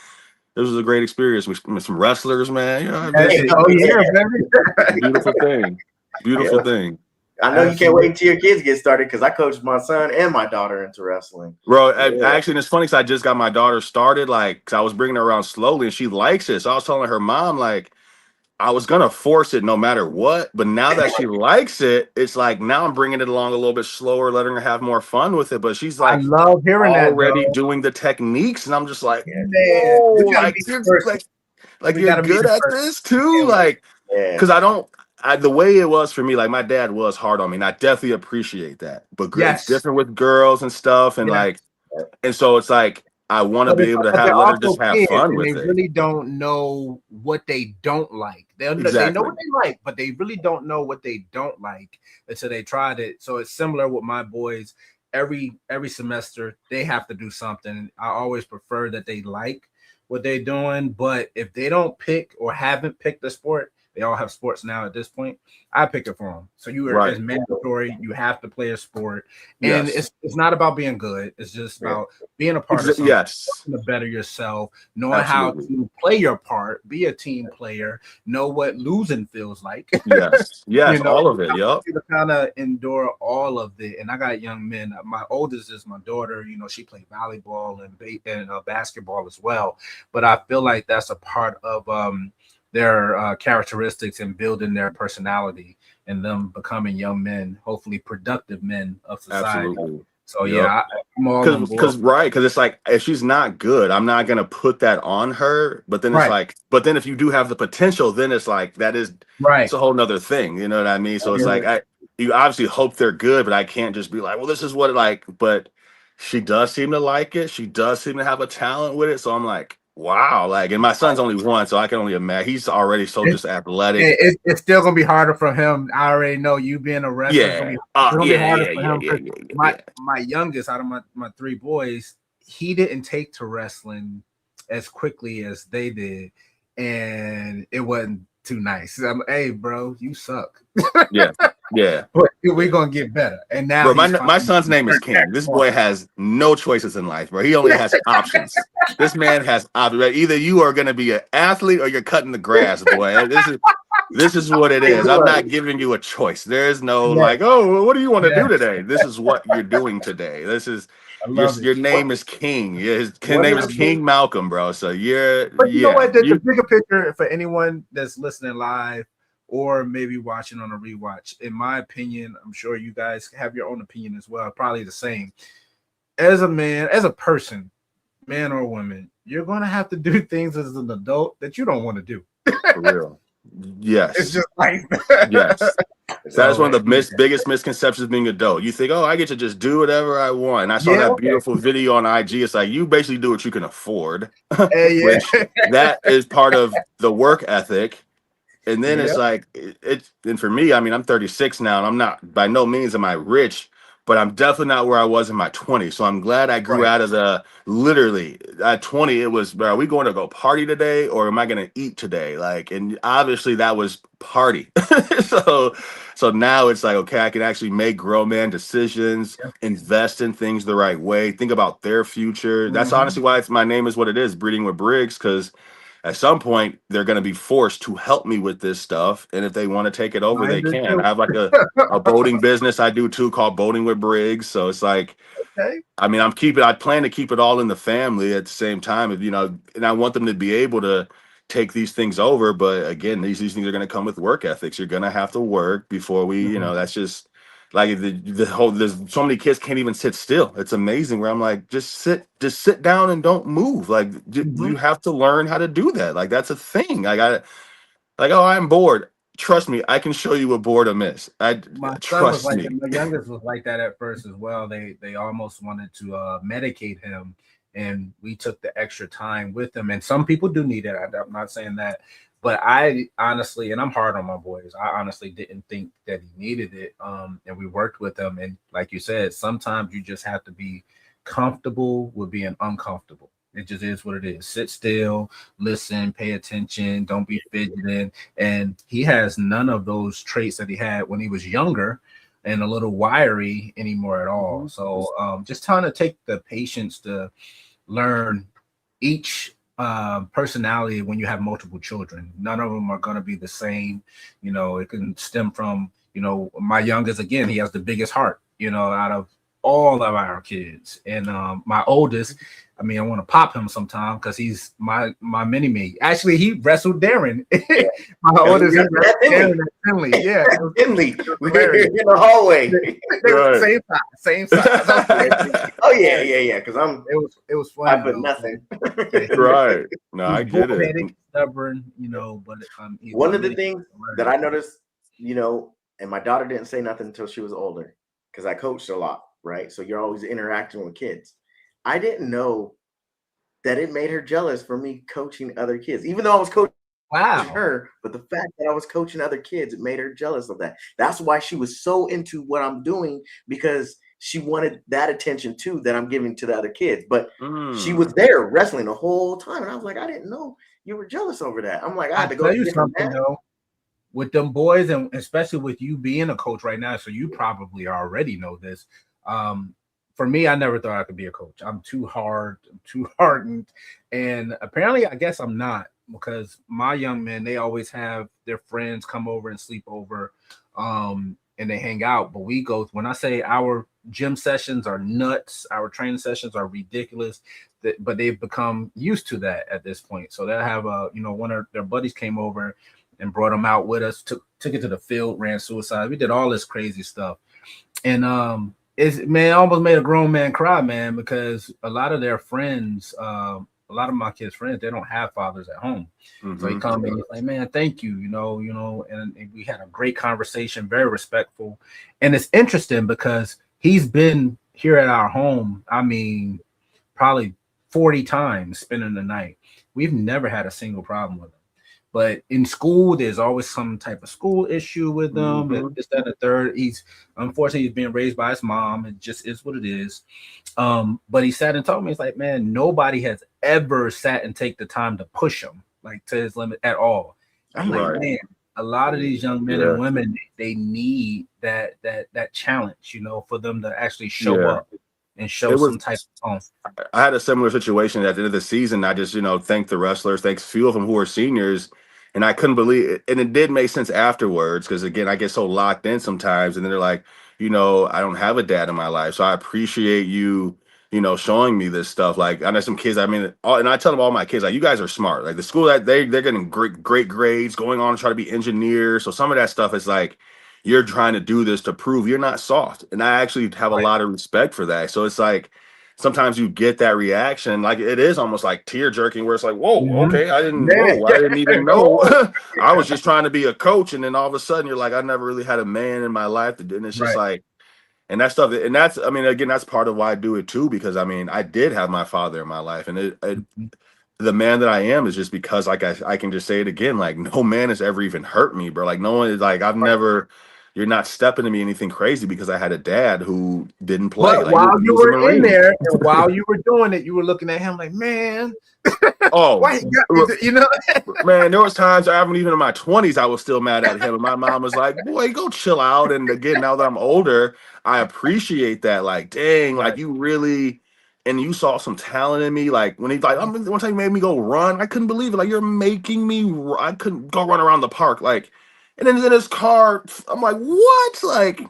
this was a great experience with some wrestlers, man. Beautiful thing. Beautiful thing. I know you can't wait until your kids get started because I coached my son and my daughter into wrestling. Bro, actually, and it's funny because I just got my daughter started, cause I was bringing her around slowly and she likes it. So I was telling her mom, I was going to force it no matter what. But now that she likes it, it's now I'm bringing it along a little bit slower, letting her have more fun with it. But she's I love hearing already that, doing the techniques. And I'm just like, man, you're good at this too. Because the way it was for me, my dad was hard on me, and I definitely appreciate that. But it's different with girls and stuff, and and so it's I want to be able to let her just have fun with it. They really don't know what they don't like. They know what they like, but they really don't know what they don't like until they tried it. So it's similar with my boys. Every semester they have to do something. I always prefer that they like what they're doing, but if they don't pick or haven't picked the sport, they all have sports now at this point, I pick it for them. So it's mandatory. You have to play a sport, and it's not about being good. It's just about being a part of something. To better yourself, knowing how to play your part, be a team player, know what losing feels like. All of it. Yep. To kind of endure all of it. And I got young men. My oldest is my daughter. She played volleyball and basketball as well. But I feel like that's a part of their characteristics and building their personality and them becoming young men, hopefully productive men of society. Absolutely. So I'm all on board. Because it's if she's not good, I'm not gonna put that on her. But then but then if you do have the potential, then it's that is it's a whole nother thing. You know what I mean? So it's you obviously hope they're good, but I can't just be well, this is what but she does seem to like it. She does seem to have a talent with it. So I'm wow, and my son's only 1, so I can only imagine. He's already just athletic. It's still gonna be harder for him. I already know, you being a wrestler. It's gonna be harder for him. My youngest out of my 3 boys, he didn't take to wrestling as quickly as they did, and it wasn't too nice. Hey, bro, you suck. But we're gonna get better. And now, bro, my son's name is King. This boy has no choices in life, bro. He only has options. This man has options. Either you are gonna be an athlete or you're cutting the grass, boy. This is what it is. I'm not giving you a choice. There is no oh, what do you want to do today? This is what you're doing today. This is your name is King. His name is King Malcolm, bro. So But you know what? The bigger picture for anyone that's listening live or maybe watching on a rewatch, in my opinion, I'm sure you guys have your own opinion as well, probably the same. As a man, as a person, man or woman, you're going to have to do things as an adult that you don't want to do. For real. Yes. It's just yes. That's one of the biggest misconceptions of being adult. You think, I get to just do whatever I want. And I saw that beautiful video on IG. It's you basically do what you can afford. Which that is part of the work ethic. And then it's and for me, I'm 36 now, and I'm not, by no means am I rich, but I'm definitely not where I was in my 20s. So I'm glad I grew out of literally at 20, it was, are we going to go party today or am I going to eat today? And obviously that was party. So now it's okay, I can actually make grown man decisions, invest in things the right way, think about their future. That's honestly why my name is what it is, Breeding with Briggs, because at some point they're going to be forced to help me with this stuff. And if they want to take it over, they can. I have like a boating business I do too called Boating with Briggs. So it's like, Okay. I mean, I plan to keep it all in the family at the same time, you know, and I want them to be able to take these things over. But again, these things are going to come with work ethics. You're going to have to work before we, you know, that's just like the whole, there's so many kids can't even sit still. It's amazing where I'm like, just sit down and don't move. Like you have to learn how to do that. Like that's a thing. I got it. Like, oh, I'm bored. Trust me, I can show you what boredom is. My son was Trust like me. that. My youngest was like that at first as well. They almost wanted to medicate him, and we took the extra time with him. And some people do need it. I'm not saying that, but I honestly, and I'm hard on my boys, I honestly didn't think that he needed it. And we worked with him, and like you said, sometimes you just have to be comfortable with being uncomfortable. It just is what it is. Sit still, listen, pay attention, don't be fidgeting. And he has none of those traits that he had when he was younger and a little wiry anymore at all. So just trying to take the patience to learn each personality when you have multiple children. None of them are going to be the same. You know, it can stem from, you know, my youngest, again, he has the biggest heart, you know, out of all of our kids. And my oldest, I mean, I want to pop him sometime because he's my mini-me. Actually, he wrestled Darren. My oldest, he wrestled Darren at Finley. Yeah. Finley. We're in the hallway. They were same size. Oh, yeah. Because it was funny. I put nothing. Right. No, I get it. Stubborn, you know, but one of the things that I noticed, you know, and my daughter didn't say nothing until she was older because I coached a lot, right? So you're always interacting with kids. I didn't know that it made her jealous for me coaching other kids, even though I was coaching her. But the fact that I was coaching other kids, it made her jealous of that. That's why she was so into what I'm doing, because she wanted that attention too that I'm giving to the other kids. But she was there wrestling the whole time, and I was like, I didn't know you were jealous over that. I'm like, I had to go tell you something though. With them boys, and especially with you being a coach right now, so you probably already know this. For me, I never thought I could be a coach. I'm too hard, I'm too hardened. And apparently, I guess I'm not, because my young men, they always have their friends come over and sleep over, and they hang out. But we go, when I say our gym sessions are nuts, our training sessions are ridiculous, but they've become used to that at this point. So they'll have one of their buddies came over and brought them out with us, took it to the field, ran suicide. We did all this crazy stuff. And it almost made a grown man cry, man, because a lot of their friends, a lot of my kids' friends, they don't have fathers at home. So he called me and he's like, man, thank you, and we had a great conversation, very respectful. And it's interesting because he's been here at our home, I mean, probably 40 times spending the night. We've never had a single problem with him. But in school, there's always some type of school issue with them. And this, that, and the third. Unfortunately, he's being raised by his mom. It just is what it is. But he sat and told me, it's like, man, nobody has ever sat and take the time to push him like to his limit at all. I'm like, man, a lot of these young men and women, they need that challenge, for them to actually show up and show some type of tone. I had a similar situation at the end of the season. I just, thanked the wrestlers, thanks a few of them who were seniors, and I couldn't believe it. And it did make sense afterwards, because again, I get so locked in sometimes, and then they're like, I don't have a dad in my life, so I appreciate you, showing me this stuff. Like, I know some kids, and I tell them, all my kids, like, you guys are smart. Like, the school that they're getting great grades, going on to try to be engineers. So some of that stuff is like, you're trying to do this to prove you're not soft. And I actually have a lot of respect for that. So it's like, sometimes you get that reaction, like it is almost like tear jerking, where it's like, whoa, okay, I didn't even know. I was just trying to be a coach. And then all of a sudden you're like, I never really had a man in my life. And it's just like, and that stuff. And that's, again, that's part of why I do it too, because I did have my father in my life, and the man that I am is just because, like, I can just say it again, like, no man has ever even hurt me, bro. Like, no one is like, you're not stepping to me anything crazy, because I had a dad who didn't play. But while you were in there and while you were doing it, you were looking at him like, man, why he got me? Man, there was times even in my 20s, I was still mad at him. And my mom was like, boy, go chill out. And again, now that I'm older, I appreciate that. Like, dang, like you really, and you saw some talent in me, like when he's like, one time you made me go run, I couldn't believe it. Like, you're making me, I couldn't go run around the park. Like, and then in his car, I'm like, what? Like,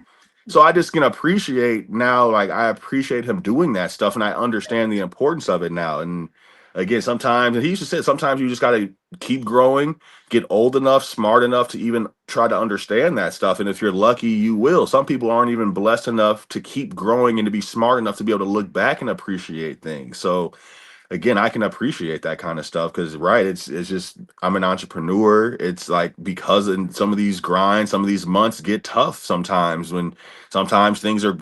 so I just can appreciate now, like, I appreciate him doing that stuff, and I understand the importance of it now. And again, sometimes, and he used to say, sometimes you just got to keep growing, get old enough, smart enough to even try to understand that stuff. And if you're lucky, you will. Some people aren't even blessed enough to keep growing and to be smart enough to be able to look back and appreciate things. So again, I can appreciate that kind of stuff because, right, it's just, I'm an entrepreneur. It's like, because in some of these grinds, some of these months get tough sometimes, when sometimes things are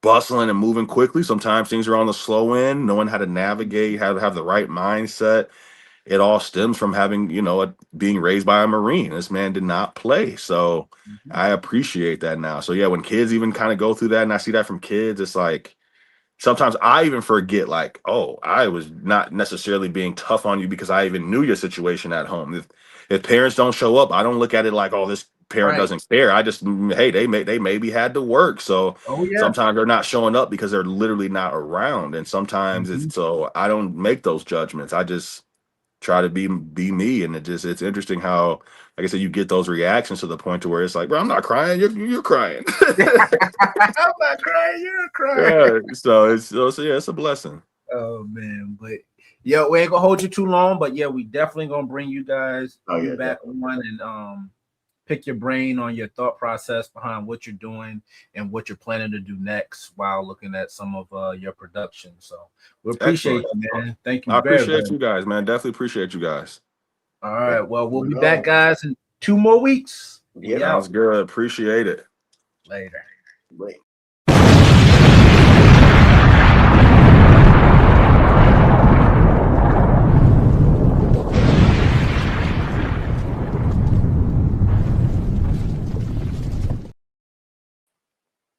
bustling and moving quickly. Sometimes things are on the slow end, knowing how to navigate, how to have the right mindset. It all stems from having, being raised by a Marine. This man did not play. So I appreciate that now. So yeah, when kids even kind of go through that, and I see that from kids, it's like, sometimes I even forget, like, oh, I was not necessarily being tough on you because I even knew your situation at home. If parents don't show up, I don't look at it like, oh, this parent doesn't care. I just, hey, they maybe had to work. So sometimes they're not showing up because they're literally not around. And sometimes it's, so I don't make those judgments. I just try to be me. And it's interesting how, like I said, you get those reactions to the point to where it's like, bro, I'm not crying, you're crying. I'm not crying, you're crying. Yeah, so yeah, it's a blessing. Oh man, but yeah, we ain't gonna hold you too long, but yeah, we definitely gonna bring you guys back on and pick your brain on your thought process behind what you're doing and what you're planning to do next while looking at some of your production. So we appreciate you, man. Thank you. I appreciate you guys, man. Definitely appreciate you guys. All right, well, we'll be back, guys, in 2 more weeks. Yeah, sounds good. Appreciate it. Later. Wait.